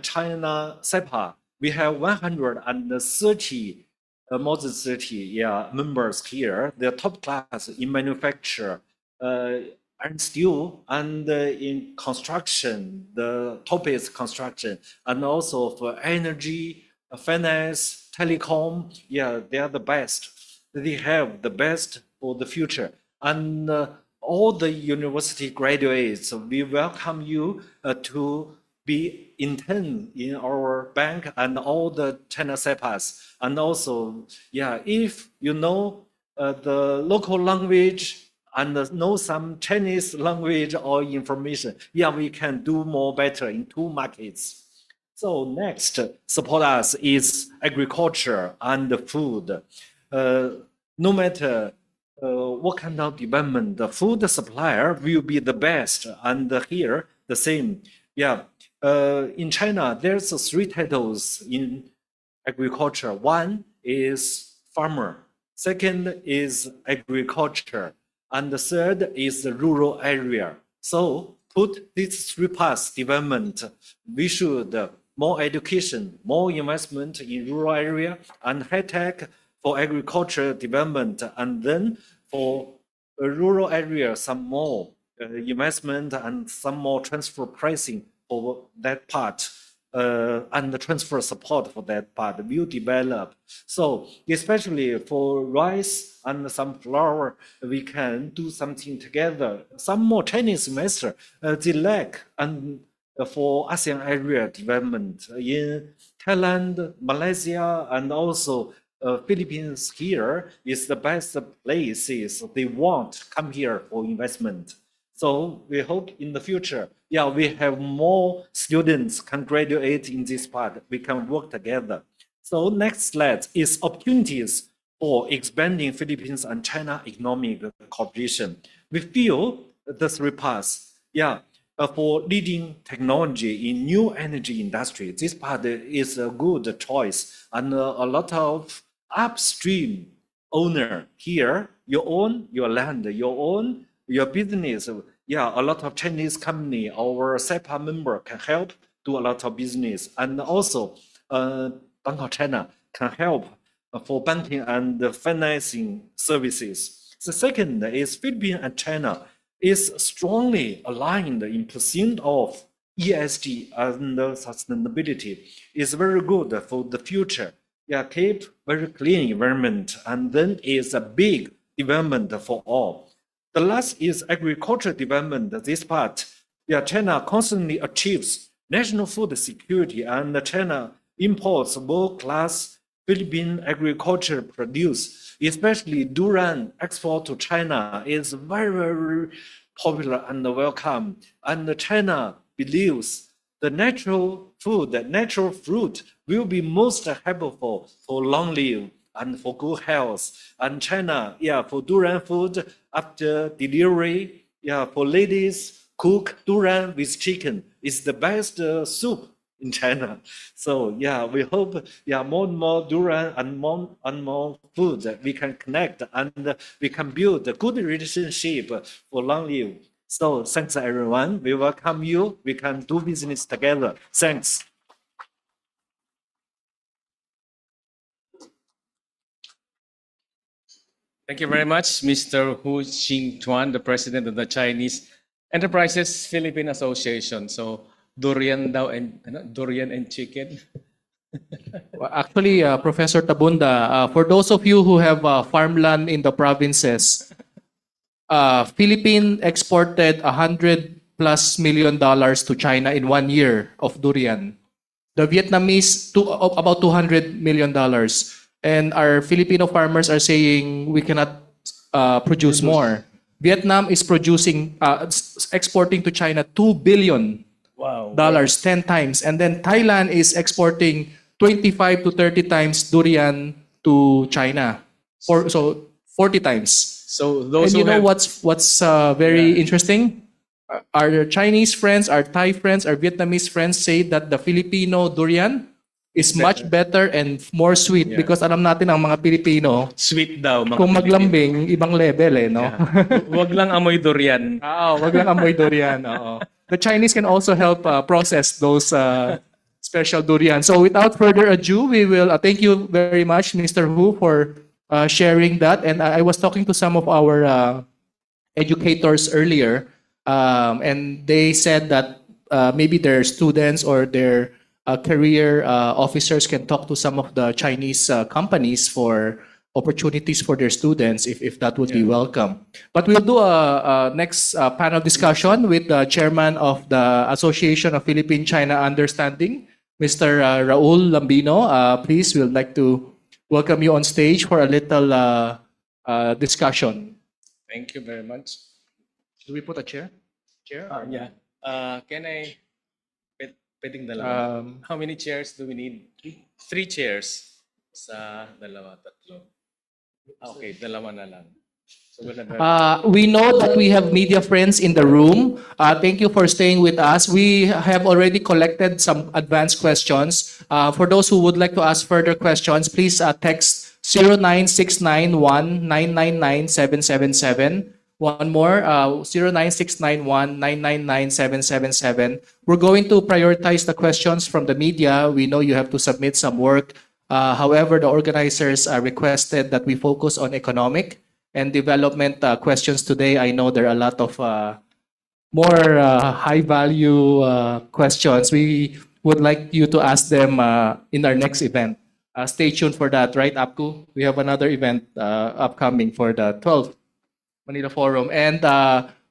China SEPA, we have 130, more than 30, yeah, members here. They're top class in manufacture, and steel, and in construction. The top is construction, and also for energy, finance, telecom. Yeah, they are the best. They have the best for the future. And all the university graduates, we welcome you to be intern in our bank and all the China SEPAs. And also, yeah, if you know the local language and know some Chinese language or information, yeah, we can do more better in two markets. So next, support us is agriculture and food. No matter what kind of development, the food supplier will be the best. And here, the same. Yeah, in China, there's three titles in agriculture. One is farmer. Second is agriculture. And the third is the rural area. So put these three paths development. We should more education, more investment in rural area, and high tech for agriculture development, and then for rural area, some more investment and some more transfer pricing for that part, and the transfer support for that part will develop. So especially for rice and sunflower, we can do something together. Some more Chinese investor, they lack, and for ASEAN area development in Thailand, Malaysia, and also Philippines here is the best places they want come here for investment. So we hope in the future, yeah, we have more students can graduate in this part. We can work together. So next slide is opportunities for expanding Philippines and China economic cooperation. We feel the three paths, yeah, for leading technology in new energy industry. This part is a good choice, and a lot of upstream owner here, you own your land, you own your business. Yeah, a lot of Chinese company, our SEPA member can help do a lot of business. And also, Bank of China can help for banking and financing services. The second is Philippines and China is strongly aligned in pursuit of ESG and sustainability. Is very good for the future. Yeah, keep very clean environment, and then is a big development for all. The last is agriculture development. This part, yeah, China constantly achieves national food security, and China imports world-class Philippine agriculture produce, especially durian export to China is very, very popular and welcome. And China believes the natural food, the natural fruit will be most helpful for long live and for good health. And China, yeah, for durian food after delivery, yeah, for ladies, cook durian with chicken is the best soup in China. So yeah, we hope more and more durian and more food that we can connect and we can build a good relationship for long live. So thanks everyone. We welcome you. We can do business together. Thanks. Thank you very much, Mr. Hu Xingtuan, the president of the Chinese Enterprises Philippine Association. So durian daw and durian and chicken. Well, actually, Professor Tabunda, for those of you who have farmland in the provinces, Philippine exported $100+ million to China in 1 year of durian. The Vietnamese about $200 million, and our Filipino farmers are saying we cannot produce more. Vietnam is exporting to China $2 billion, Wow. 10 times, and then Thailand is exporting 25 to 30 times durian to China, 40 times. So those And who you know have, what's very interesting? Our Chinese friends, our Thai friends, our Vietnamese friends say that the Filipino durian is much better and more sweet because alam natin ang mga Pilipino, sweet daw mga kung Pilipino. maglambing, ibang level no? Wag lang amoy durian. Wag lang amoy durian. The Chinese can also help process those special durian. So without further ado, we will thank you very much, Mr. Hu, for sharing that. And I was talking to some of our educators earlier, and they said that maybe their students or their career officers can talk to some of the Chinese companies for opportunities for their students if that would be welcome. But we'll do a next panel discussion with the chairman of the Association of Philippine-China Understanding, Mr. Raul Lambino. Please, we'd like to welcome you on stage for a little discussion. Thank you very much. Should we put a chair? Chair? Yeah. Can I pwedeng dalawa? How many chairs do we need? 3 chairs. Sa dalawa, tatlo. Okay, dalawa na lang. So We know that we have media friends in the room. Thank you for staying with us. We have already collected some advanced questions. For those who would like to ask further questions, please text 09691999777. One more, 09691999777. We're going to prioritize the questions from the media. We know you have to submit some work. However, the organizers requested that we focus on economic and development questions today. I know there are a lot of more high-value questions. We would like you to ask them in our next event. Stay tuned for that, right, Apku? We have another event upcoming for the 12th Manila Forum. And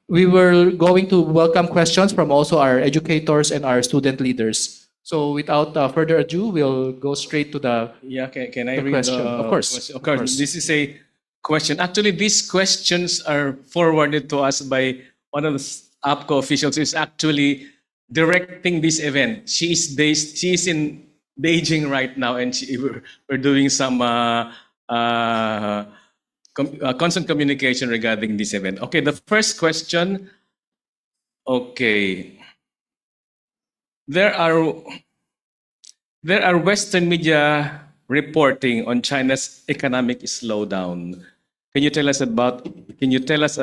we were going to welcome questions from also our educators and our student leaders. So without further ado, we'll go straight to the can I read question. the Of course. question? Of course. This is a question. Actually, these questions are forwarded to us by one of the APCO officials who is actually directing this event. She is in Beijing right now, and we're doing some constant communication regarding this event. Okay, the first question. Okay. There are Western media reporting on China's economic slowdown. Can you tell us a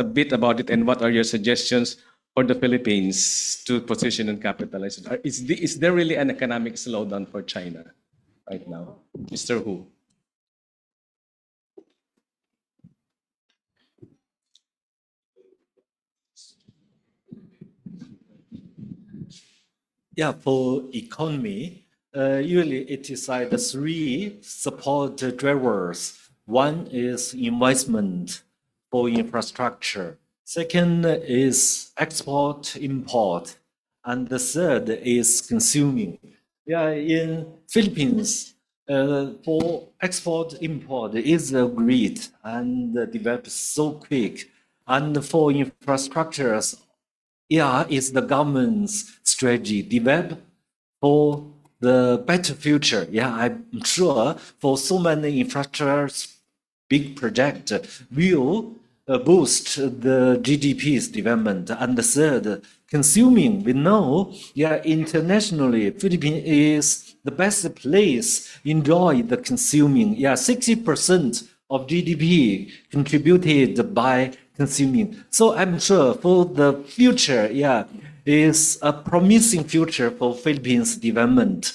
bit about it, and what are your suggestions for the Philippines to position and capitalize? Is there really an economic slowdown for China right now, Mr. Hu? Yeah, for economy, usually it is like the 3 support drivers. One is investment for infrastructure. Second is export, import. And the third is consuming. Yeah, in Philippines, for export, import is great and develops so quick. And for infrastructures, it's the government's strategy develop for the better future. Yeah, I'm sure for so many infrastructures, big project will boost the GDP's development. And the third, consuming. We know, yeah, internationally, Philippines is the best place enjoy the consuming. Yeah, 60% of GDP contributed by consuming. So I'm sure for the future, yeah, is a promising future for Philippines development.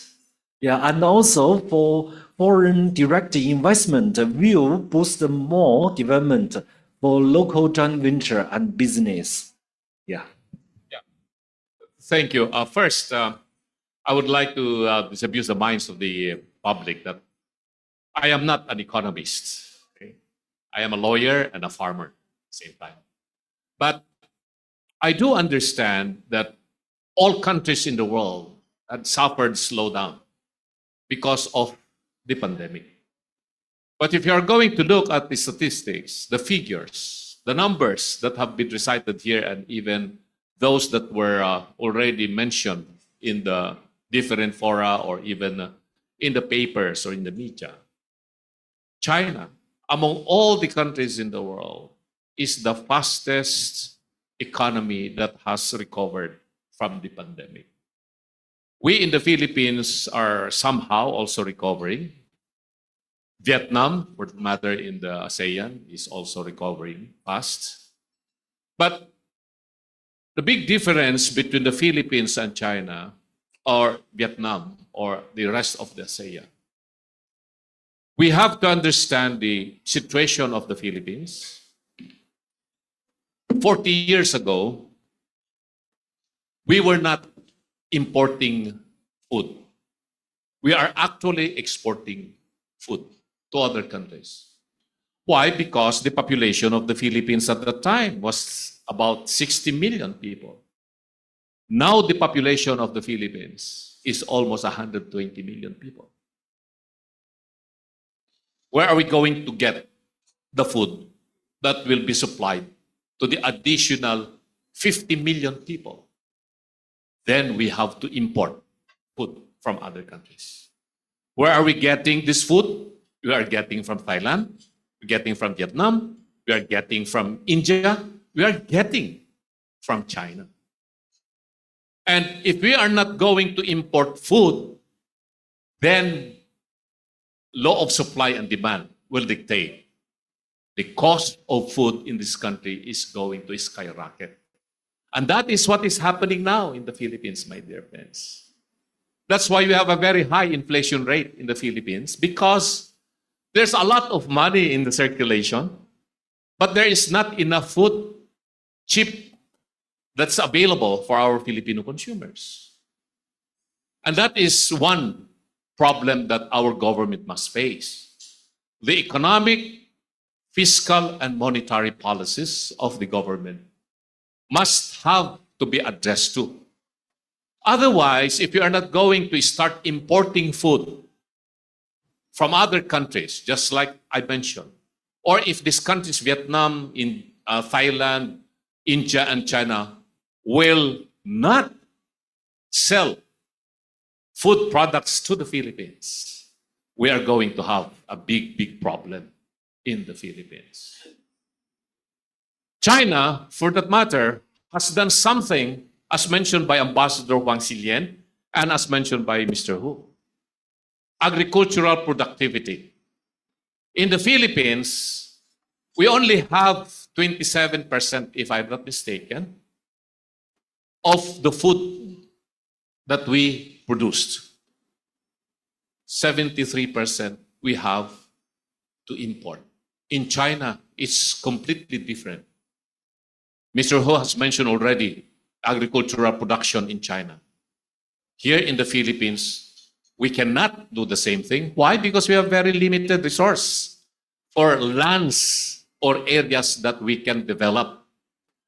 Yeah, and also for foreign direct investment will boost more development for local joint venture and business. Yeah. Thank you. First, I would like to disabuse the minds of the public that I am not an economist. Okay? I am a lawyer and a farmer at the same time. But I do understand that all countries in the world had suffered slowdown because of the pandemic. But if you are going to look at the statistics, the figures, the numbers that have been recited here, and even those that were already mentioned in the different fora or even in the papers or in the media, China, among all the countries in the world, is the fastest economy that has recovered from the pandemic. We in the Philippines are somehow also recovering. Vietnam, for that matter, in the ASEAN, is also recovering fast. But the big difference between the Philippines and China, or Vietnam, or the rest of the ASEAN, we have to understand the situation of the Philippines. 40 years ago, we were not importing food. We are actually exporting food to other countries. Why? Because the population of the Philippines at that time was about 60 million people. Now the population of the Philippines is almost 120 million people. Where are we going to get the food that will be supplied to the additional 50 million people? Then we have to import food from other countries. Where are we getting this food? We are getting from Thailand, we're getting from Vietnam, we are getting from India, we are getting from China. And if we are not going to import food, then law of supply and demand will dictate the cost of food in this country is going to skyrocket. And that is what is happening now in the Philippines, my dear friends. That's why we have a very high inflation rate in the Philippines, because there's a lot of money in the circulation, but there is not enough food, cheap, that's available for our Filipino consumers. And that is one problem that our government must face. The economic, fiscal, and monetary policies of the government must have to be addressed too. Otherwise, if you are not going to start importing food from other countries, just like I mentioned, or if these countries, Vietnam, Thailand, India, and China, will not sell food products to the Philippines, we are going to have a big, big problem in the Philippines. China, for that matter, has done something, as mentioned by Ambassador Wang Xilian and as mentioned by Mr. Hu. Agricultural productivity. In the Philippines, we only have 27%, if I'm not mistaken, of the food that we produced. 73% we have to import. In China, it's completely different. Mr. Ho has mentioned already agricultural production in China. Here in the Philippines, we cannot do the same thing. Why? Because we have very limited resource for lands or areas that we can develop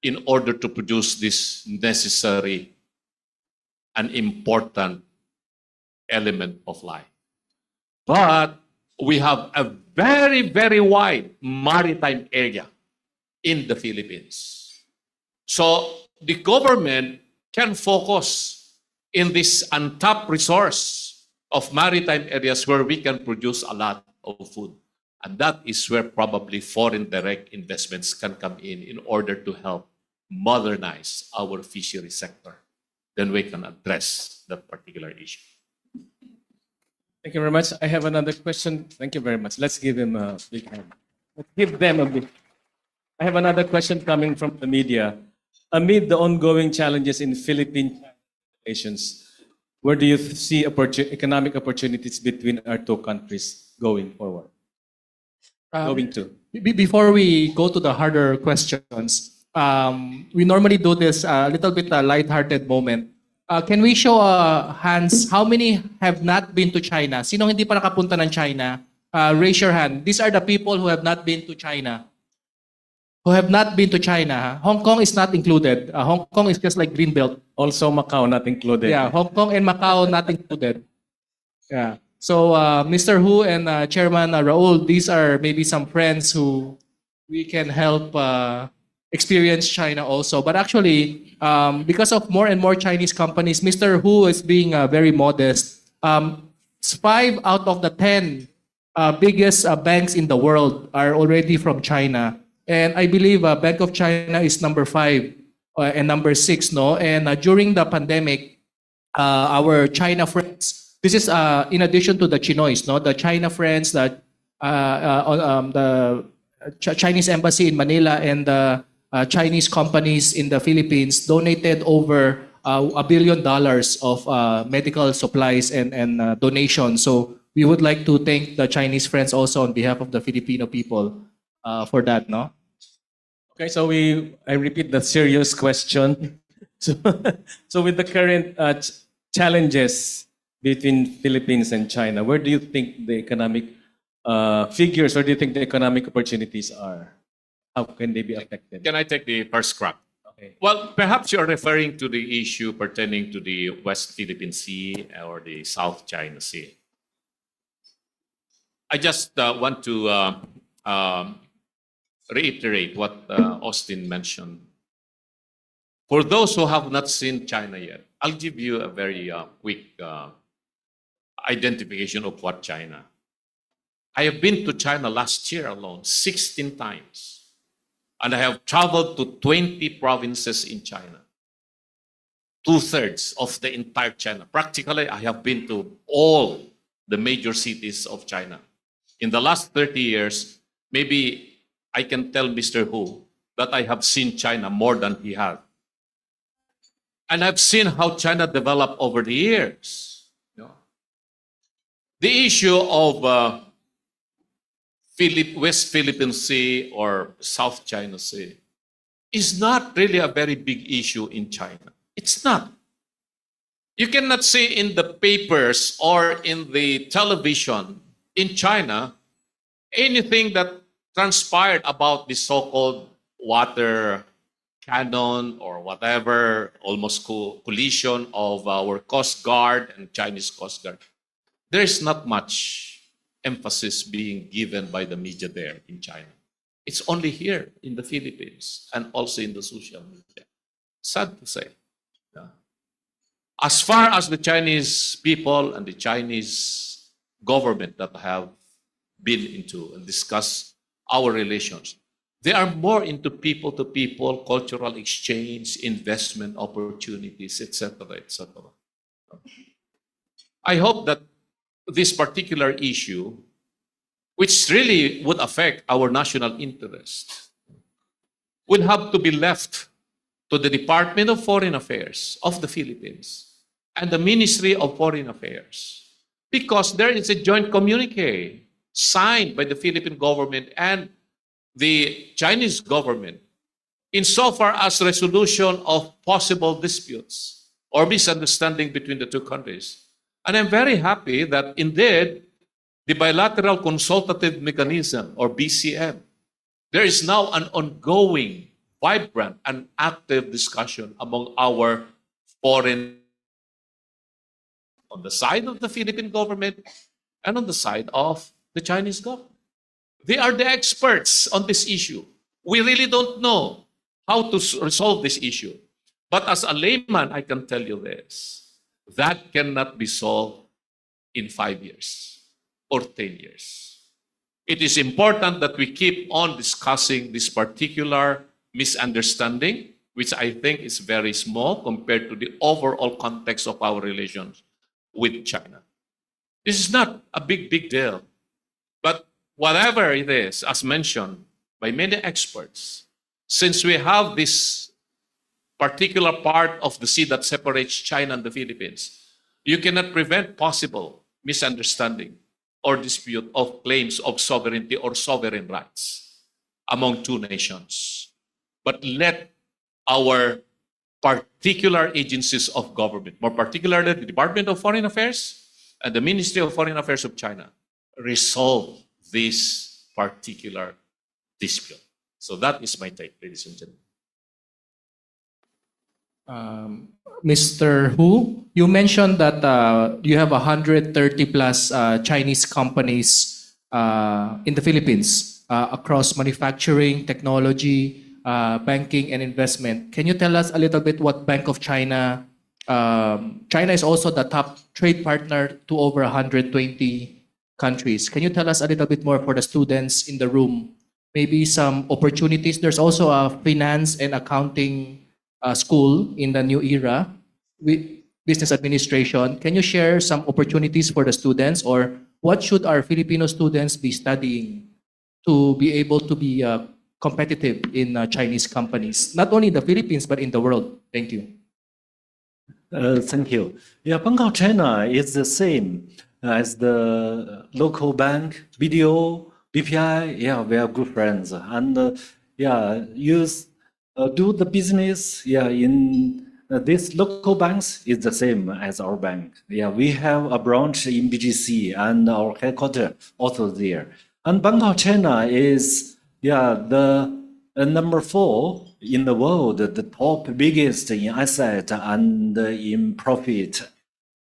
in order to produce this necessary and important element of life. But we have a very, very wide maritime area in the Philippines. So the government can focus in this untapped resource of maritime areas where we can produce a lot of food. And that is where probably foreign direct investments can come in order to help modernize our fishery sector. Then we can address that particular issue. Thank you very much. I have another question. Thank you very much. Let's give him a big hand. Let's give them a big. I have another question coming from the media. Amid the ongoing challenges in Philippine relations, where do you see economic opportunities between our two countries going forward? Before we go to the harder questions, we normally do this a little bit light-hearted moment. Can we show hands? How many have not been to China? Sino hindi pa nakapunta ng China? Raise your hand. These are the people who have not been to China. Who have not been to China. Ha? Hong Kong is not included. Hong Kong is just like Greenbelt. Also Macau not included. Yeah, Hong Kong and Macau not included. Yeah. So Mr. Hu and Chairman Raul, these are maybe some friends who we can help experience China also. But actually, because of more and more Chinese companies, Mr. Hu is being very modest. 5 out of the 10 biggest banks in the world are already from China. And I believe Bank of China is number 5 and number 6. No? And during the pandemic, our China friends, this is in addition to the Chinoys, no? The China friends, the Chinese embassy in Manila and the Chinese companies in the Philippines donated over $1 billion of medical supplies and donations. So we would like to thank the Chinese friends also on behalf of the Filipino people for that, no? Okay, so I repeat the serious question. So with the current challenges between Philippines and China, where do you think the economic figures, where do you think the economic opportunities are? How can they be affected? Can I take the first crack? Okay. Well, perhaps you're referring to the issue pertaining to the West Philippine Sea or the South China Sea. I just want to reiterate what Austin mentioned. For those who have not seen China yet, I'll give you a very quick identification of what China. I have been to China last year alone 16 times. And I have traveled to 20 provinces in China. 2/3 of the entire China. Practically, I have been to all the major cities of China. In the last 30 years, maybe I can tell Mr. Hu that I have seen China more than he has. And I've seen how China developed over the years. The issue of West Philippine Sea or South China Sea is not really a very big issue in China. It's not. You cannot see in the papers or in the television in China anything that transpired about the so-called water cannon or whatever, almost collision of our Coast Guard and Chinese Coast Guard. There is not much emphasis being given by the media there in China. It's only here in the Philippines and also in the social media. Sad to say. As far as the Chinese people and the Chinese government that have been into and discussed our relations, they are more into people-to-people, cultural exchange, investment opportunities, etc., etc. I hope that this particular issue, which really would affect our national interest, will have to be left to the Department of Foreign Affairs of the Philippines and the Ministry of Foreign Affairs, because there is a joint communique signed by the Philippine government and the Chinese government insofar as resolution of possible disputes or misunderstanding between the two countries. And I'm very happy that indeed the bilateral consultative mechanism or BCM, there is now an ongoing, vibrant, and active discussion among our foreign on the side of the Philippine government and on the side of the Chinese government. They are the experts on this issue. We really don't know how to resolve this issue. But as a layman, I can tell you this. That cannot be solved in 5 years or 10 years. It is important that we keep on discussing this particular misunderstanding, which I think is very small compared to the overall context of our relations with China. This is not a big deal. But whatever it is, as mentioned by many experts, since we have this particular part of the sea that separates China and the Philippines, you cannot prevent possible misunderstanding or dispute of claims of sovereignty or sovereign rights among two nations. But let our particular agencies of government, more particularly the Department of Foreign Affairs and the Ministry of Foreign Affairs of China, resolve this particular dispute. So that is my take, ladies and gentlemen. Mr. Hu, you mentioned that you have 130 plus Chinese companies in the Philippines across manufacturing, technology, banking, and investment. Can you tell us a little bit what Bank of China? China is also the top trade partner to over 120 countries. Can you tell us a little bit more for the students in the room? Maybe some opportunities. There's also a finance and accounting school in the new era with business administration. Can you share some opportunities for the students, or what should our Filipino students be studying to be able to be competitive in Chinese companies, not only in the Philippines, but in the world? Thank you. Thank you. Yeah, Bank of China is the same as the local bank, BDO, BPI. Yeah, we are good friends. And yeah, do the business. Yeah, in these local banks is the same as our bank. Yeah, we have a branch in BGC and our headquarters also there. And Bank of China is the number 4 in the world, the top biggest in asset and in profit.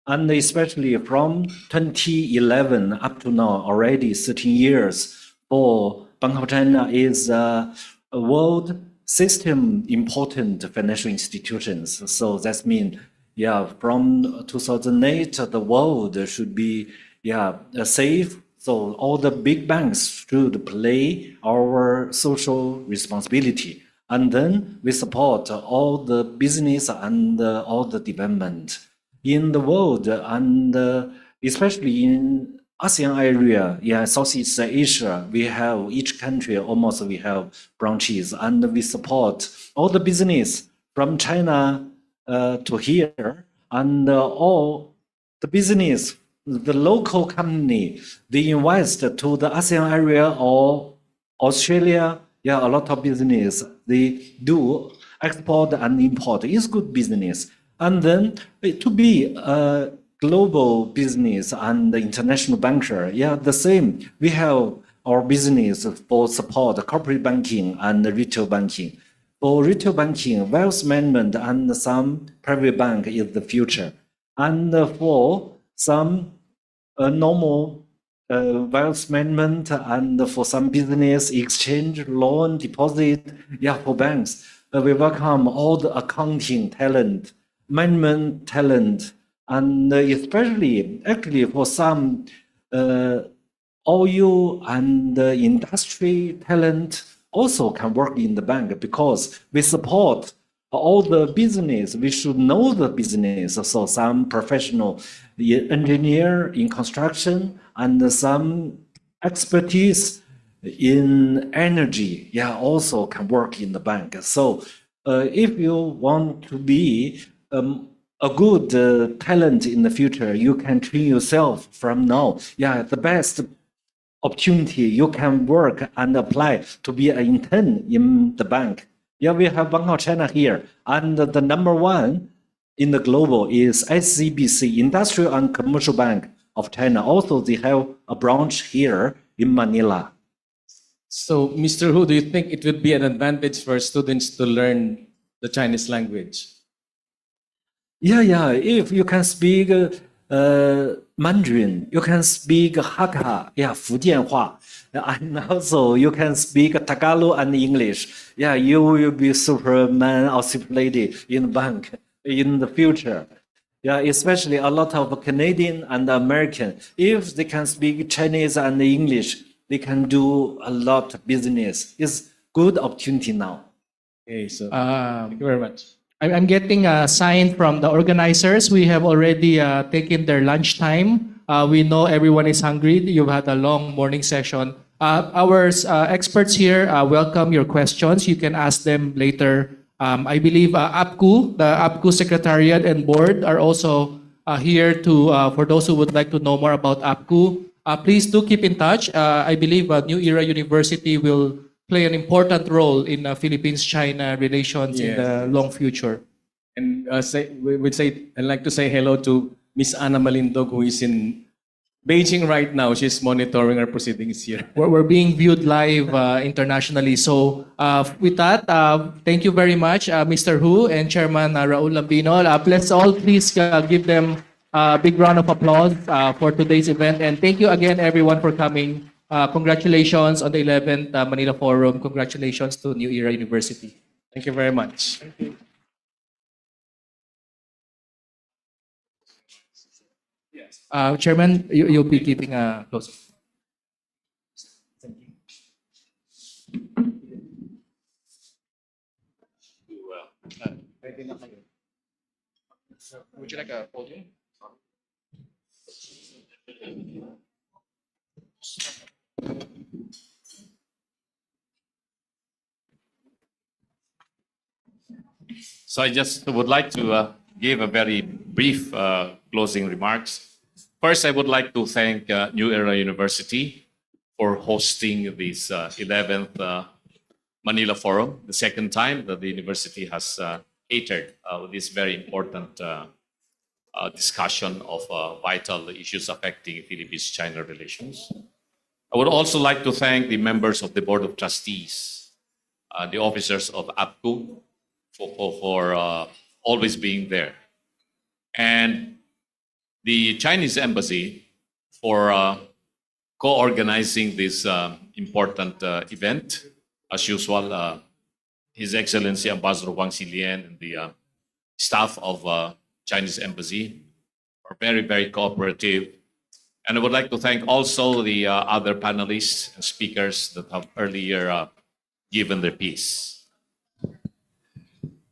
And especially from 2011 up to now, already 13 years, for Bank of China is a world system important financial institutions. So that means, from 2008, the world should be safe. So all the big banks should play our social responsibility. And then we support all the business and all the development in the world, and especially in ASEAN area, Southeast Asia, we have each country almost we have branches, and we support all the business from China to here, and all the business, the local company, they invest to the ASEAN area or Australia. A lot of business they do export and import is good business. And then to be a global business and the international banker, the same. We have our business for support corporate banking and retail banking. For retail banking, wealth management and some private bank is the future. And for some normal wealth management and for some business, exchange, loan, deposit, for banks, we welcome all the accounting talent, management talent, and especially actually for some oil and industry talent also can work in the bank, because we support all the business. We should know the business. So some professional engineer in construction and some expertise in energy, also can work in the bank. So if you want to be a good talent in the future, you can train yourself from now. The best opportunity you can work and apply to be an intern in the bank. We have Bank of China here, and the number 1 in the global is SCBC, Industrial and Commercial Bank of China. Also, they have a branch here in Manila. So, Mr. Hu, do you think it would be an advantage for students to learn the Chinese language? If you can speak Mandarin, you can speak Hakka, Fujianhua, and also you can speak Tagalog and English. You will be Superman or super lady in the bank in the future. Especially a lot of Canadian and American, if they can speak Chinese and English, they can do a lot of business. It's good opportunity now. Okay, so thank you very much. I'm getting a sign from the organizers. We have already taken their lunch time. We know everyone is hungry. You've had a long morning session. Our experts here welcome your questions. You can ask them later. I believe the APCU Secretariat and Board are also here for those who would like to know more about APCU. Please do keep in touch. I believe New Era University will play an important role in Philippines-China relations in the long future. And I'd like to say hello to Miss Ana Malindog, who is in Beijing right now. She's monitoring our proceedings here. We're being viewed live internationally. So with that, thank you very much, Mr. Hu and Chairman Raul Lambino. Let's all please give them a big round of applause for today's event. And thank you again, everyone, for coming. Congratulations on the 11th Manila Forum. Congratulations to New Era University. Thank you very much. Thank you. Chairman, you'll be keeping a close. Thank you. Would you like a podium? So I just would like to give a very brief closing remarks. First, I would like to thank New Era University for hosting this 11th Manila Forum, the second time that the university has catered this very important discussion of vital issues affecting Philippines-China relations. I would also like to thank the members of the Board of Trustees, the officers of APCU for always being there, and the Chinese Embassy for co-organizing this important event. As usual, His Excellency Ambassador Wang Xilian and the staff of Chinese Embassy are very, very cooperative. And I would like to thank also the other panelists and speakers that have earlier given their piece.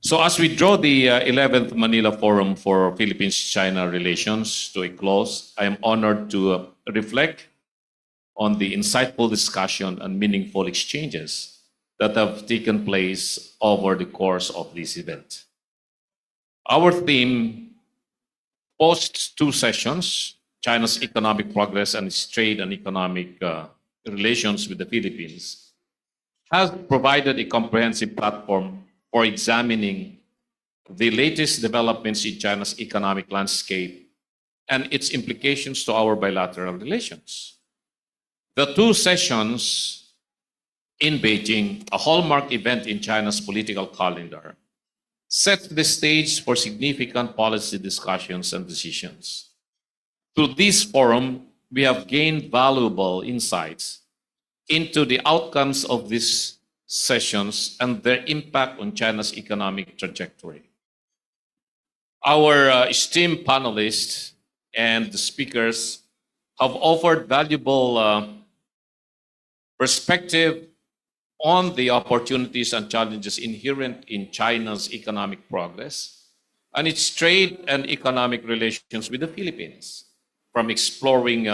So as we draw the 11th Manila Forum for Philippines-China relations to a close, I am honored to reflect on the insightful discussion and meaningful exchanges that have taken place over the course of this event. Our theme, post two sessions, China's economic progress and its trade and economic relations with the Philippines, has provided a comprehensive platform for examining the latest developments in China's economic landscape and its implications to our bilateral relations. The two sessions in Beijing, a hallmark event in China's political calendar, set the stage for significant policy discussions and decisions. Through this forum, we have gained valuable insights into the outcomes of these sessions and their impact on China's economic trajectory. Our esteemed panelists and the speakers have offered valuable perspective on the opportunities and challenges inherent in China's economic progress and its trade and economic relations with the Philippines, from exploring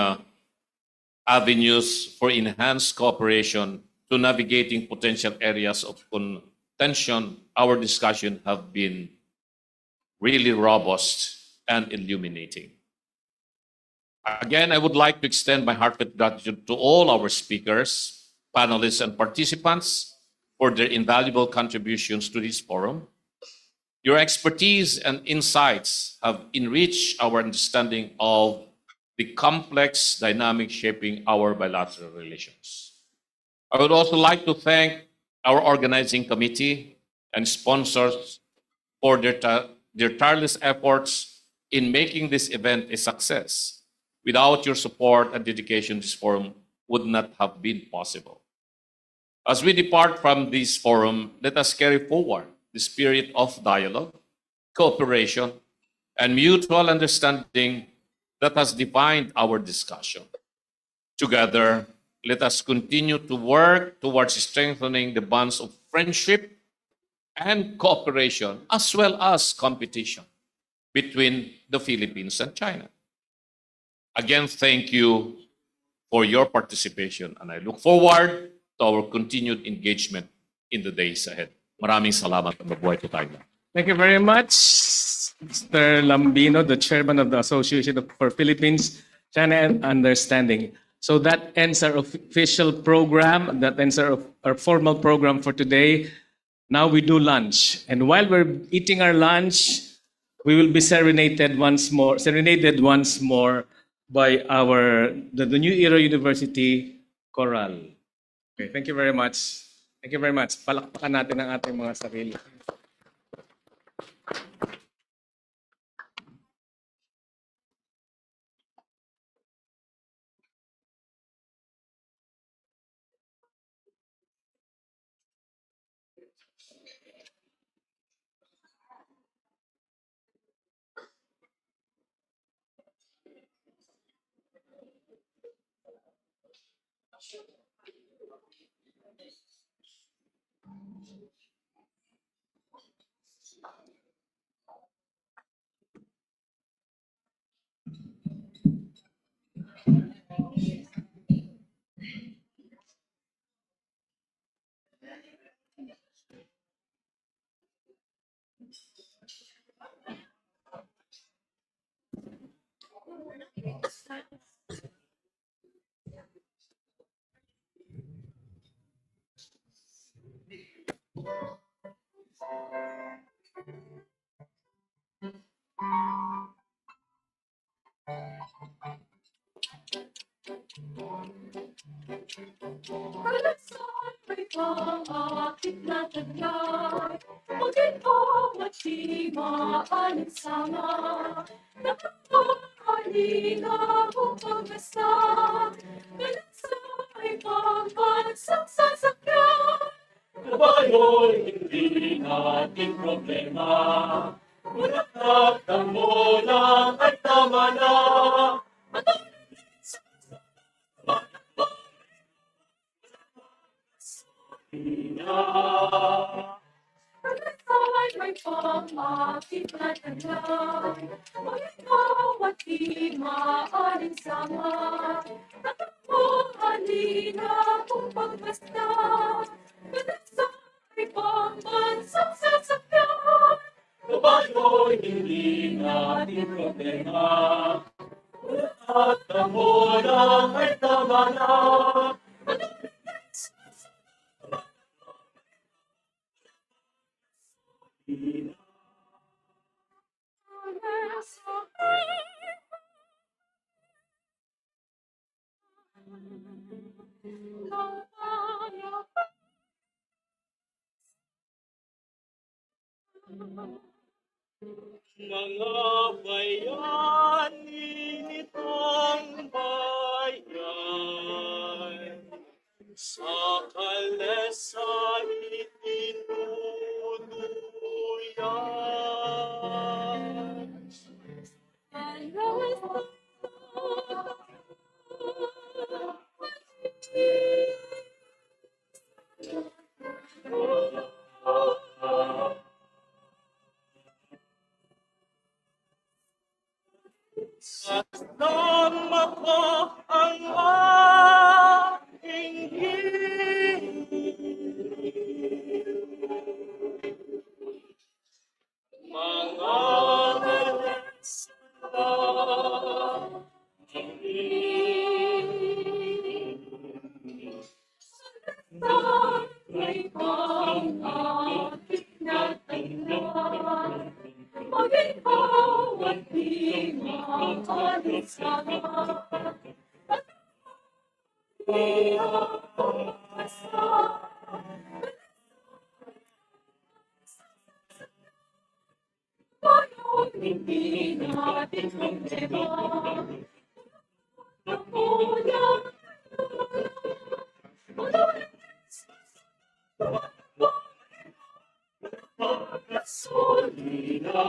avenues for enhanced cooperation to navigating potential areas of contention. Our discussion have been really robust and illuminating. Again, I would like to extend my heartfelt gratitude to all our speakers, panelists, and participants for their invaluable contributions to this forum. Your expertise and insights have enriched our understanding of the complex dynamic shaping our bilateral relations. I would also like to thank our organizing committee and sponsors for their tireless efforts in making this event a success. Without your support and dedication, this forum would not have been possible. As we depart from this forum, let us carry forward the spirit of dialogue, cooperation, and mutual understanding that has defined our discussion. Together, let us continue to work towards strengthening the bonds of friendship and cooperation, as well as competition between the Philippines and China. Again, thank you for your participation, and I look forward to our continued engagement in the days ahead. Maraming salamat. Mabuhay po tayo. Thank you very much, Mr. Lambino, the chairman of the Association for Philippines, China and Understanding. So that ends our official program. That ends our formal program for today. Now we do lunch. And while we're eating our lunch, we will be serenaded once more by the New Era University Choral. Okay, thank you very much. Thank you very much. Palakpakan natin ang ating mga sarili. Kabayo'y hindi nating problema. Bulaklak ng molang ay tama na. May pamatiklatagay, ikaw at di maaaring sama. Tatakbo, halina kung pagbasta. Ay pambansang sasakyan. Kabayo'y hindi natin problema. At ang molang ay tama na. Mga bayani nitong bayan, sa kalasay itinuduyan. At tama ko ang aking hiling. Mga may pang-atik na tanda. Mag-ikaw at di maaaring sama. Ngayon hindi natin problema. Solina.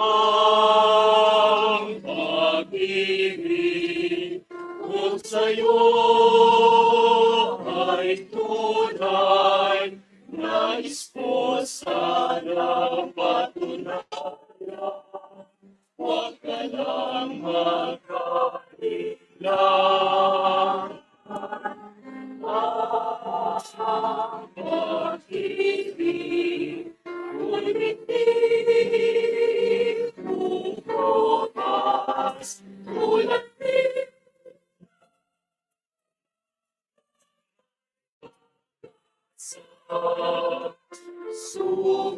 Ang pag-ibig ko sa'yo ay tunay, nais ko sanang patunayan. Huwag ka lang mag-alala. Ang pag-ibig ko'y hindi bubukas tulad ni sa sumitigan.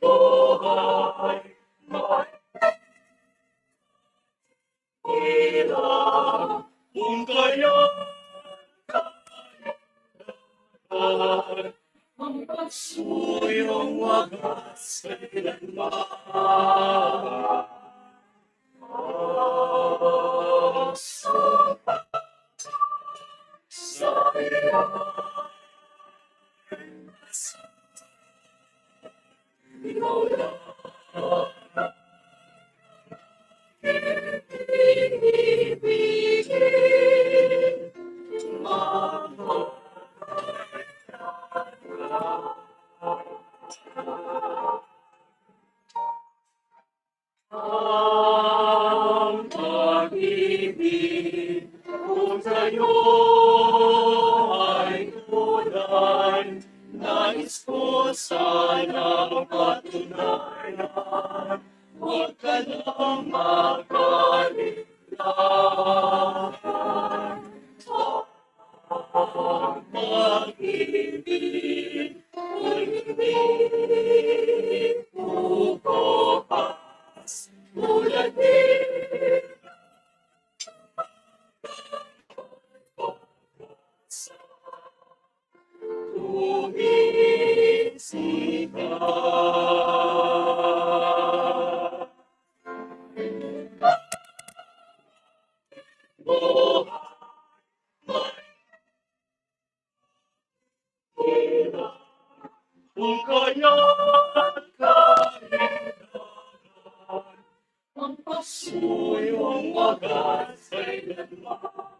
Buhay may hirap kung kaya't kailangan ang pagsuyong wagas kailanman. Sa hirap ikaw lang ibigin. Ang pag-ibig ko sa'yo ay tunay, nais ko sanang patunayan. Huwag ka lang mag-alala. Ang pag-ibig ko'y hindi bubukas tulad ni sa tumisigan. Buhay may hirap kung kaya't kailangan ang pagsuyong wagas kailanman.